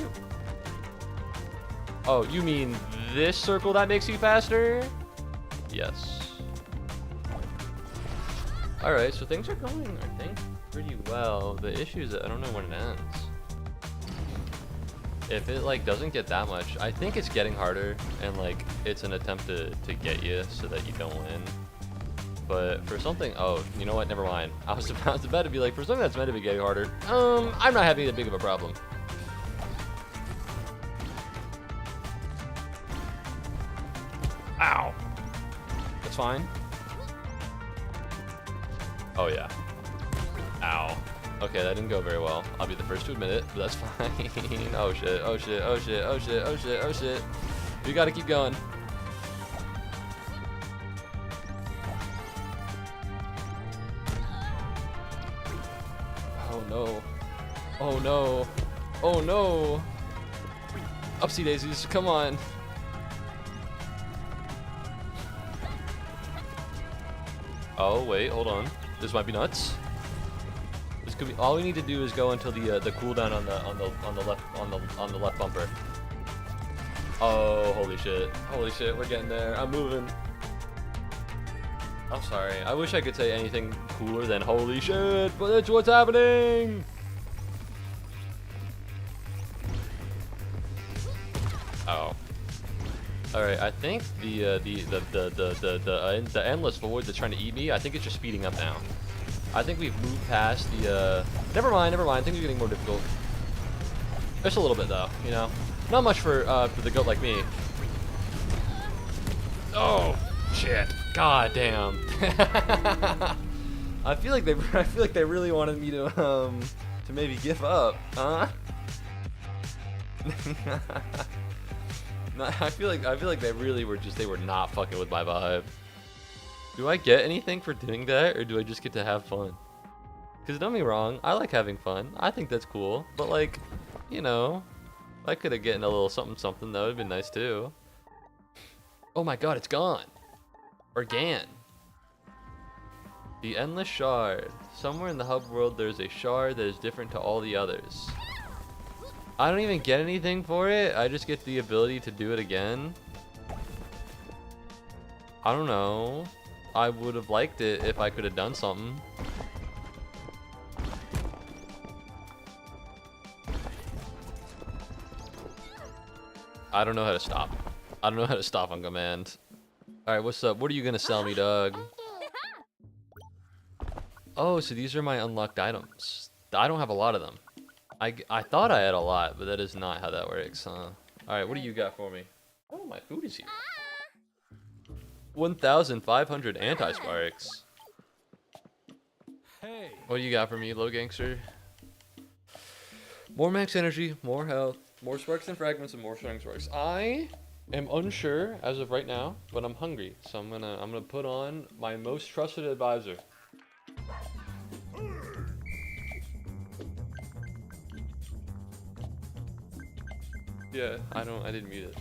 Oh, you mean this circle that makes you faster? Yes. Alright, so things are going, I think, pretty well. The issue is that I don't know when it ends. If it like doesn't get that much, I think it's getting harder and like it's an attempt to get you so that you don't win. But for something, oh, you know what, never mind. I was about to be like, for something that's meant to be getting harder, I'm not having that big of a problem. Ow. That's fine. Oh yeah. Ow. Okay, that didn't go very well. I'll be the first to admit it, but that's fine. Oh shit, oh shit, oh shit, oh shit, oh shit, oh shit. We gotta keep going. Oh no. Oh no. Oh no. Upsy daisies, come on. Oh wait, hold on. This might be nuts. This could be. All we need to do is go until the cooldown on the left bumper. Oh holy shit, we're getting there. I'm moving. I'm sorry. I wish I could say anything cooler than holy shit, but that's what's happening. Oh. All right, I think the endless void that's trying to eat me, I think it's just speeding up now. I think we've moved past the, never mind, things are getting more difficult. Just a little bit though, you know? Not much for the goat like me. Oh, shit. God damn. I feel like they really wanted me to maybe give up, huh? I feel like they really were not fucking with my vibe. Do I get anything for doing that, or do I just get to have fun? Because don't get me wrong, I like having fun. I think that's cool. But like, you know, I could have gotten a little something something. That would have been nice too. Oh my god, it's gone. Or gan. The endless shard. Somewhere in the hub world, there's a shard that is different to all the others. I don't even get anything for it. I just get the ability to do it again. I don't know. I would have liked it if I could have done something. I don't know how to stop. I don't know how to stop on command. Alright, what's up? What are you gonna sell me, dog? Oh, so these are my unlocked items. I don't have a lot of them. I thought I had a lot, but that is not how that works, huh? Alright, what do you got for me? Oh, my food is here. 1,500 anti-sparks. Hey. What do you got for me, low gangster? More max energy, more health, more sparks and fragments, and more strong sparks. I am unsure as of right now, but I'm hungry, so I'm gonna put on my most trusted advisor. Yeah, I didn't mute it.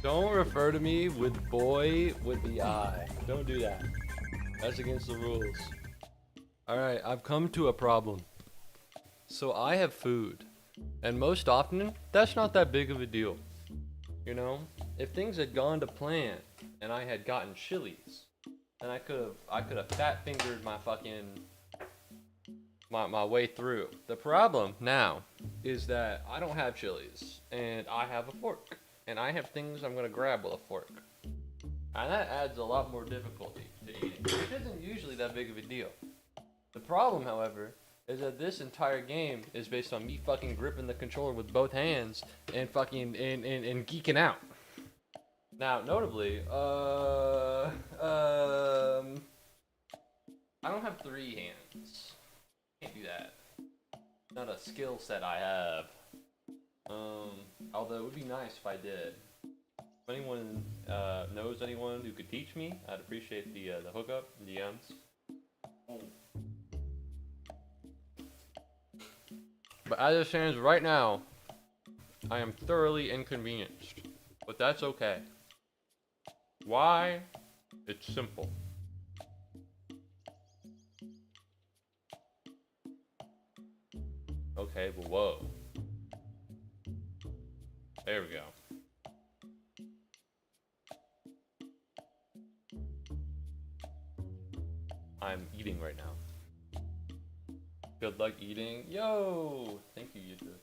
Don't refer to me with boy with the I. Don't do that. That's against the rules. Alright, I've come to a problem. So I have food. And most often, that's not that big of a deal. You know? If things had gone to plan and I had gotten chilies, then I could have fat fingered my fucking my way through. The problem now is that I don't have chilies and I have a fork. And I have things I'm gonna grab with a fork. And that adds a lot more difficulty to eating, which isn't usually that big of a deal. The problem, however, is that this entire game is based on me fucking gripping the controller with both hands and fucking and geeking out. Now, notably, I don't have 3 hands. Can't do that. Not a skill set I have. Although it would be nice if I did. If anyone knows anyone who could teach me, I'd appreciate the hookup, DMs. But as it stands right now, I am thoroughly inconvenienced. But that's okay. Why? It's simple. Okay, well, whoa. There we go. I'm eating right now. Good luck eating. Yo! Thank you, YouTube.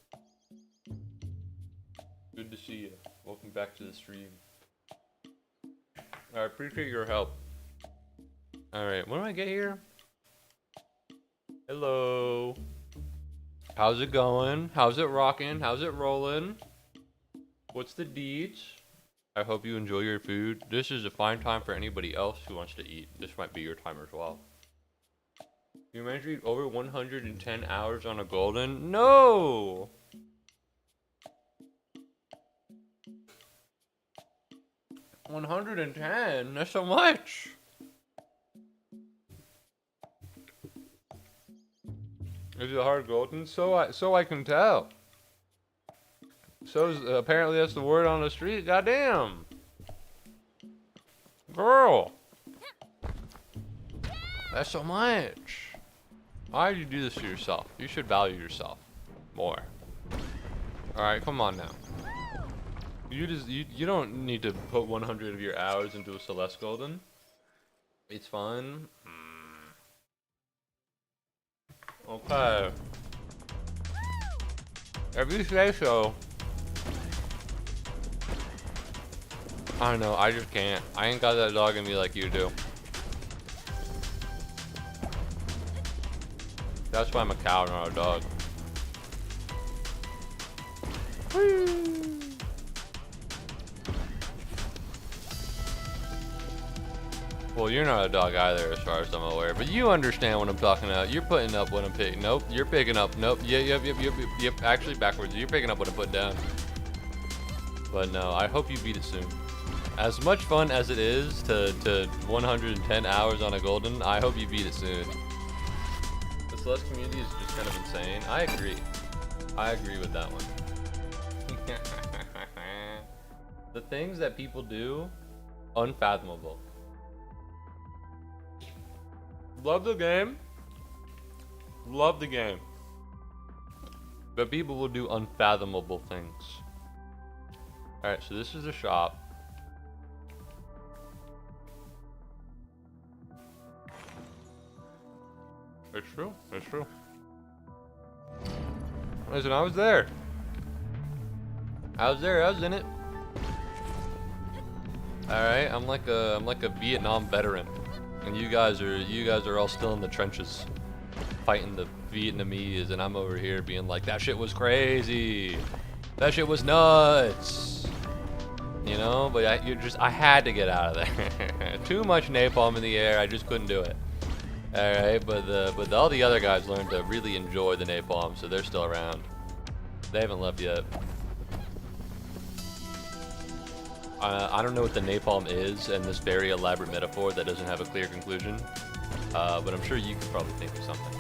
Good to see you. Welcome back to the stream. I appreciate your help. Alright, what do I get here? Hello. How's it going? How's it rocking? How's it rolling? What's the deets? I hope you enjoy your food. This is a fine time for anybody else who wants to eat. This might be your time as well. You mentioned over 110 hours on a golden? No! $110? That's so much! Is it hard golden? So I can tell. So apparently that's the word on the street. Goddamn, girl, that's so much. Why did you do this to yourself? You should value yourself more. All right, come on now. You don't need to put 100 of your hours into a Celeste Golden. It's fun. Okay. If you say so. I don't know, I just can't. I ain't got that dog in me like you do. That's why I'm a cow, not a dog. Whee! Well, you're not a dog either, as far as I'm aware. But you understand what I'm talking about. You're putting up what I'm picking. Nope, you're picking up. Nope. Yep. Actually, backwards. You're picking up what I'm putting down. But no, I hope you beat it soon. As much fun as it is to 110 hours on a golden, I hope you beat it soon. The Celeste community is just kind of insane. I agree. I agree with that one. The things that people do, unfathomable. Love the game. Love the game. But people will do unfathomable things. Alright, so this is a shop. It's true. It's true. Listen, I was there. I was in it. Alright, I'm like a Vietnam veteran. And you guys are all still in the trenches fighting the Vietnamese, and I'm over here being like, that shit was crazy. That shit was nuts. You know, but I had to get out of there. Too much napalm in the air, I just couldn't do it. Alright, but all the other guys learned to really enjoy the napalm, so they're still around. They haven't left yet. I don't know what the napalm is and this very elaborate metaphor that doesn't have a clear conclusion, but I'm sure you could probably think of something.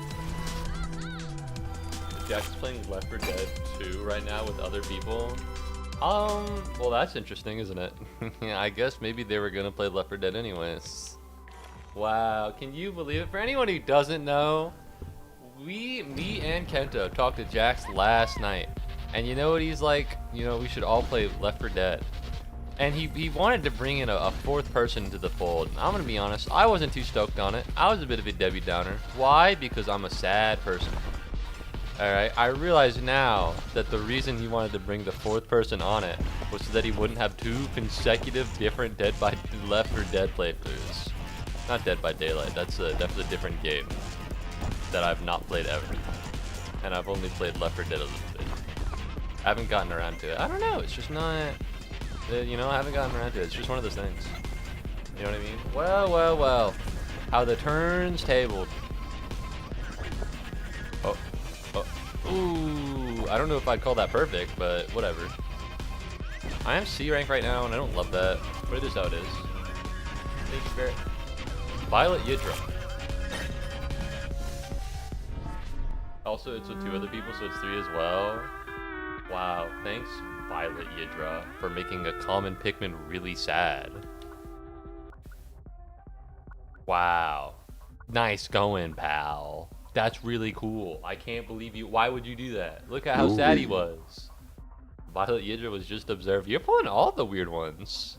Jack's playing Left 4 Dead 2 right now with other people, Well, that's interesting, isn't it? Yeah, I guess maybe they were gonna play Left 4 Dead anyways. Wow, can you believe it? For anyone who doesn't know, me and Kento talked to Jax last night, and you know what he's like? You know, we should all play Left 4 Dead. And he wanted to bring in a fourth person into the fold. I'm gonna be honest, I wasn't too stoked on it. I was a bit of a Debbie Downer. Why? Because I'm a sad person. Alright, I realize now that the reason he wanted to bring the fourth person on it was so that he wouldn't have 2 consecutive different Left 4 Dead playthroughs. Not Dead by Daylight, that's a different game that I've not played ever. And I've only played Left 4 Dead a little bit. I haven't gotten around to it. I don't know, it's just not... you know, I haven't gotten around to it. It's just one of those things. You know what I mean? Well, well, well. How the turns tabled. Oh. Oh. Ooh. I don't know if I'd call that perfect, but whatever. I am C rank right now, and I don't love that. But it is how it is. Thank you very Violet Yidra. Also, it's with 2 other people, so it's 3 as well. Wow. Thanks, Violet Yidra, for making a common Pikmin really sad. Wow. Nice going, pal. That's really cool. I can't believe you. Why would you do that? Look at how sad he was. Violet Yidra was just observed. You're pulling all the weird ones.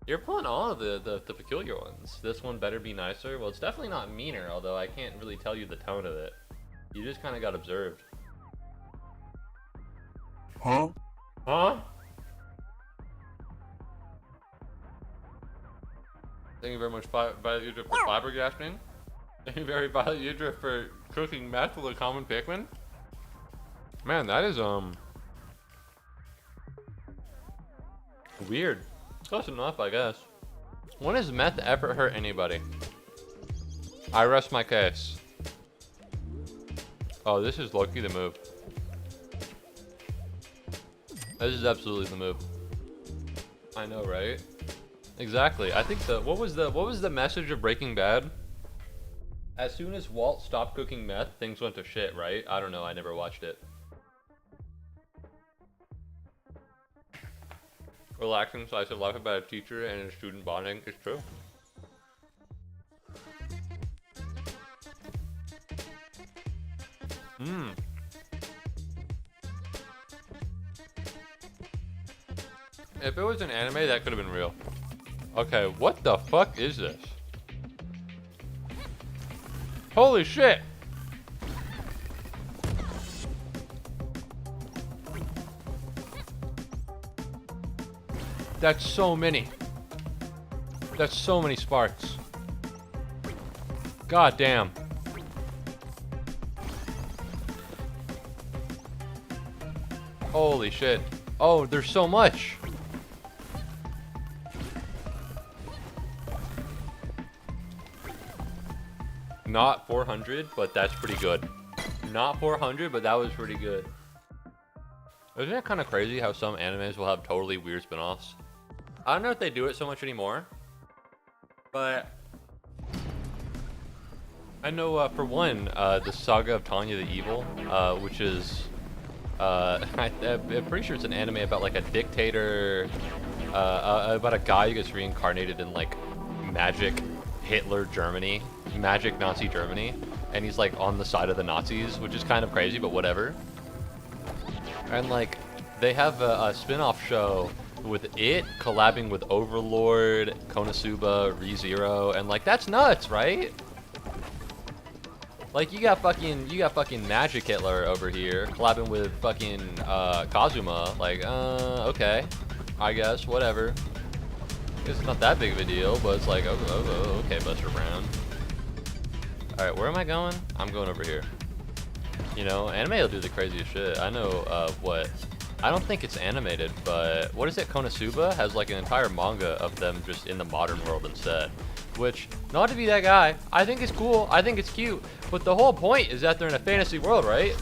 You're pulling all of the peculiar ones. This one better be nicer. Well, it's definitely not meaner, although I can't really tell you the tone of it. You just kind of got observed. Huh? Huh? Thank you very much, Violet Yidra, for flabbergasting. Thank you very Violet Yidra for cooking meth with a common Pikmin. Man, that is weird. Close enough, I guess. When has meth ever hurt anybody? I rest my case. Oh, this is low-key the move. This is absolutely the move. I know, right? Exactly. I think what was the message of Breaking Bad? As soon as Walt stopped cooking meth, things went to shit, right? I don't know. I never watched it. Relaxing slice of life about a teacher and a student bonding is true. If it was an anime, that could have been real. Okay, what the fuck is this? Holy shit! That's so many. That's so many sparks. God damn. Holy shit. Oh, there's so much. Not 400, but that's pretty good. Not 400, but that was pretty good. Isn't it kind of crazy how some animes will have totally weird spin-offs? I don't know if they do it so much anymore, but I know for one, the Saga of Tanya the Evil, which is I'm pretty sure it's an anime about like a dictator, about a guy who gets reincarnated in like magic Hitler Germany, magic Nazi Germany, and he's like on the side of the Nazis, which is kind of crazy, but whatever. And like they have a spin-off show with it collabing with Overlord, Konosuba, ReZero, and like that's nuts, right? Like you got fucking Magic Hitler over here collabing with fucking Kazuma. Like, okay, I guess whatever. It's not that big of a deal, but it's like, oh, okay, Buster Brown. All right, where am I going? I'm going over here. You know, anime will do the craziest shit. I know what. I don't think it's animated, but what is it? Konosuba has like an entire manga of them just in the modern world instead. Which, not to be that guy, I think it's cool, I think it's cute, but the whole point is that they're in a fantasy world, right?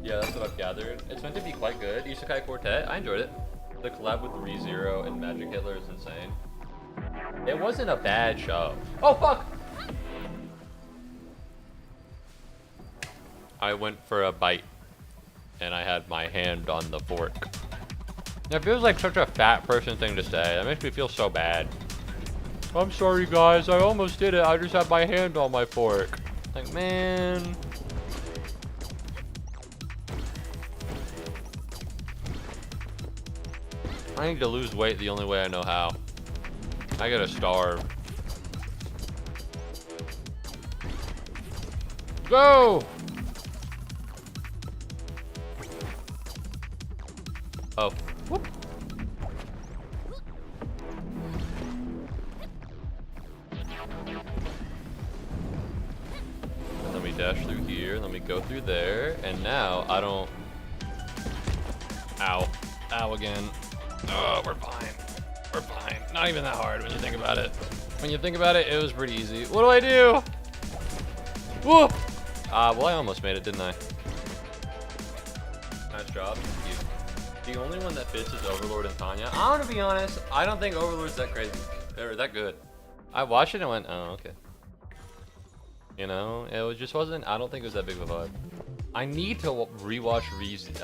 Yeah, that's what I've gathered. It's meant to be quite good. Isekai Quartet, I enjoyed it. The collab with ReZero and Magic Hitler is insane. It wasn't a bad show. Oh, fuck! I went for a bite. and I had my hand on the fork. That feels like such a fat person thing to say. That makes me feel so bad. I'm sorry, guys. I almost did it. I just had my hand on my fork. Like, man. I need to lose weight the only way I know how. I gotta starve. Go! Oh. Whoop. And let me dash through here. Let me go through there. And now I don't... Ow. Ow again. Oh, we're fine. We're fine. Not even that hard when you think about it. When you think about it, it was pretty easy. What do I do? Whoa! Well, I almost made it, didn't I? Nice job. Thank you. The only one that fits is Overlord and Tanya. I'm gonna be honest, I don't think Overlord's that crazy. Or that good. I watched it and went, oh, okay. You know, just wasn't, I don't think it was that big of a vibe. I need to rewatch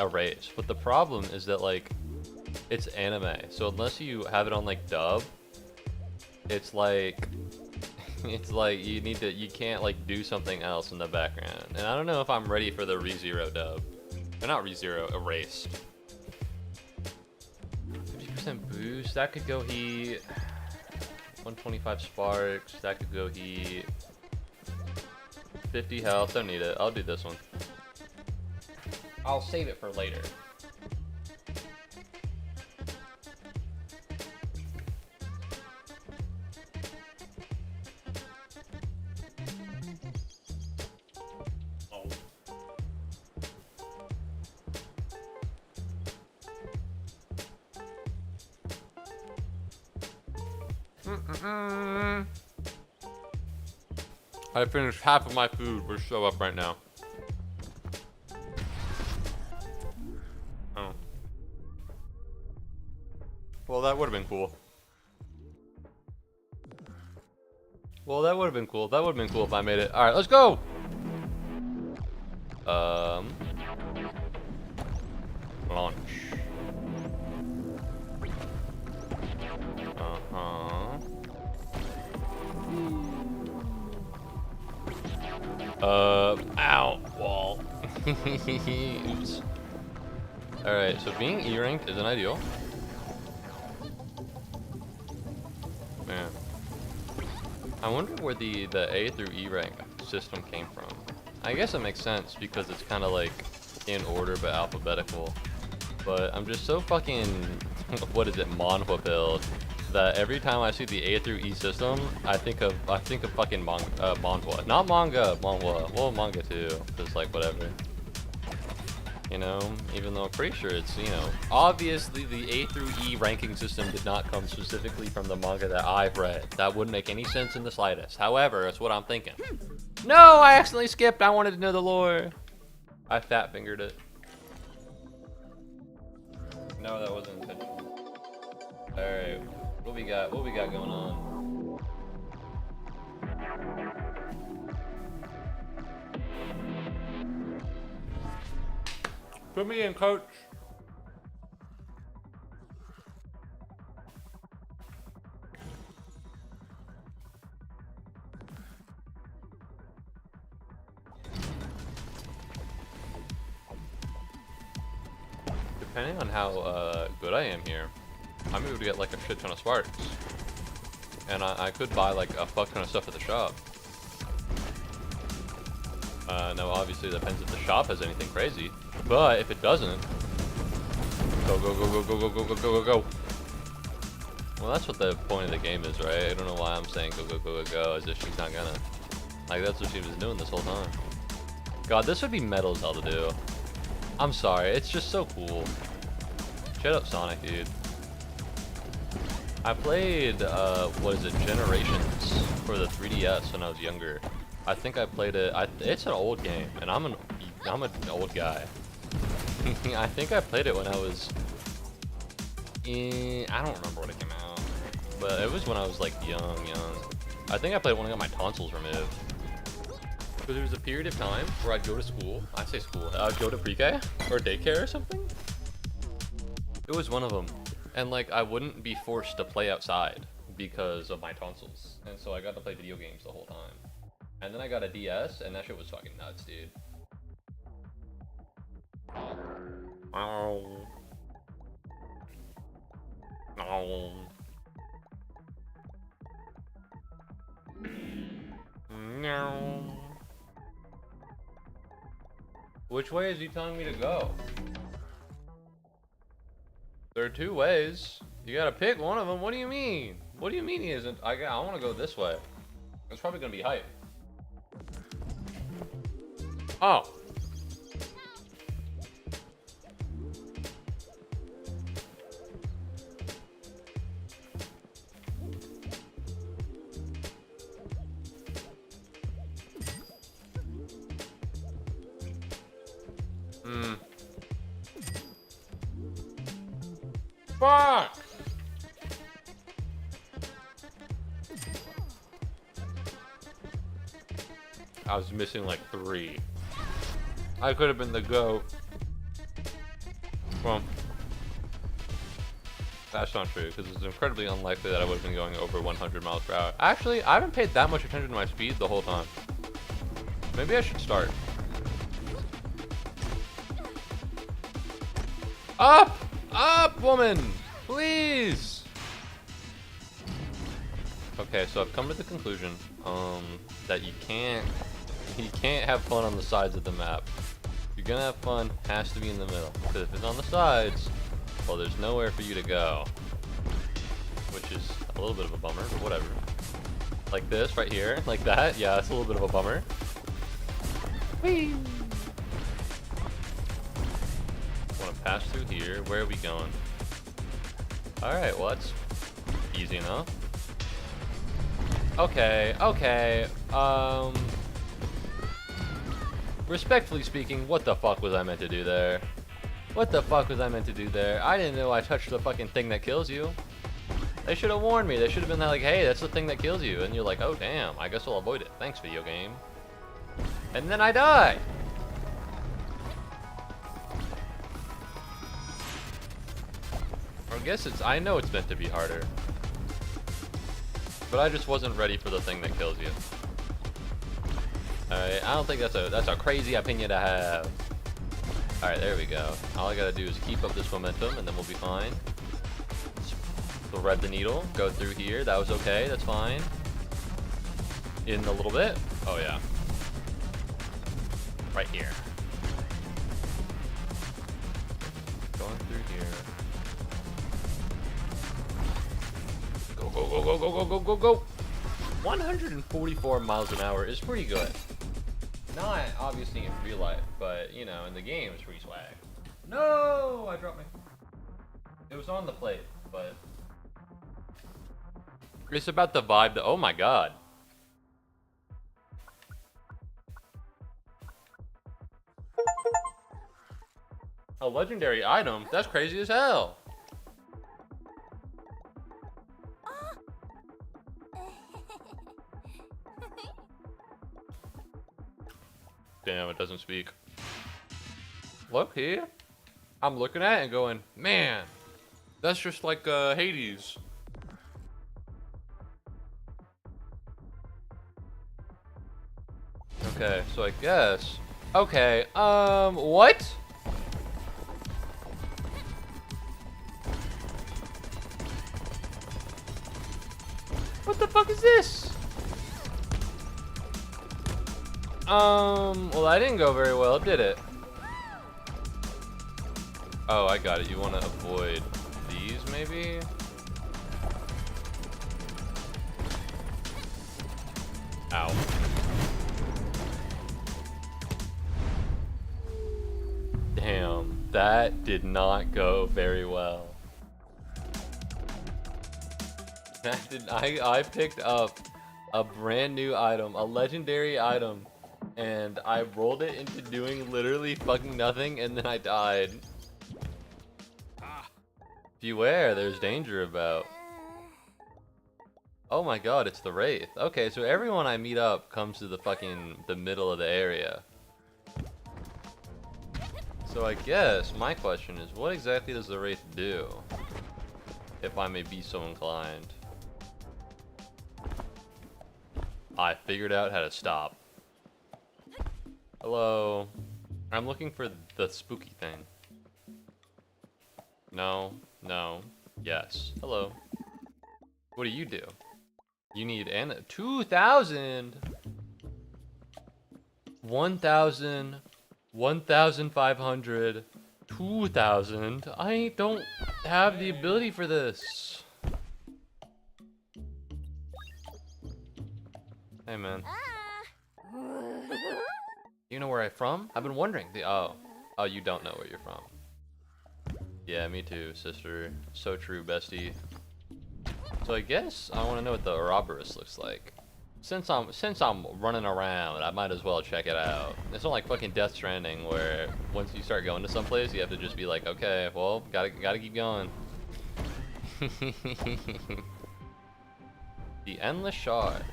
Erase, but the problem is that, like, it's anime. So unless you have it on, like, dub, it's like you can't, like, do something else in the background. And I don't know if I'm ready for the ReZero dub. Or not ReZero, Erased. 50% boost, that could go heat. 125 sparks, that could go heat. 50 health, don't need it. I'll do this one. I'll save it for later. I finished half of my food. We're so up right now. Oh. Well, that would have been cool. Well, that would have been cool. That would have been cool if I made it. All right, let's go. Launch. Ow, wall. Oops. Alright, so being E-ranked isn't ideal. Man. I wonder where the A through E rank system came from. I guess it makes sense because it's kind of like in order but alphabetical. But I'm just so fucking, what is it, manhwa build, that every time I see the A through E system, I think of fucking manhwa. Not manga, manhwa. Well, manga too, just like whatever. You know, even though I'm pretty sure it's, you know, obviously the A through E ranking system did not come specifically from the manga that I've read. That wouldn't make any sense in the slightest. However, that's what I'm thinking. No, I accidentally skipped. I wanted to know the lore. I fat fingered it. No, that wasn't intentional. Alright, what we got going on? Put me in, coach. Depending on how good I am here, I'm able to get like a shit ton of sparks. And I could buy like a fuck ton of stuff at the shop. Now obviously it depends if the shop has anything crazy. But if it doesn't, go, go, go, go, go, go, go, go, go, go, go. Well, that's what the point of the game is, right? I don't know why I'm saying go, go, go, go, go, as if she's not gonna. Like, that's what she was doing this whole time. God, this would be metal as hell to do. I'm sorry, it's just so cool. Shut up, Sonic, dude. I played, what is it, Generations for the 3DS when I was younger. I think I played it, it's an old game, and I'm an old guy. I think I played it when I was I don't remember when it came out, but it was when I was like young. I think I played it when I got my tonsils removed. Because there was a period of time where I'd go to school. I say school. I'd go to pre-K or daycare or something. It was one of them. And like I wouldn't be forced to play outside because of my tonsils. And so I got to play video games the whole time. And then I got a DS and that shit was fucking nuts, dude. Ow. Ow. No. Which way is he telling me to go? There are two ways. You gotta pick one of them. What do you mean? What do you mean he isn't? I want to go this way. It's probably gonna be hype. Oh. Fuck! I was missing like 3. I could have been the GOAT. Well, that's not true because it's incredibly unlikely that I would have been going over 100 miles per hour. Actually, I haven't paid that much attention to my speed the whole time. Maybe I should start. Up! Up, woman! Please! Okay, so I've come to the conclusion that you can't have fun on the sides of the map. If you're gonna have fun, it has to be in the middle. Because if it's on the sides, well, there's nowhere for you to go. Which is a little bit of a bummer, but whatever. Like this, right here, like that. Yeah, it's a little bit of a bummer. Whee! Want to pass through here. Where are we going? Alright, well, that's easy enough. Okay, okay. Respectfully speaking, what the fuck was I meant to do there? What the fuck was I meant to do there? I didn't know I touched the fucking thing that kills you. They should have warned me. They should have been like, hey, that's the thing that kills you. And you're like, oh, damn. I guess I'll avoid it. Thanks, video game. And then I die. I guess I know it's meant to be harder. But I just wasn't ready for the thing that kills you. Alright, I don't think that's a crazy opinion to have. Alright, there we go. All I gotta do is keep up this momentum and then we'll be fine. Thread the needle, go through here. That was okay, that's fine. In a little bit. Oh yeah. Right here. Going through here. Go, go, go, go, go, go, go, go, go. 144 miles an hour is pretty good. Not obviously in real life, but you know, in the game it's pretty swag. No, I dropped my. It was on the plate, but it's about the vibe. Oh my god. A legendary item? That's crazy as hell. Damn, it doesn't speak. Look here. I'm looking at it and going, man, that's just like Hades. Okay, so I guess. Okay, what? What the fuck is this? Well, that didn't go very well, did it? Oh, I got it. You want to avoid these, maybe? Ow. Damn, that did not go very well. I picked up a brand new item, a legendary item, and I rolled it into doing literally fucking nothing, and then I died. Beware, there's danger about. Oh my god, it's the Wraith. Okay, so everyone I meet up comes to the middle of the area. So I guess my question is, what exactly does the Wraith do? If I may be so inclined. I figured out how to stop. Hello. I'm looking for the spooky thing. No, no, yes. Hello. What do you do? You need 2,000, 1,000, 1,500, 2,000. I don't have the ability for this. Hey man. You know where I'm from? I've been wondering. Oh, you don't know where you're from. Yeah, me too, sister. So true, bestie. So I guess I want to know what the Ouroboros looks like. Since I'm running around, I might as well check it out. It's not like fucking Death Stranding, where once you start going to someplace, you have to just be like, okay, well, gotta keep going. The Endless Shard.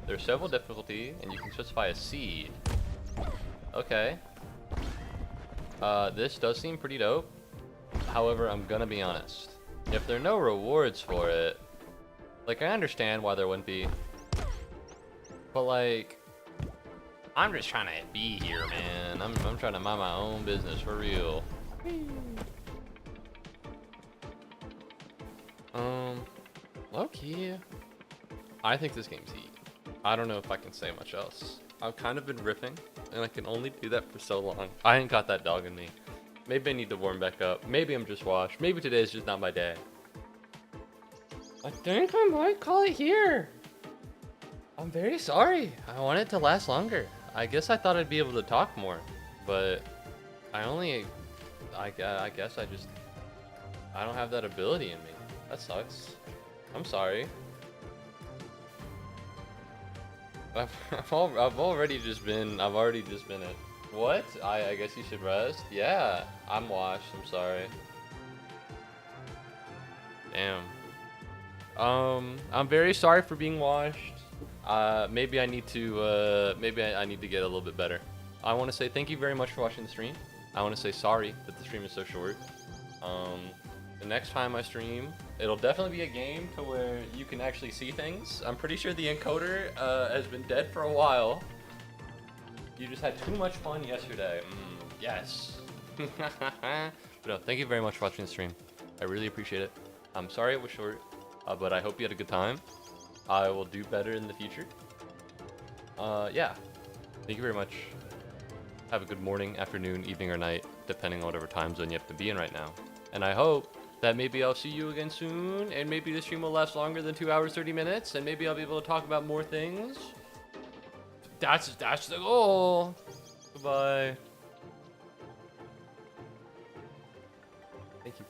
There's several difficulty, and you can specify a seed. Okay. This does seem pretty dope. However, I'm gonna be honest. If there are no rewards for it, like, I understand why there wouldn't be. But, like, I'm just trying to be here, man. I'm trying to mind my own business, for real. Low-key. I think this game's heat. I don't know if I can say much else. I've kind of been riffing, and I can only do that for so long. I ain't got that dog in me. Maybe I need to warm back up. Maybe I'm just washed. Maybe today is just not my day. I think I might call it here. I'm very sorry. I want it to last longer. I guess I thought I'd be able to talk more, but I guess I don't have that ability in me. That sucks. I'm sorry. I've already just been it. What? I guess you should rest? Yeah, I'm washed. I'm sorry. Damn. I'm very sorry for being washed. Maybe I need to I need to get a little bit better. I want to say thank you very much for watching the stream. I want to say sorry that the stream is so short. The next time I stream, it'll definitely be a game to where you can actually see things. I'm pretty sure the encoder has been dead for a while. You just had too much fun yesterday. Yes. But no, thank you very much for watching the stream. I really appreciate it. I'm sorry it was short, but I hope you had a good time. I will do better in the future. Yeah. Thank you very much. Have a good morning, afternoon, evening, or night, depending on whatever time zone you have to be in right now. And I hope that maybe I'll see you again soon, and maybe the stream will last longer than 2 hours, 30 minutes, and maybe I'll be able to talk about more things. That's the goal. Goodbye. Thank you.